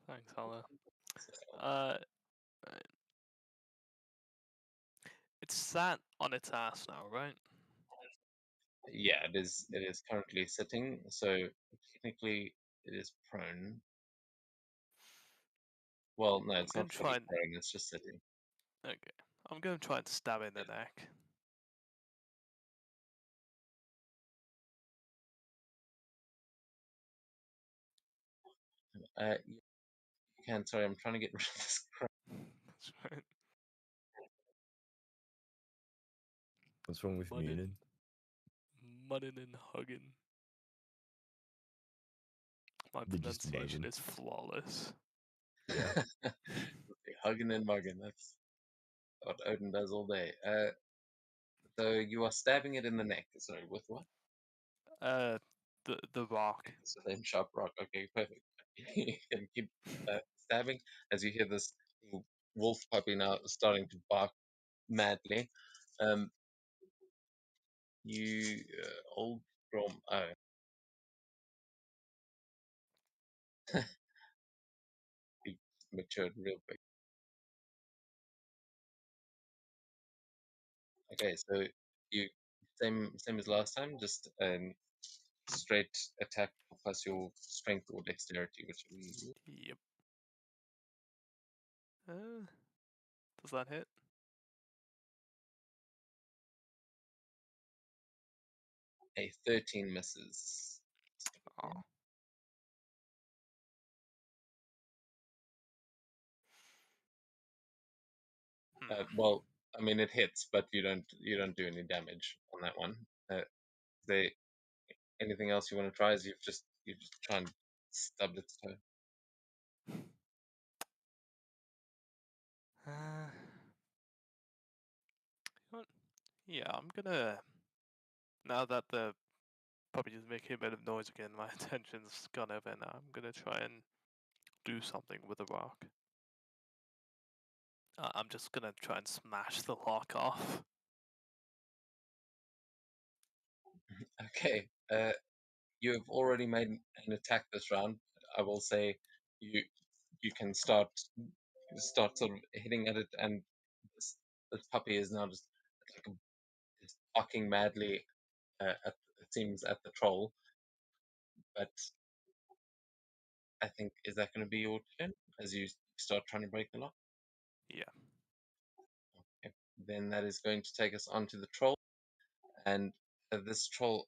Thanks, Hala. So, Right. It's sat on its ass now, right? yeah, it is. It is currently sitting, so technically it is prone. Well, no, I'm it's gonna not fully try and prone. It's just sitting. okay. I'm gonna try and stab it in the neck. You can. Sorry, I'm trying to get rid of this crap. That's right. What's wrong with Muddin, muted? muddin and hugging. My They're just pronunciation mugging. is flawless. Yeah. Hugging and mugging. That's what Odin does all day. So you are stabbing it in the neck. Sorry, with what? Uh, the rock. So then sharp rock. Okay, perfect. You can keep stabbing as you hear this wolf puppy now starting to bark madly. Um, you old Grom. Oh, he matured real quick. Okay, so you same as last time, just straight attack plus your strength or dexterity, which we Yep. Uh, does that hit? a 13 misses. Oh. Hmm. Well, I mean it hits, but you don't do any damage on that one. They anything else you want to try? Is you just try and stub its toe. Uh, you know what? Yeah, I'm gonna. Now that the puppy is making a bit of noise again, my attention's gone over now. I'm gonna try and do something with the rock. I'm just gonna try and smash the lock off. Okay. You have already made an attack this round. I will say you can start sort of hitting at it, and this puppy is now just like is barking madly. It seems at the troll, but I think is that going to be your turn as you start trying to break the lock? Yeah. Okay. Then that is going to take us onto the troll, and this troll.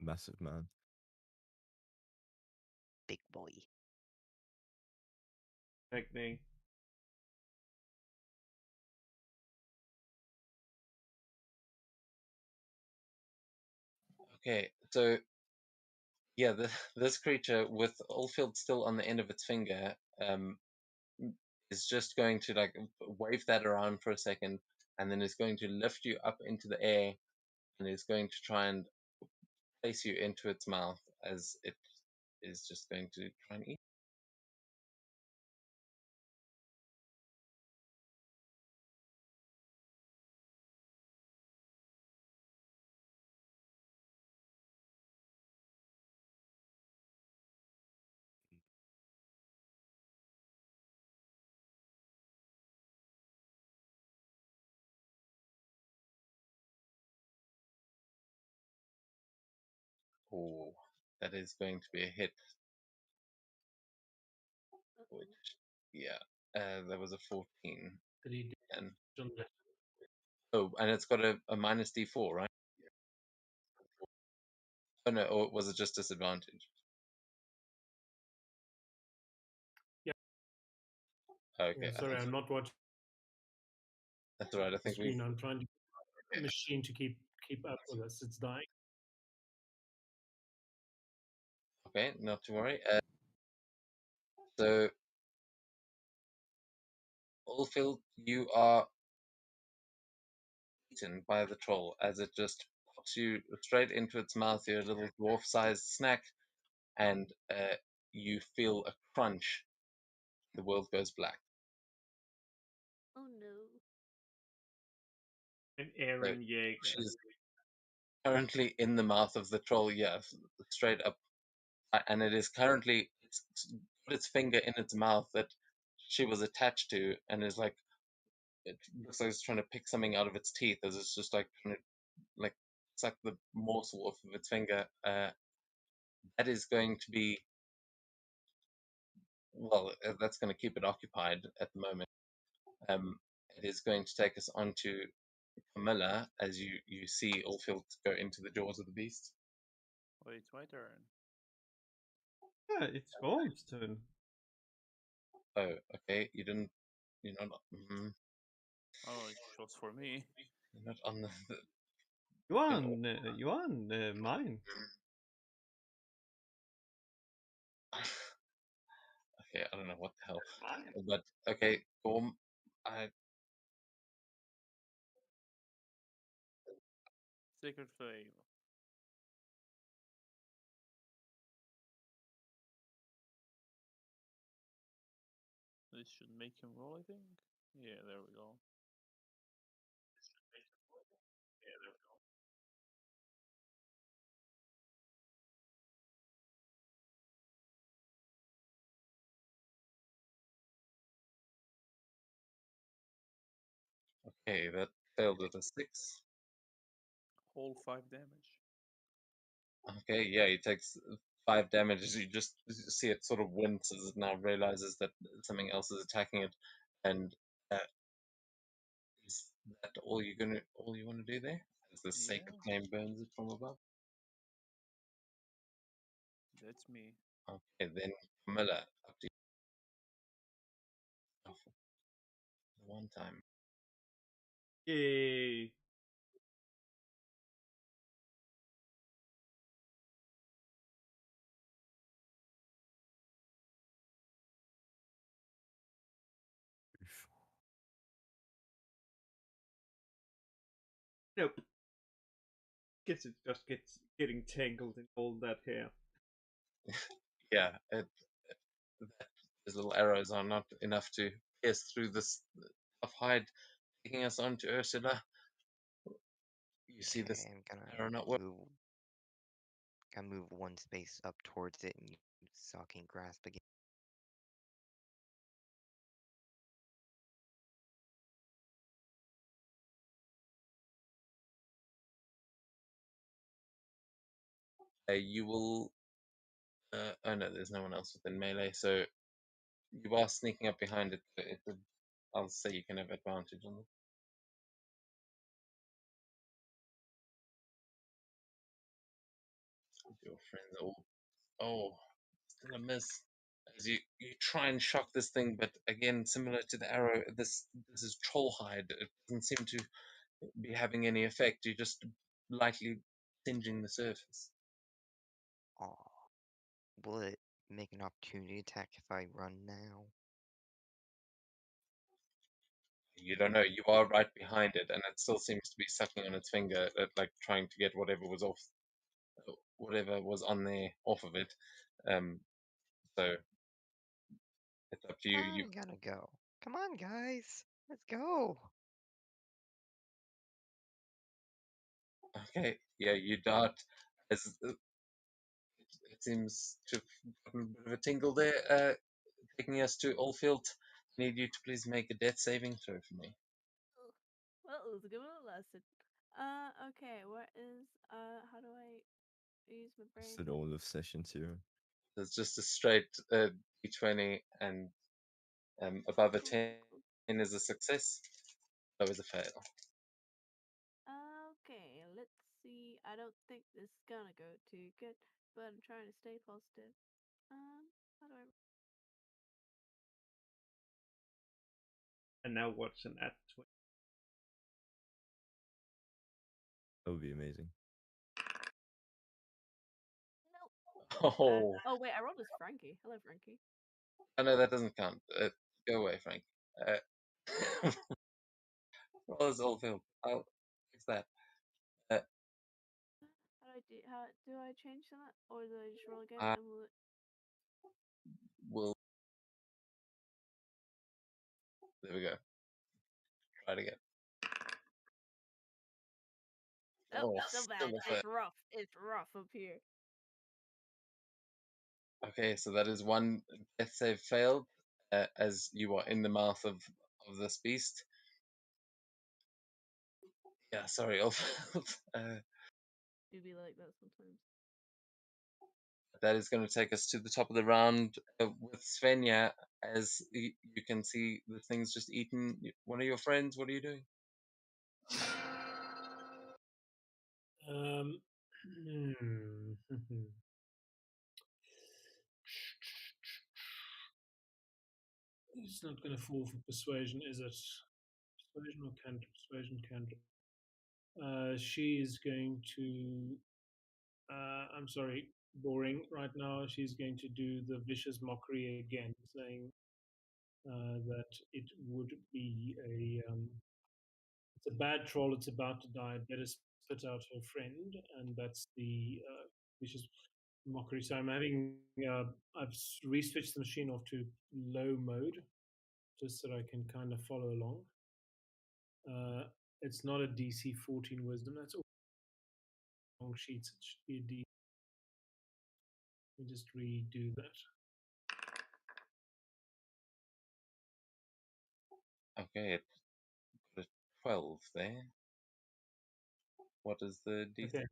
Massive man. Big boy. Technique. Okay, so yeah, this creature with Oldfield still on the end of its finger, is just going to like wave that around for a second, and then is going to lift you up into the air, and is going to try and place you into its mouth as it is just going to try and eat. Oh, that is going to be a hit. Which Yeah, that was a 14. Did he And do on that? oh, and it's got a minus D4, right? Oh no, or was it just disadvantage? Yeah. Okay, Yeah, I sorry, think I'm not watching that's all right. I the think we. screen. I'm trying to the machine to keep up with us. It's dying. Okay, not to worry. So, Oldfield, you are eaten by the troll as it just pops you straight into its mouth. Your little dwarf-sized snack, and you feel a crunch. The world goes black. Oh no. And So Aaron Yeager. she's currently in the mouth of the troll. Yeah, straight up, and it is currently it's put its finger in its mouth that she was attached to, and is like it looks like it's trying to pick something out of its teeth as it's just like trying to like suck the morsel off of its finger. That is going to be well. That's going to keep it occupied at the moment. Um, it is going to take us on to Camilla as you see Ulfield go into the jaws of the beast. Wait, it's my turn. Yeah, it's Gorm's turn. Oh, okay. You didn't. You're not. Oh, it was for me. You're not on the You on mine. Okay, I don't know what the hell. Mine. But okay, Gorm, I Sacred Flame. This should make him roll, I think. Yeah, there we go. okay, that failed with a 6. Whole 5 damage. Okay, yeah, he takes 5 damage as you just see it sort of wince as it now realizes that something else is attacking it. And uh, is that all you want to do there? As the sacred Yeah, flame burns it from above? that's me. Okay, then Camilla, up to you. Oh, for the one time. Yay. Nope. Guess it just gets getting tangled in all that hair. Yeah, those little arrows are not enough to pierce through this tough hide, taking us on to Ursula. You see this Okay, I'm arrow not work. gonna move one space up towards it and use Stalking Grasp again. You will. Oh no, there's no one else within melee, so you are sneaking up behind it. But I'll say you can have advantage on them. Your friends are all. Oh, still a miss. As you try and shock this thing, but again, similar to the arrow, this is troll hide. It doesn't seem to be having any effect. You're just lightly singeing the surface. Oh, will it make an opportunity attack if I run now? You don't know. You are right behind it, and it still seems to be sucking on its finger, like trying to get whatever was on there off of it. Um, so it's up to you. You I'm gonna go. Come on, guys. Let's go. okay? Yeah, you dart as it seems to have gotten a bit of a tingle there. Taking us to Oldfield. Need you to please make a death saving throw for me. Oh, well, it was a good one that lasted. Okay, what is, how do I use my brain? It's an all of session 2. It's just a straight d20 and Above a Cool, 10 cool. is a success, below is a fail. Okay, let's see. I don't think this is gonna go too good, but I'm trying to stay positive. How do I? And now what's an at 20? That would be amazing. Nope. Oh, Oh wait, I rolled as Frankie. Hello, Frankie. oh no, that doesn't count. Go away, Frank. Roll is all failed. I'll fix that. Uh, How do I change that, or do I just roll again I and will it? will. There we go. Try it again. Oh, Oh, still still bad. a fail. It's rough. It's rough up here. Okay, so that is one death save failed, as you are in the mouth of this beast. Yeah, sorry, all failed. Do be like that sometimes. That is going to take us to the top of the round with Svenja. As you can see, the thing's just eaten one of your friends. What are you doing? Um, it's not going to fall for persuasion, is it? Persuasion or cantrip? Persuasion, cantrip. She is going to. I'm sorry, boring. Right now, she's going to do the vicious mockery again, saying that it would be it's a bad troll. It's about to die. Better spit out her friend, and that's the vicious mockery. So I'm having I've re-switched the machine off to low mode just so that I can kind of follow along. It's not a DC 14 wisdom. That's all long sheets. It should be a D. Let me just redo that. Okay, it put a 12 there. What is the DC? Okay.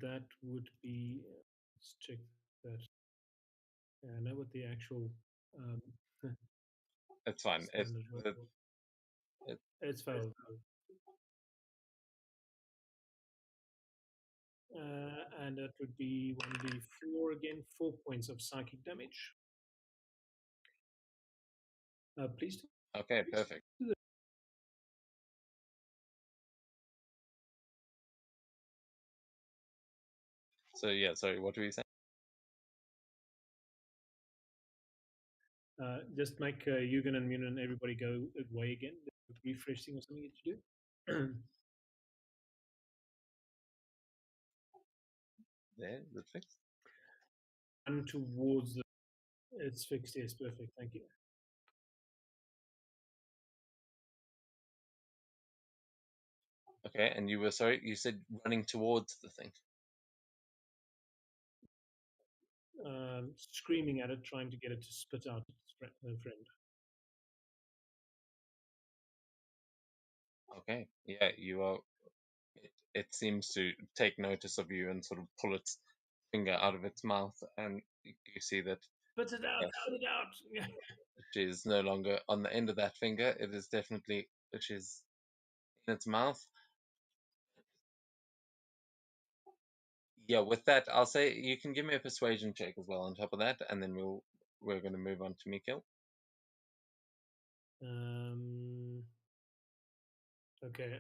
That would be. Let's check that. Yeah, I know what the actual um, It's fine. standard was. It, It's failed. And that would be 1d4 again, 4 points of psychic damage. Please. okay, perfect. So yeah, sorry, what were you saying? Just make Yugen and Munin and everybody go away again. Refresh thing or something that you do. There, is it fixed? And towards the. It's fixed. Yes, perfect. Thank you. Okay, and you were sorry, you said running towards the thing. Screaming at it, trying to get it to spit out its friend. Okay, yeah, you are. It seems to take notice of you and sort of pull its finger out of its mouth, and you see that Spit it out, yes, spit it out. she is no longer on the end of that finger. It is definitely she's in its mouth. Yeah, with that, I'll say you can give me a persuasion check as well on top of that, and then we're going to move on to Mikhail. Okay,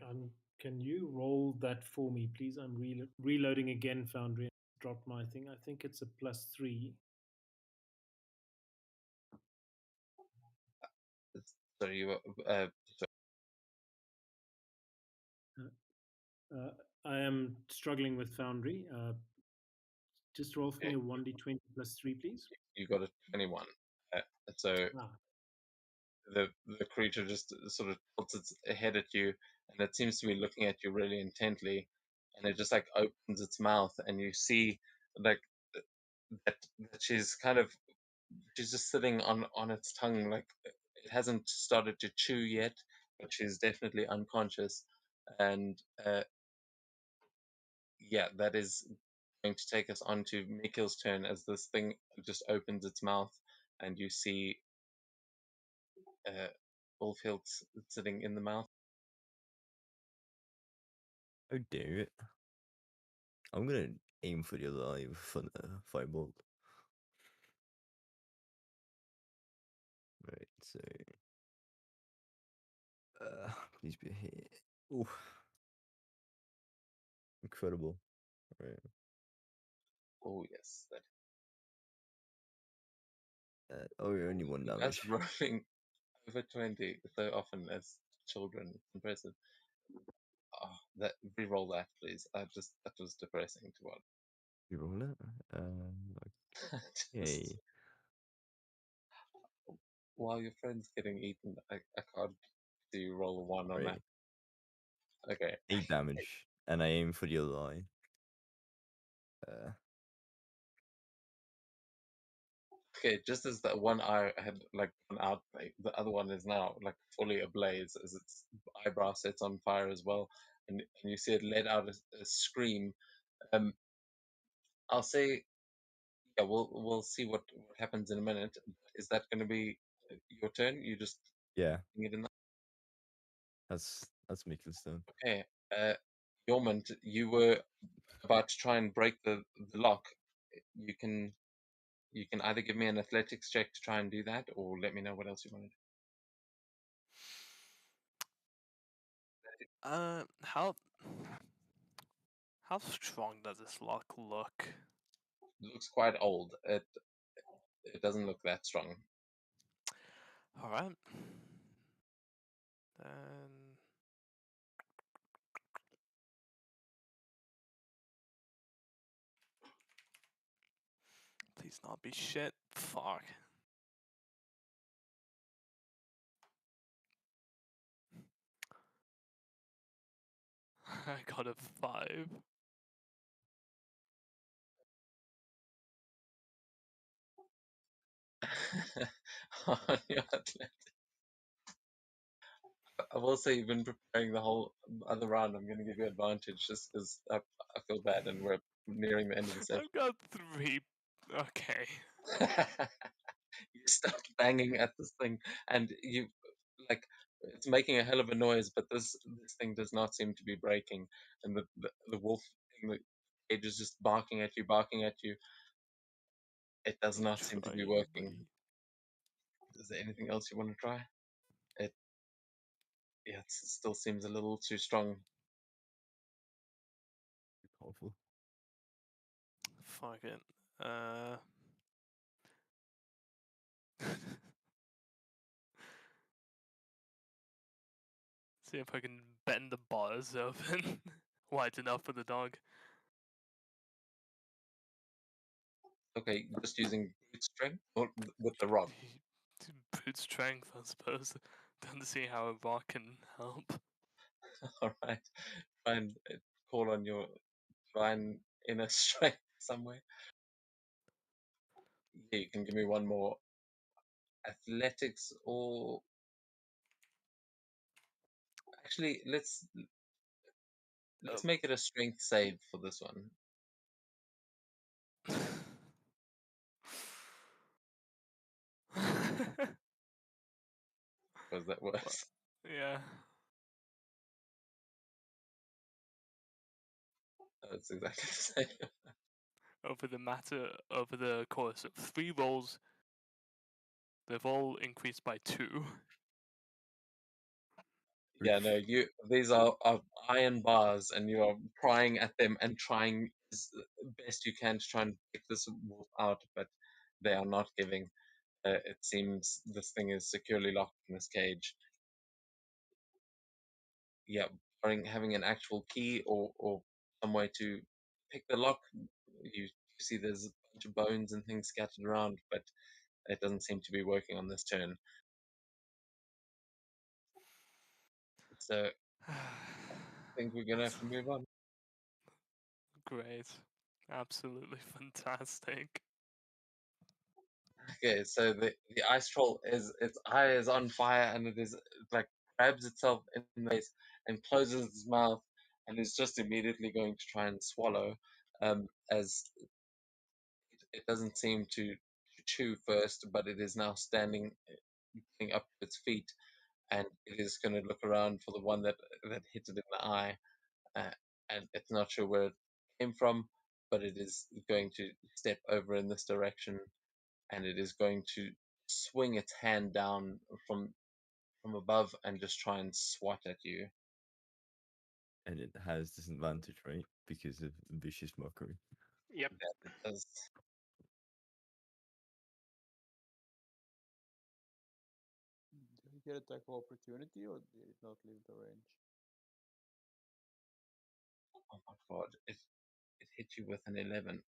can you roll that for me, please? I'm reloading again, Foundry. Dropped my thing. I think it's a +3. So you Uh, I am struggling with Foundry. Just roll for me okay, a 1d20 +3, please. you got a 21. Uh, so Ah, the creature just sort of tilts its head at you, and it seems to be looking at you really intently, and it just like opens its mouth, and you see like that she's just sitting on its tongue, like it hasn't started to chew yet, but she's definitely unconscious, and yeah, that is going to take us on to Mikhail's turn as this thing just opens its mouth and you see Wolfhild sitting in the mouth. Oh, dare it. I'm gonna aim for the other eye with a firebolt. Right, so please be a hit. Ooh. Incredible. Right. Oh yes, that Oh, only one that's damage. rolling over 20 so often as children. It's impressive. Oh, that re-roll that, please. That was depressing to watch. You roll it? Okay. Just, while your friend's getting eaten, I can't do you roll a 1 on that. Right. Okay. 8 damage, and I aim for the other eye. Okay, just as that one eye had like gone out, like, the other one is now like fully ablaze as its eyebrow sets on fire as well, and you see it let out a scream. I'll say, yeah, we'll see what happens in a minute. Is that going to be your turn? You just Yeah, putting it in there? that's Mikkel's turn. Okay, Yormont, you were about to try and break the lock. You can either give me an athletics check to try and do that, or let me know what else you want to do. How strong does this lock look? It looks quite old. It doesn't look that strong. All right. Then please not be shit. Fuck. I got a 5. On your athletics. I will say you've been preparing the whole other round. I'm going to give you advantage just because I feel bad and we're nearing the end of the session. I've got 3. Okay. You start banging at this thing, and you like it's making a hell of a noise, but this thing does not seem to be breaking, and the wolf in the cage is just barking at you, barking at you. It does not seem to be Trying, working. buddy. Is there anything else you want to try? It still seems a little too strong. Powerful. Fuck it. See if I can bend the bars open wide enough for the dog. Okay, just using brute strength or with the rock. Brute strength, I suppose. Don't see how a rock can help. All right, try and call on your divine inner strength somewhere. Yeah, you can give me one more athletics, or actually, let's make it a strength save for this one. Because that works. Yeah. That's exactly the same. Over the course of 3 rolls, they've all increased by 2. Yeah, no, these are iron bars, and you are prying at them and trying as best you can to try and pick this wolf out, but they are not giving. It seems this thing is securely locked in this cage. Yeah, having an actual key or some way to pick the lock. You see there's a bunch of bones and things scattered around, but it doesn't seem to be working on this turn. So I think we're gonna have to move on. Great. Absolutely fantastic. Okay, so the ice troll is its eye is on fire, and it is like grabs itself in the face and closes its mouth and is just immediately going to try and swallow, as it doesn't seem to two first, but it is now standing up to its feet, and it is going to look around for the one that hit it in the eye, and it's not sure where it came from, but it is going to step over in this direction, and it is going to swing its hand down from above and just try and swat at you. And it has disadvantage, right? Because of vicious mockery. Yep. That it does. Did he get attack of opportunity or did it not leave the range? Oh my god, it hit you with an 11.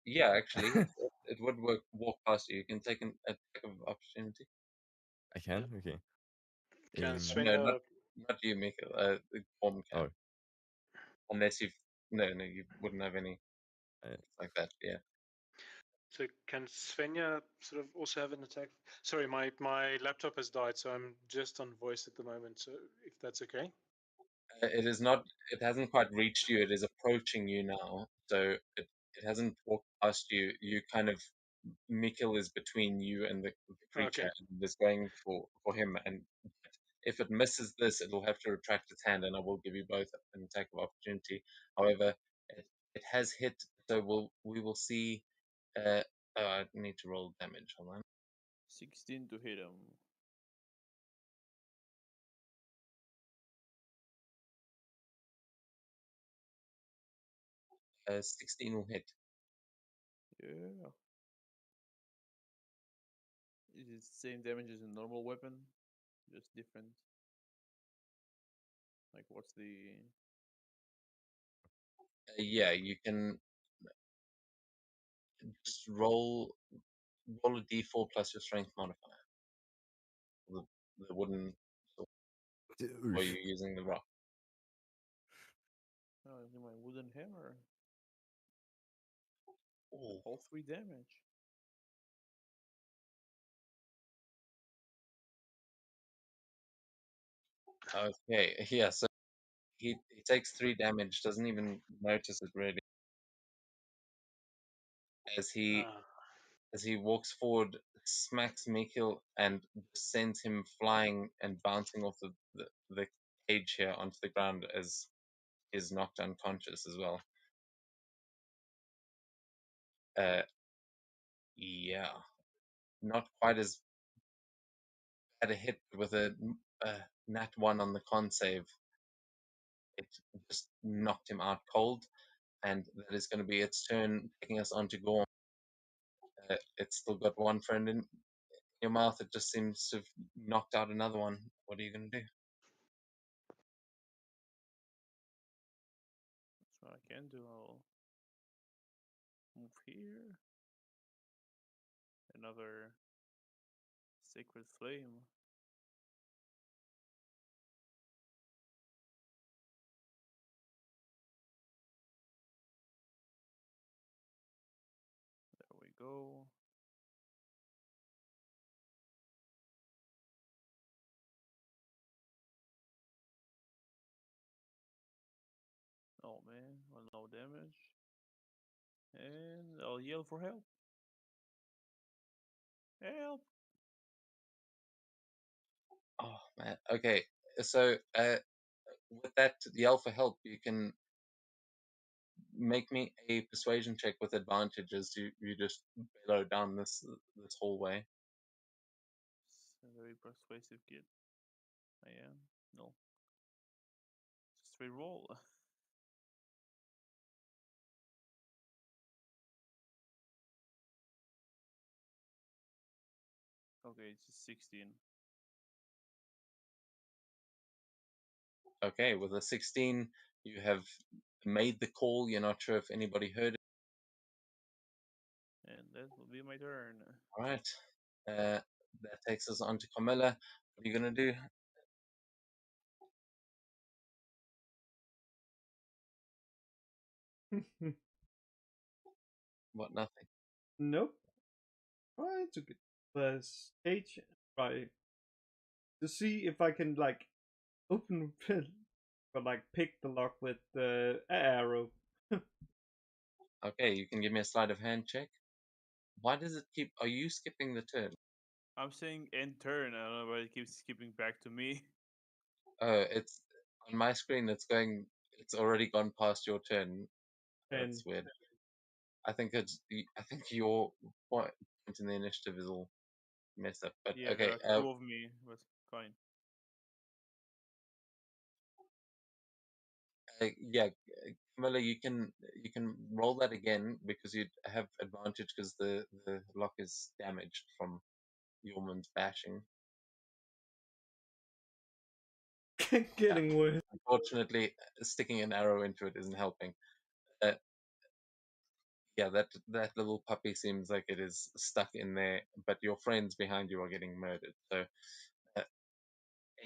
Yeah, actually, it would walk past you. You can take an attack of opportunity. I can? Okay. Can No, Svenja? not you, Mikkel. The form can. Oh. Unless you've no, you wouldn't have any like that. Yeah. So can Svenja sort of also have an attack? Sorry, my laptop has died, so I'm just on voice at the moment. So if that's okay. It is not. It hasn't quite reached you. It is approaching you now. So it hasn't walked past you. You kind of Mikkel is between you and the creature, Okay. and is going for him. And if it misses this, it'll have to retract its hand, and I will give you both an attack of opportunity. However, it has hit, so we will see. I need to roll damage. Hold on. 16 to hit him. 16 will hit. Yeah. Is it same damage as a normal weapon? Just different? Like what's the... Yeah, you can just roll a d4 plus your strength modifier. The wooden sword, or Oof. you're using the rock. Oh, using my wooden hammer. Ooh. All 3 damage. Okay, yeah, so he takes 3 damage, doesn't even notice it really. As he Ah, walks forward, smacks Mikil and sends him flying and bouncing off the cage here onto the ground as he is knocked unconscious as well. Yeah, not quite as bad a hit with a nat 1 on the con save. It just knocked him out cold, and that is going to be its turn, taking us on to Gorm. It's still got one friend in your mouth. It just seems to have knocked out another one. What are you going to do? That's what I can do. I'll move here. Another sacred flame. There we go. Oh man, well, no damage. And I'll yell for help. Help! Oh man. Okay. So with that yell for help, you can make me a persuasion check with advantage as you just bellow down this hallway. It's a very persuasive kid. I am. No. Just re-roll. Okay, it's just 16. Okay, with a 16, you have made the call. You're not sure if anybody heard it. And that will be my turn. All right. That takes us on to Camilla. What are you going to do? What, nothing? Nope. Try to get the stage. Try to see if I can like open or like pick the lock with the arrow. Okay, you can give me a sleight of hand check. Why does it keep? Are you skipping the turn? I'm saying end turn. I don't know why it keeps skipping back to me. It's on my screen. It's going. It's already gone past your turn. That's And weird. I think it's. I think your point in the initiative is all messed up. But Yeah, there okay. are two of me, but fine. Yeah, Camilla, you can roll that again because you'd have advantage because the lock is damaged from Yorman's bashing. getting worse. Unfortunately, sticking an arrow into it isn't helping. Yeah, that little puppy seems like it is stuck in there, but your friends behind you are getting murdered. So, uh,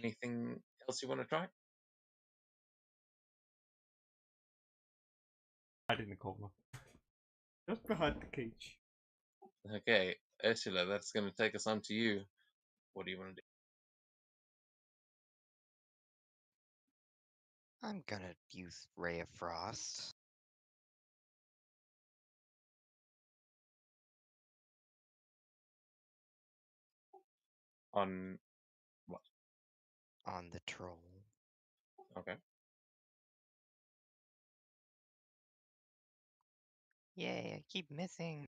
anything else you want to try? Hide in the corner. Just behind the cage. Okay, Ursula, that's going to take us on to you. What do you want to do? I'm gonna use Ray of Frost On what? on the troll. Okay. Yay, I keep missing.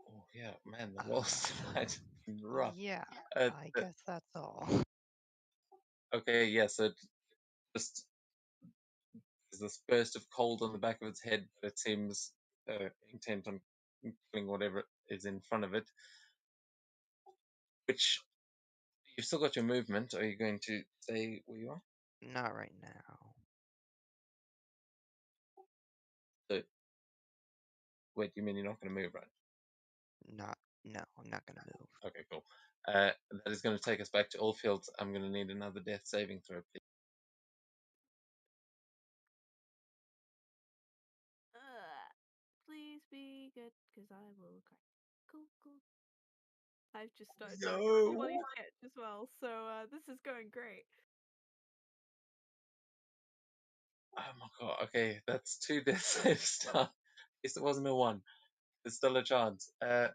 Oh yeah, man, the walls tonight have been rough. Yeah, Uh, I uh, guess that's all. okay, yeah, so it just there's this burst of cold on the back of its head, but it seems intent on killing whatever is in front of it. Which you've still got your movement. Are you going to stay where you are? Not right now. So, wait, you mean you're not going to move, right? No, I'm not gonna move. Okay, cool. That is going to take us back to Oldfield. I'm going to need another death saving throw, please. Please be good, because I will cry. Cool. I've just started doing a No. really funny sketch as well, so this is going great. Oh my god. Okay, that's two death saves done. Guess it wasn't a one. There's still a chance. Yeah,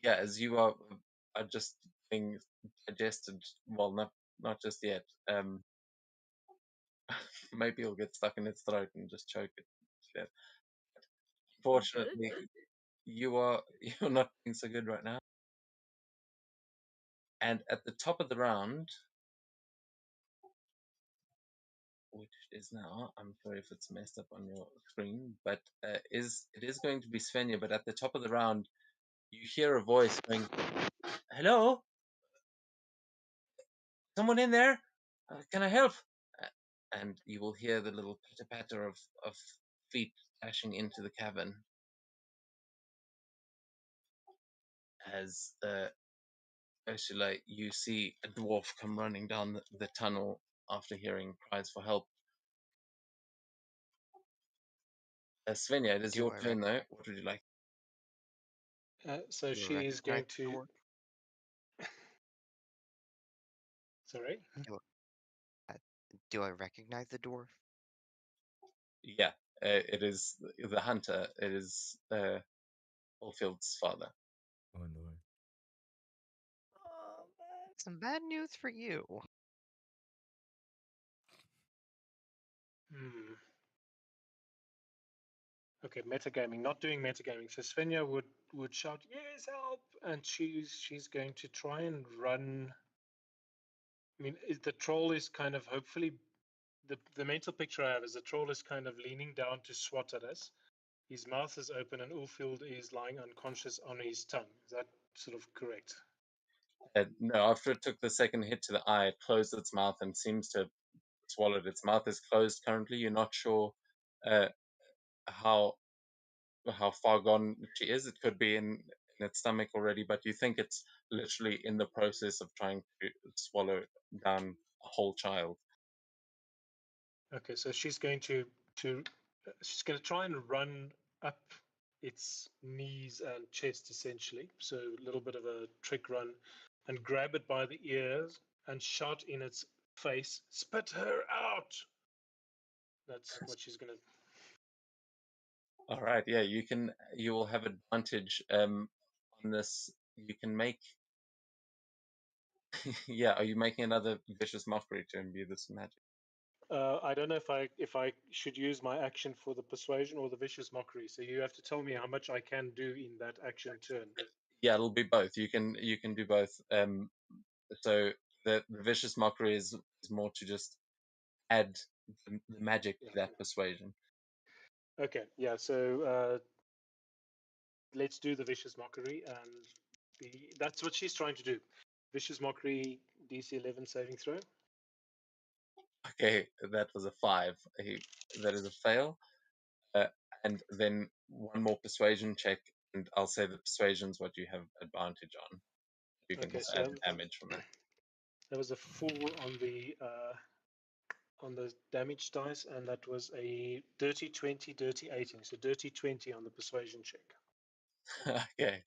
as you are just being digested. Well, not just yet. Maybe it'll get stuck in its throat and just choke it to death. Fortunately, you're not doing so good right now. And at the top of the round, which is now, I'm sorry if it's messed up on your screen, but it is going to be Svenja. But at the top of the round, you hear a voice going, "Hello, someone in there? Can I help?" Uh, and you will hear the little pitter patter of feet dashing into the cavern as Ursula, you see a dwarf come running down the tunnel after hearing cries for help. Svenja, it is Do your I turn though. What would you like? So do I she is going recognize the to. dwarf? Sorry. Do I, do I recognize the dwarf? Yeah, it is the hunter. It is Oldfield's father. Oh no. Oh, some bad news for you. Hmm. Okay, metagaming. Not doing metagaming. So Svenja would shout, "Yes, help!" And she's going to try and run. I mean, the troll is kind of hopefully the mental picture I have is the troll is kind of leaning down to swat at us. His mouth is open, and Ulfield is lying unconscious on his tongue. Is that sort of correct? No, after it took the second hit to the eye, it closed its mouth and seems to have swallowed. Its mouth is closed currently. You're not sure uh, how far gone she is. It could be in its stomach already, but you think it's literally in the process of trying to swallow down a whole child. Okay, so she's going to try and run up its knees and chest essentially. So a little bit of a trick run, and grab it by the ears and shout in its face, "Spit her out!" That's what she's gonna. All right, yeah, you will have advantage on this. You can make yeah, are you making another vicious mockery to imbue this magic? I don't know if I should use my action for the persuasion or the vicious mockery. So you have to tell me how much I can do in that action turn. Yeah, it'll be both. You can do both. So the vicious mockery is more to just add the magic to that persuasion. Okay, yeah. So let's do the vicious mockery, and that's what she's trying to do. Vicious mockery, DC 11 saving throw. Okay, that was a 5. That is a fail. Uh, and then one more persuasion check, and I'll say the persuasion's what you have advantage on. You can Okay, just so add the damage from that. that was a 4 on the damage dice, and that was a dirty 20, dirty 18. So dirty 20 on the persuasion check. Okay,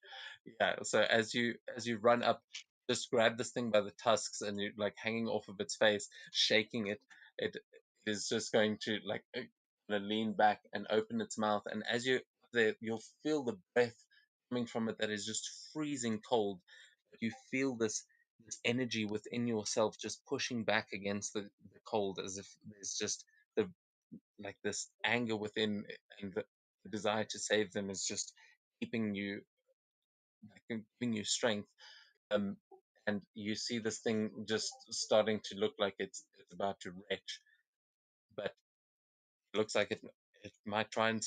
yeah. So as you run up, just grab this thing by the tusks, and you like hanging off of its face, shaking it. It is just going to like gonna lean back and open its mouth, and as you there, you'll feel the breath coming from it that is just freezing cold. But you feel this energy within yourself just pushing back against the cold, as if there's just the like this anger within, and the desire to save them is just keeping you like giving you strength. um and you see this thing just starting to look like it's about to retch, but it looks like it might try and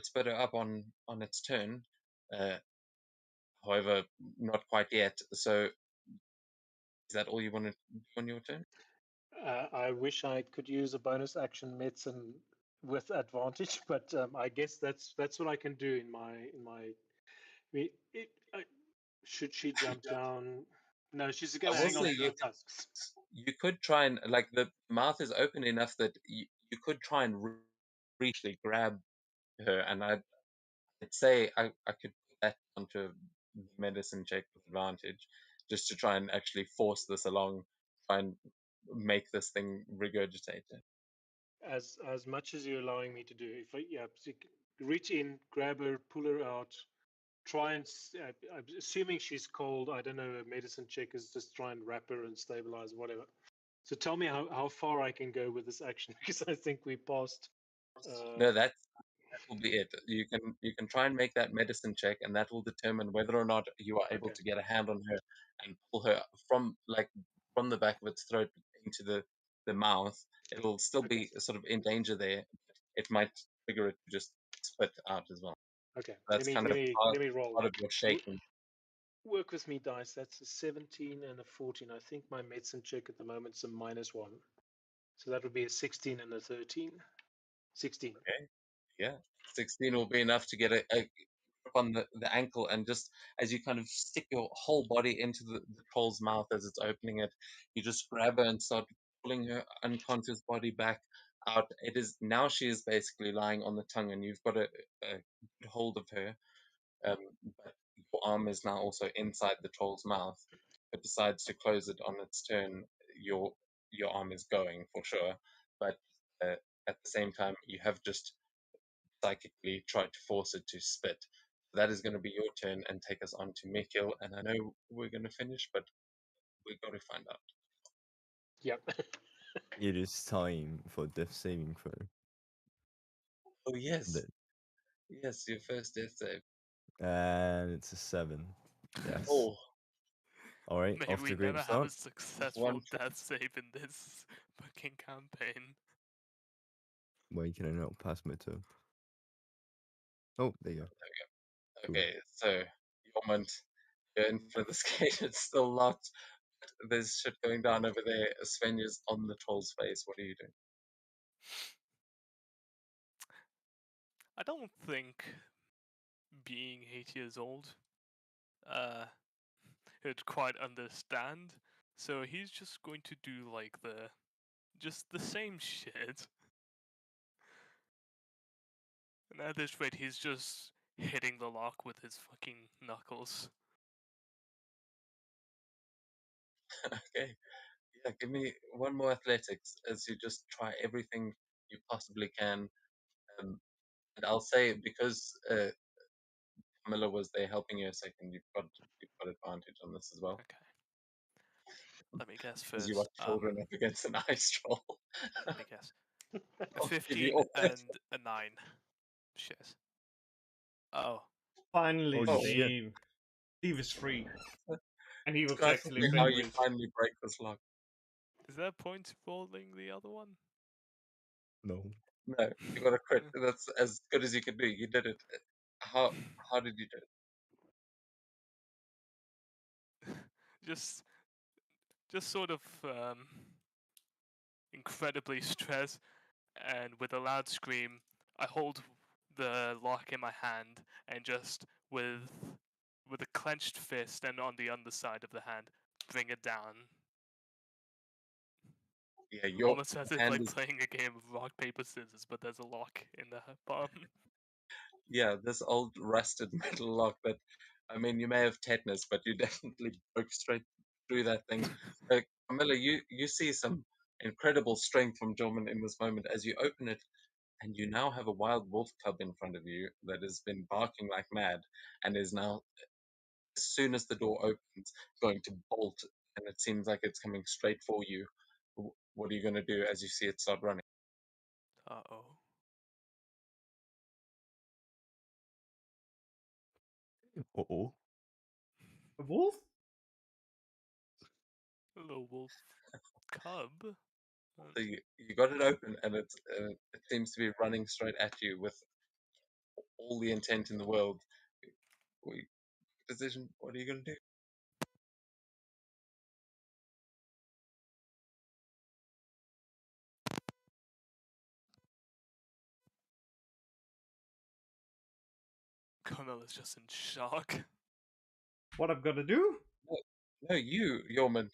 spit her up on its turn. uh However, not quite yet. So is that all you want to do on your turn? I wish I could use a bonus action medicine with advantage, but I guess that's what I can do in my. Should she jump down? No, she's I going to will hang on say to the tusks. you could try and like the mouth is open enough that you could try and reachly grab her, and I'd say I could put that onto the medicine check with advantage, just to try and actually force this along, try and make this thing regurgitate it. As much as you're allowing me to do. If I, yeah, reach in, grab her, pull her out, try and. I'm assuming she's cold. I don't know. A medicine check is just try and wrap her and stabilize, whatever. So tell me how far I can go with this action, because I think we passed. No, that will be it. You can try and make that medicine check, and that will determine whether or not you are able Okay. to get a hand on her and pull her from the back of its throat into the mouth. It'll still Okay. be sort of in danger there. It might trigger it to just spit out as well. Okay. That's kind of Let me roll. part of your shaking. Work with me, dice. That's a 17 and a 14. I think my medicine check at the moment is a -1. So that would be a 16 and a 13. 16. Okay, yeah, 16 will be enough to get a grip on the ankle, and just as you kind of stick your whole body into the troll's mouth as it's opening it, you just grab her and start pulling her unconscious body back out. It is now she is basically lying on the tongue, and you've got a good hold of her. Um, but your arm is now also inside the troll's mouth. If it decides to close it on its turn, your your arm is going for sure. But uh, at the same time, you have just psychically tried to force it to spit. That is going to be your turn and take us on to Mikil. And I know we're going to finish, but we've got to find out. Yep. It is time for death saving throw. Oh, yes. That- Yes, your first death save. And it's a 7. Yes. Oh, All right, May off to we a great never have a start. successful One- death save in this fucking campaign. Why can I not pass my turn? Oh, there you go. Cool. okay. So, Yormont, you're in front of this gate. It's still locked. There's shit going down over there. Svenja's on the troll's face. What are you doing? I don't think being 8 years old, he'd quite understand. So he's just going to do like just the same shit. And at this rate, he's just hitting the lock with his fucking knuckles. Okay. Yeah, give me one more athletics as you just try everything you possibly can. And I'll say because Camilla was there helping you a second, you've got advantage on this as well Okay. Let me guess because you are first. children up against an ice troll. Let me guess. A I'll give you 15 all that. and a 9. Shit. Oh. Finally, Holy Oh, shit. Steve is free. And he was describe to actually me how playing you with. finally break this lock. Is there a point rolling the other one? No. No, you got a crit. That's as good as you could do. You did it. How did you do it? just sort of incredibly stressed, and with a loud scream, I hold the lock in my hand and just with a clenched fist and on the underside of the hand, bring it down. Yeah, your Almost as if hand like is. playing a game of rock paper scissors, but there's a lock in the palm. Yeah, this old rusted metal lock that, I mean, you may have tetanus, but you definitely broke straight through that thing. Camilla, you see some incredible strength from Jorman in this moment as you open it, and you now have a wild wolf cub in front of you that has been barking like mad and is now, as soon as the door opens, going to bolt, and it seems like it's coming straight for you. What are you going to do as you see it start running? Uh-oh. Uh-oh. A wolf? A little wolf cub? So you got it open, and it seems to be running straight at you with all the intent in the world. We- Decision. What are you going to do? Connell is just in shock. What I'm gonna do? No, no, Yorman.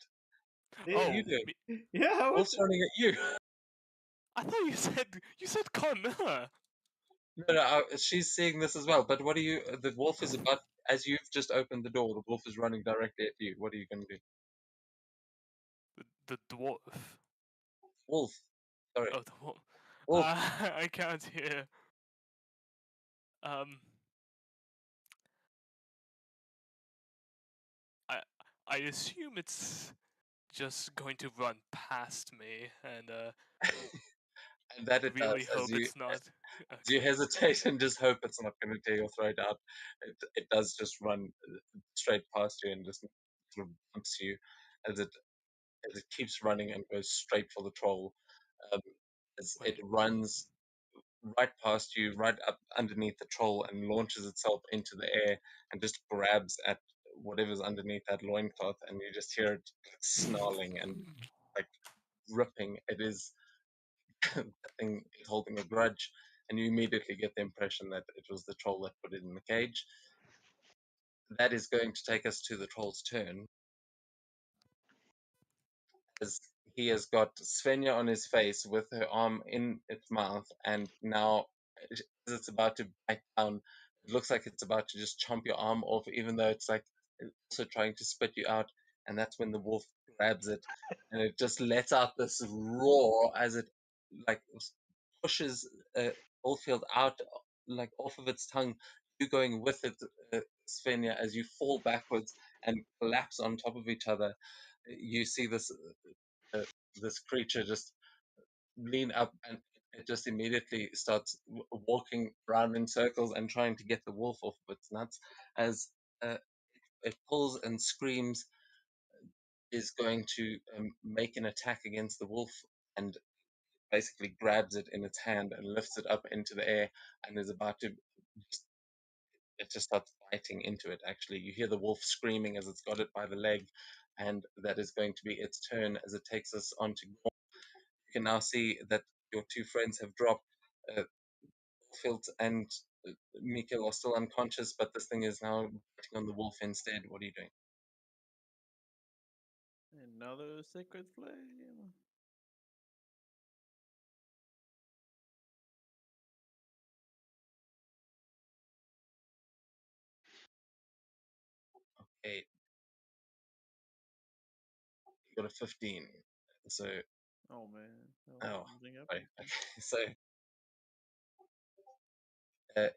What are Oh, you doing? Yeah, Wolf's running at you. I thought you said Connor. No, no, she's seeing this as well. But what are you? The wolf is about as you've just opened the door. The wolf is running directly at you. What are you going to do? The dwarf. Wolf. Sorry, Oh, the wolf. wolf. I can't hear. Um, I I assume it's just going to run past me, and And that it really does. hope it's not. As you Okay. hesitate and just hope it's not going to tear your throat out, it does just run straight past you and just sort of bumps you as it keeps running and goes straight for the troll. Um, as it Wait. runs right past you, right up underneath the troll, and launches itself into the air and just grabs at whatever's underneath that loincloth, and you just hear it snarling and like ripping. It is that thing is holding a grudge, and you immediately get the impression that it was the troll that put it in the cage. That is going to take us to the troll's turn, as he has got Svenja on his face with her arm in its mouth, and now as it's about to bite down, it looks like it's about to just chomp your arm off, even though it's like also trying to spit you out. And that's when the wolf grabs it, and it just lets out this roar as it like pushes Oldfield out like off of its tongue. You going with it, Svenja, as you fall backwards and collapse on top of each other. You see uh, this creature just lean up, and it just immediately starts walking around in circles and trying to get the wolf off of its nuts as uh, it pulls and screams, is going to make an attack against the wolf, and basically grabs it in its hand and lifts it up into the air and is about to just, it just starts biting into it. Actually, you hear the wolf screaming as it's got it by the leg, and that is going to be its turn as it takes us on to. You can now see that your two friends have dropped. Uh, Filt and Mikkel are still unconscious, but this thing is now biting on the wolf instead. What are you doing? Another sacred flame. Okay, you got a 15. So Oh man, Oh, something right. happened. Okay. So,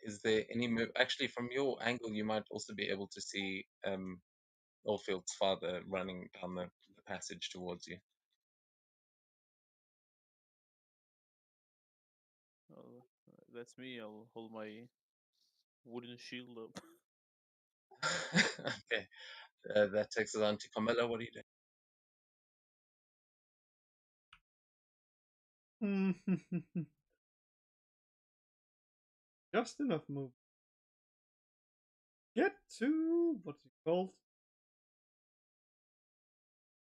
is there any move? Actually, from your angle, you might also be able to see Oldfield's father running down the passage towards you. Well, that's me. I'll hold my wooden shield up. Okay. That takes us on to Camilla. What are you doing? Just enough move. Get to what's it called?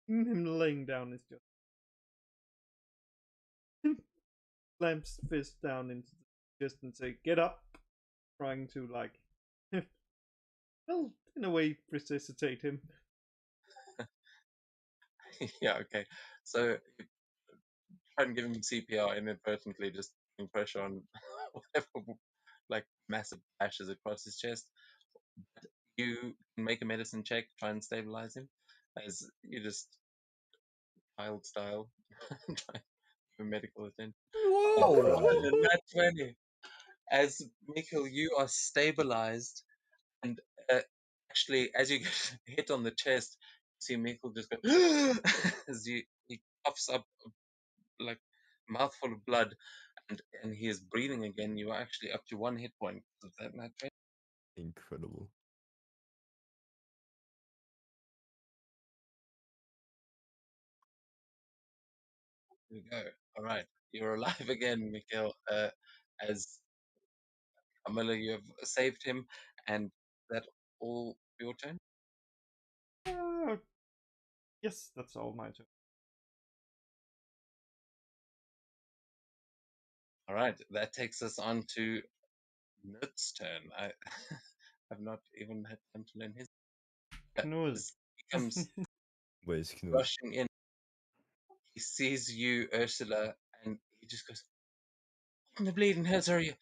Him laying down is just slams fist down into the chest and say, "Get up!" Trying to like, well, in a way, resuscitate him. Yeah, okay. So try and give him CPR inadvertently, just putting pressure on whatever, like massive bashes across his chest. You can make a medicine check, try and stabilize him, as you just child style, try for medical attention. Incredible. Nat 20. As Mikhail, you are stabilized, and actually, as you get hit on the chest, you see Mikhail just go as he coughs up like a mouthful of blood, and he is breathing again. You are actually up to 1 hit point of that nat 20. Incredible. There we go. All right, you're alive again, Mikhail. As Camilla, you have saved him, and that all your turn. Yes, that's all my turn. All right, that takes us on to Nut's turn. I have not even had time to learn his. Knul. As he comes Where's Knut? rushing in, he sees you, Ursula, and he just goes, "What in the bleeding hells are you?"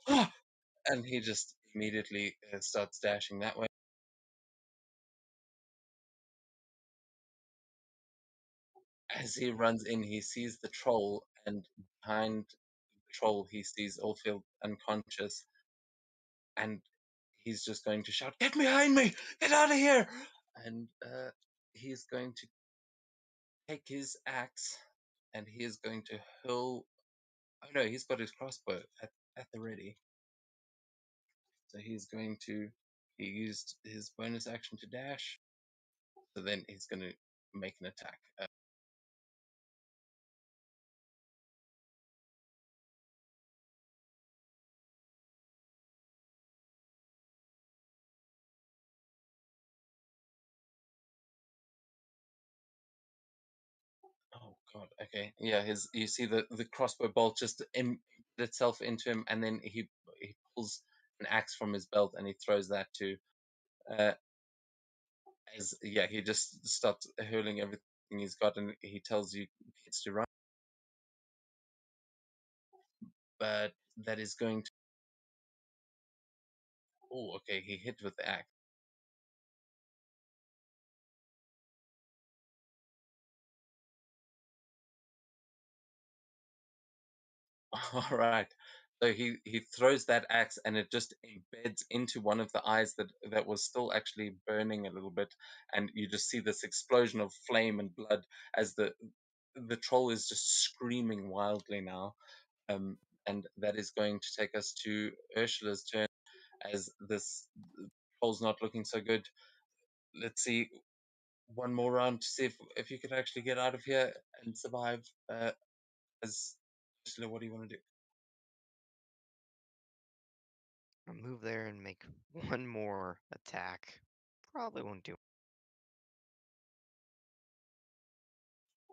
Ah! And he just immediately starts dashing that way. As he runs in, he sees the troll, and behind the troll, he sees Oldfield unconscious, and he's just going to shout, "Get behind me! Get out of here!" And he's going to take his axe, and he is going to hurl. Oh no, he's got his crossbow at the ready. So he's going to. He used his bonus action to dash. So then he's going to make an attack. Oh god. Okay. Yeah. His. You see the crossbow bolt just embed itself into him, and then he pulls an axe from his belt and he throws that too. Uh, as yeah, he just starts hurling everything he's got, and he tells you kids to run. But that is going to. Oh, okay. He hit with the axe. All right. So he throws that axe and it just embeds into one of the eyes that was still actually burning a little bit, and you just see this explosion of flame and blood as the troll is just screaming wildly now. Um, and that is going to take us to Ursula's turn, as this troll's not looking so good. Let's see one more round to see if you could actually get out of here and survive. As Ursula, what do you want to do? I'll move there and make one more attack. Probably won't do.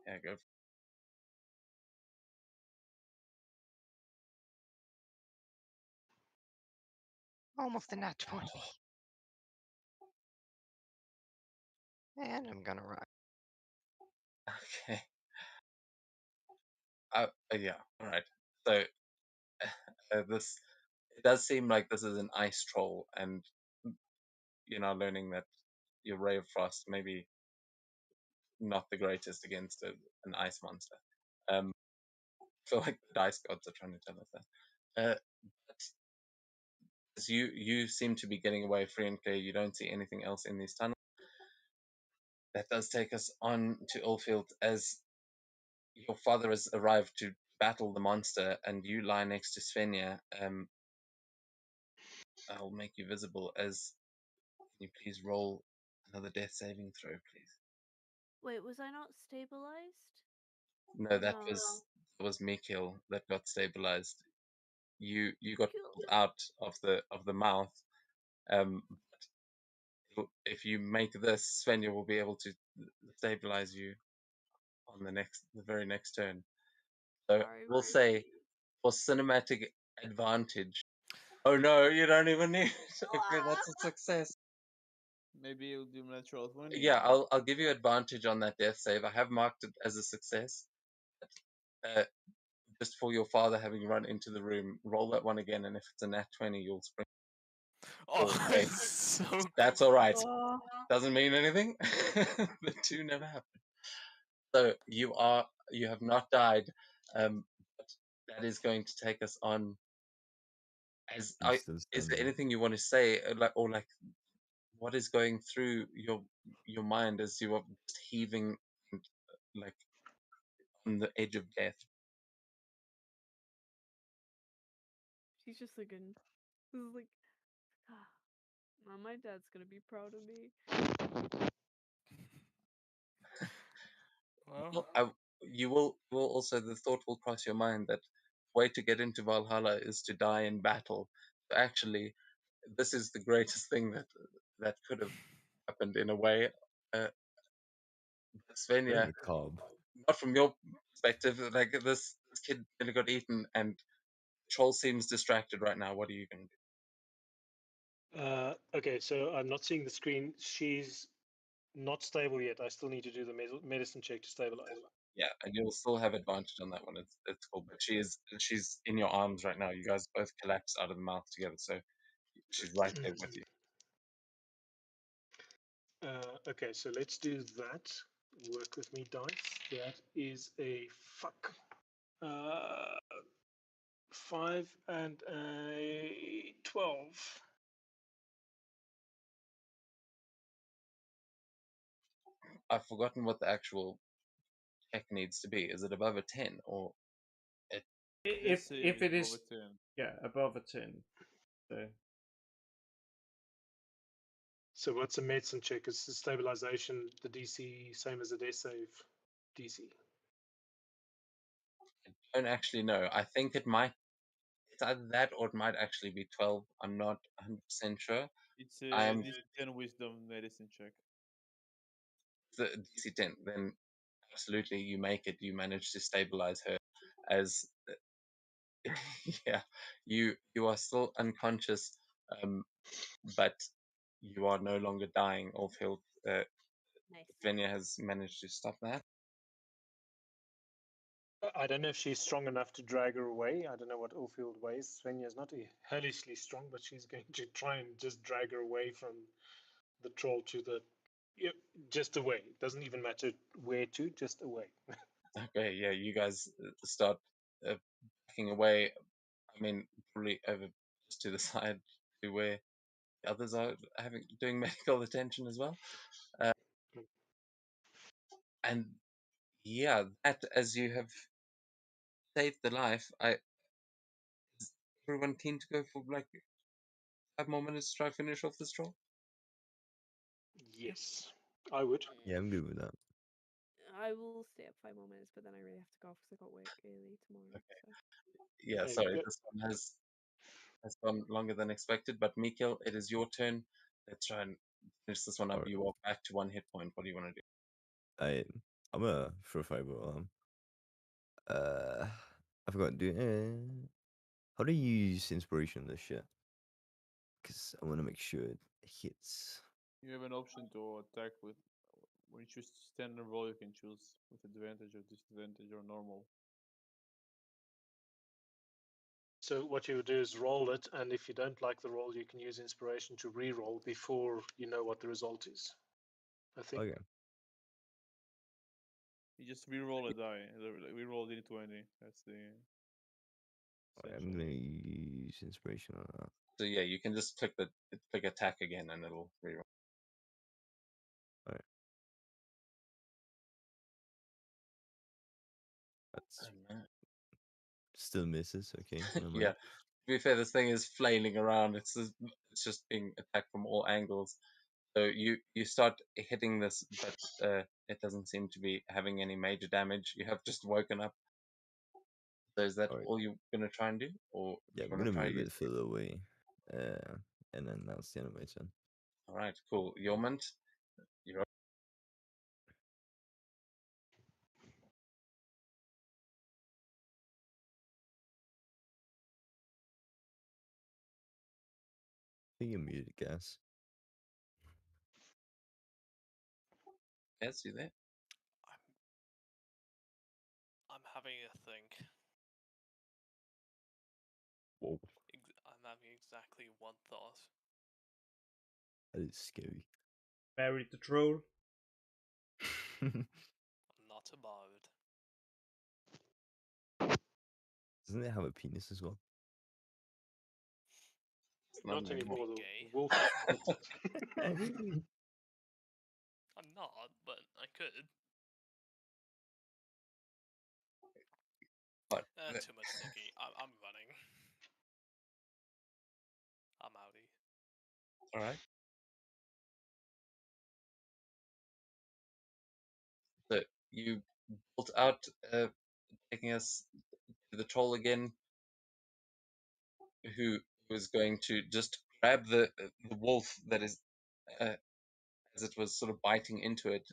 Yeah, go. Almost a nat 20. And I'm gonna run. Okay. Yeah. All right. So this it does seem like this is an ice troll, and you're now learning that your ray of frost maybe not the greatest against an ice monster. I feel like the dice gods are trying to tell us that. But as you seem to be getting away free and clear, you don't see anything else in these tunnels. That does take us on to Oldfield as your father has arrived to battle the monster, and you lie next to Svenja. I'll make you visible. As can you please roll another death saving throw, please? Wait, was I not stabilized? No, that No. was Mikhail that got stabilized. You got Cool. pulled out of the mouth. If you make this, Svenja will be able to stabilize you on the very next turn. So Sorry, we'll Rick. say for cinematic advantage. Oh no, you don't even need it. Okay, that's a success. Maybe you'll do natural 20. Yeah, I'll give you advantage on that death save. I have marked it as a success. Uh, just for your father having run into the room, roll that one again, and if it's a nat 20, you'll spring. Oh, Okay. so That's all right. Oh, Doesn't mean anything. The two never happen. So you have not died. But that is going to take us on. I'm still Is there standing. anything you want to say, like what is going through your mind as you are just heaving, like on the edge of death? she's just looking. This is like, my dad's gonna be proud of me. well. You will also, the thought will cross your mind that the way to get into Valhalla is to die in battle. So actually, this is the greatest thing that could have happened in a way. Uh, Very Svenja, macabre. not from your perspective, like this kid nearly got eaten, and Troll seems distracted right now. What are you going to do? Okay, so I'm not seeing the screen. She's not stable yet. I still need to do the medicine check to stabilize. Yeah, and you'll still have advantage on that one. It's cool, but she's in your arms right now. You guys both collapse out of the mouth together, so she's right there with you. Okay, so let's do that. Work with me, dice. That is a fuck. 5 and a 12. I've forgotten what the actual check needs to be. Is it above a 10 or it? If If it is, over 10. yeah, above a 10. So So what's a medicine check? Is the stabilization the DC same as the death save DC? I don't actually know. I think it's either that or it might actually be 12. I'm not 100% sure. It's I a am DC 10 wisdom medicine check. the DC 10. Then absolutely you make it. You manage to stabilize her as yeah. You are still unconscious, but you are no longer dying. Orfield, Nice. Venya has managed to stop that. I don't know if she's strong enough to drag her away. I don't know what Ulfield weighs. Svenja's not hellishly strong, but she's going to try and just drag her away from the troll to the. Yeah, just away. Doesn't even matter where to, just away. Okay, yeah, you guys start backing away. I mean, probably over just to the side to where the others are doing medical attention as well. And yeah, that as you have saved the life, is everyone keen to go for like 5 more minutes to try finish off this troll? Yes, I would. Yeah, I'm good with that. I will stay up 5 more minutes, but then I really have to go because I got work early tomorrow. Okay. So. Yeah, Hey, sorry, this one has gone longer than expected, but Mikhail, it is your turn. Let's try and finish this one up. Alright. You are back to 1 hit point. What do you want to do? I'm gonna throw fiber. I forgot. How do you use inspiration on this shit? Because I want to make sure it hits. You have an option to attack with. When you choose standard roll, you can choose with advantage or disadvantage or normal. So what you would do is roll it, and if you don't like the roll, you can use inspiration to re-roll before you know what the result is. I think. Okay. You just re-roll a die. Re-roll d20. That's the I'm essential. gonna use inspiration on that. So yeah, you can just click attack again, and it'll reroll. Alright. That's And, still misses. Okay. Never yeah. mind. To be fair, this thing is flailing around. It's just being attacked from all angles. So you start hitting this, but it doesn't seem to be having any major damage. You have just woken up. So is that Alright. all you're gonna try and do, or Yeah, you I'm want gonna to try move use? it further away. And then that's the end of my turn. All right, cool. Yormont, you're up. I think you're muted, guys. Yes, you there? I'm having a think. Whoa, I'm having exactly one thought. that is scary. Buried the troll. I'm not a bard. Doesn't it have a penis as well? It's Not anymore. anymore. Be The gay. wolf bit it. I'm not, but I could. But Too much thinking. I'm running. I'm outie. all right. So you bolt out, taking us to the troll again, who was going to just grab the wolf that is, as it was sort of biting into it.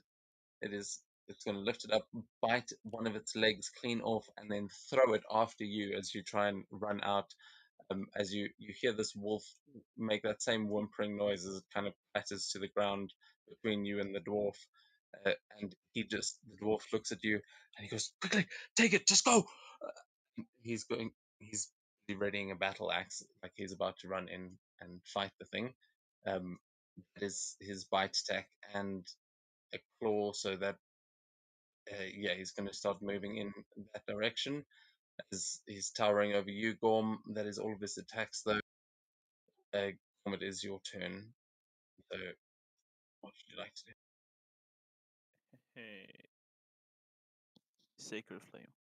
It's going to lift it up, bite one of its legs clean off, and then throw it after you as you try and run out. As you hear this wolf make that same whimpering noise as it kind of clatters to the ground between you and the dwarf. And the dwarf looks at you and he goes, "Quickly, take it, just go!" He's readying a battle axe, like he's about to run in and fight the thing. That is his bite attack and a claw, so that yeah, he's going to start moving in that direction as he's towering over you, Gorm. That is all of his attacks, though. Gorm, it is your turn. So, what would you like to do? Hey. Sacred Flame.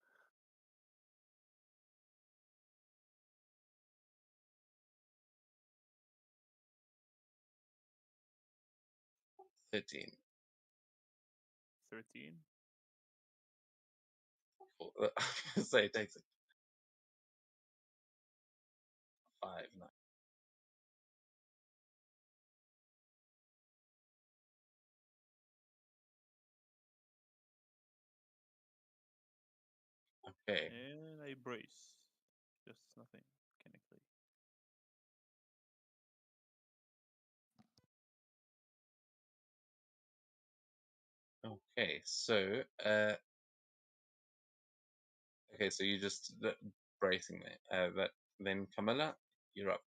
"13. 13. Cool. Say it takes it. 5, 9. Okay. And I brace. Just nothing mechanically. Okay. So, okay. So you just bracing there. That then Camilla, you're up.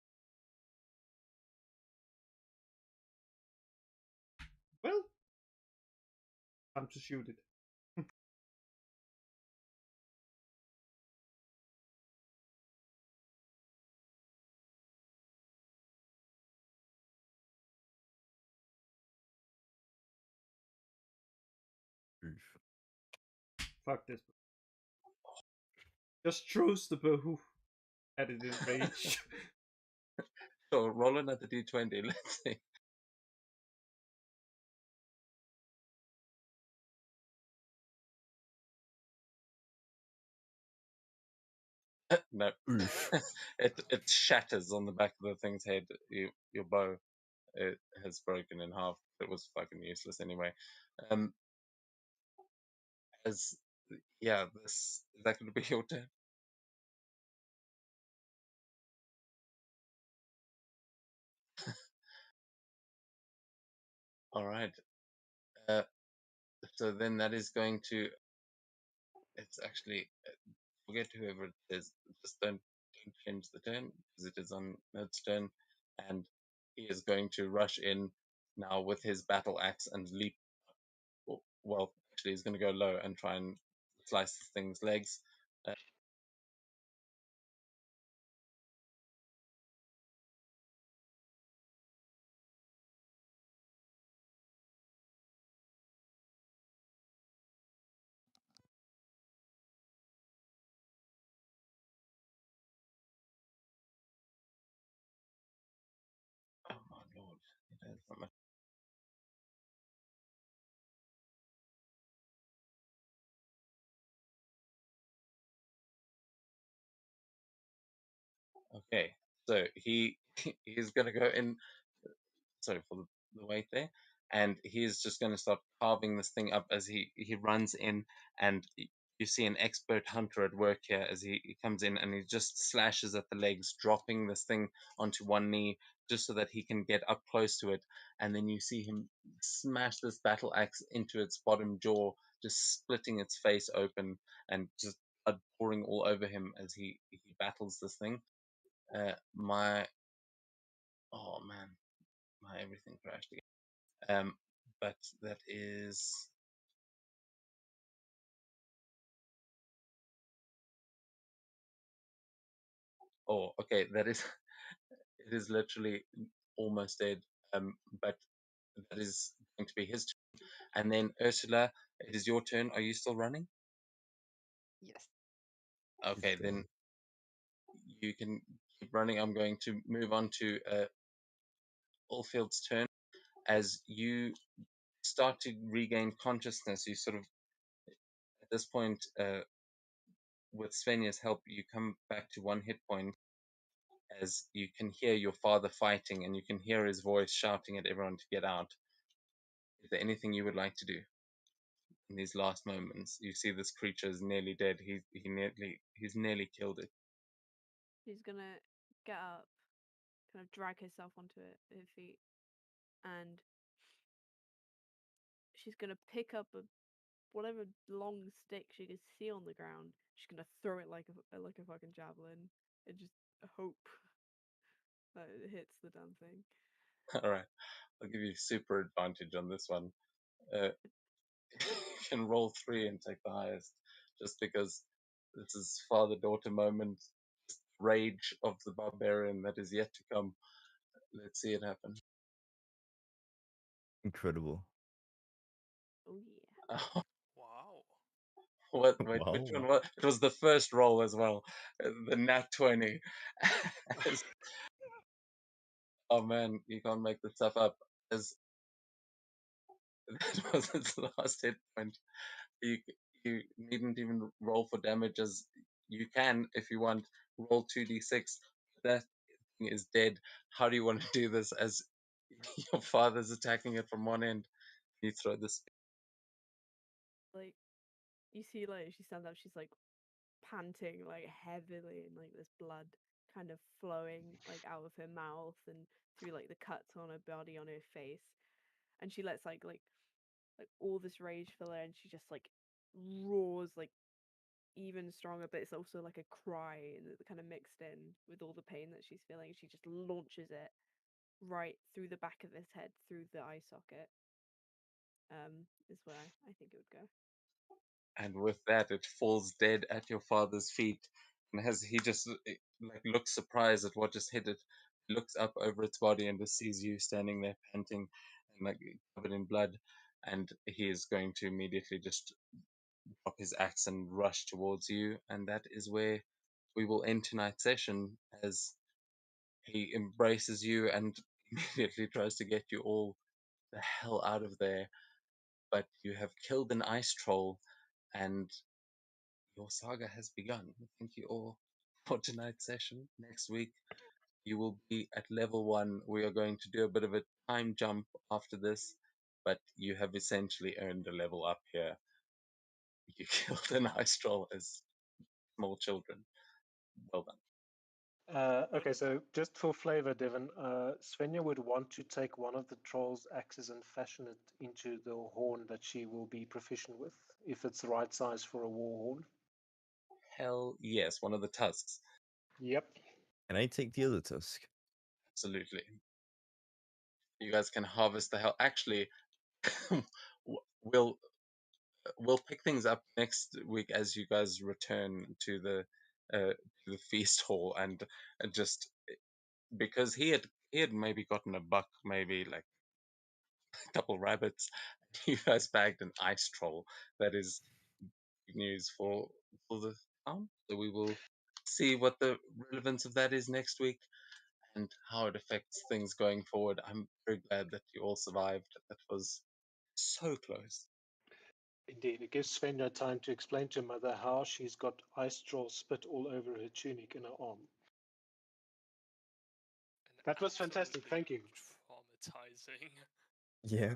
Well, time to shoot it. Oof. Fuck this. Just throws the bow at it in rage. So roll another d20. Let's see. No. Oof. It shatters on the back of the thing's head. Your bow, it has broken in half. It was fucking useless anyway. Um, as yeah, this is that going to be your turn? All right. Uh, so then that is going to. It's actually forget whoever it is. Just don't change the turn because it is on its turn, and he is going to rush in now with his battle axe and leap. Well, actually is going to go low and try and slice this thing's legs. Oh my lord! It is not much. Okay, so he's going to go in. Sorry for the wait there. And he's just going to start carving this thing up as he runs in, and you see an expert hunter at work here as he comes in and he just slashes at the legs, dropping this thing onto one knee just so that he can get up close to it. And then you see him smash this battle axe into its bottom jaw, just splitting its face open and just blood pouring all over him as he battles this thing. My oh man, my everything crashed again. But that is okay. That is it is literally almost dead. But that is going to be his turn. And then Ursula, it is your turn. Are you still running? Yes. Okay, then you can keep running. I'm going to move on to Allfield's turn. As you start to regain consciousness, you sort of at this point, with Svenja's help, you come back to one hit point as you can hear your father fighting and you can hear his voice shouting at everyone to get out. Is there anything you would like to do in these last moments? You see this creature is nearly dead. He's nearly killed it. She's gonna get up, kind of drag herself onto her feet, and she's gonna pick up whatever long stick she can see on the ground. She's gonna throw it like a fucking javelin and just hope that it hits the damn thing. All right, I'll give you super advantage on this one. You can roll 3 and take the highest, just because this is father-daughter moment, rage of the barbarian that is yet to come. Let's see it happen. Incredible. Oh yeah. Oh, Wow. what? Wait, Wow. which one was? It was the first roll as well, the nat 20. Oh man, you can't make this stuff up. As that was its last hit point. You you needn't even roll for damage, as you can if you want. Roll 2d6. That thing is dead. How do you want to do this? As your father's attacking it from one end, you throw this. Like you see, like she stands up. She's like panting like heavily, and like there's blood kind of flowing like out of her mouth and through like the cuts on her body, on her face, and she lets like all this rage fill her, and she just like roars like even stronger, but it's also like a cry and kind of mixed in with all the pain that she's feeling. She just launches it right through the back of his head, through the eye socket. Is where I think it would go. And with that, it falls dead at your father's feet. And as he just like looks surprised at what just hit it, he looks up over its body and just sees you standing there panting and like covered in blood. And he is going to immediately just drop his axe and rush towards you. And that is where we will end tonight's session, as he embraces you and immediately tries to get you all the hell out of there. But you have killed an ice troll, and your saga has begun. Thank you all for tonight's session. Next week, you will be at level 1. We are going to do a bit of a time jump after this, but you have essentially earned a level up here. You killed an ice troll as small children. Well done. Okay, so just for flavor, Devon, Svenja would want to take one of the troll's axes and fashion it into the horn that she will be proficient with, if it's the right size for a war horn. Hell yes, one of the tusks. Yep. Can I take the other tusk? Absolutely. You guys can harvest the hell. Actually, we'll we'll pick things up next week as you guys return to the feast hall, and just because he had maybe gotten a buck, maybe like a couple rabbits. You guys bagged an ice troll. That is good news for the town. So we will see what the relevance of that is next week and how it affects things going forward. I'm very glad that you all survived. That was so close. Indeed, it gives Svenja time to explain to Mother how she's got ice troll spit all over her tunic and her arm. And That was fantastic. absolutely Thank you. Traumatizing. Yeah.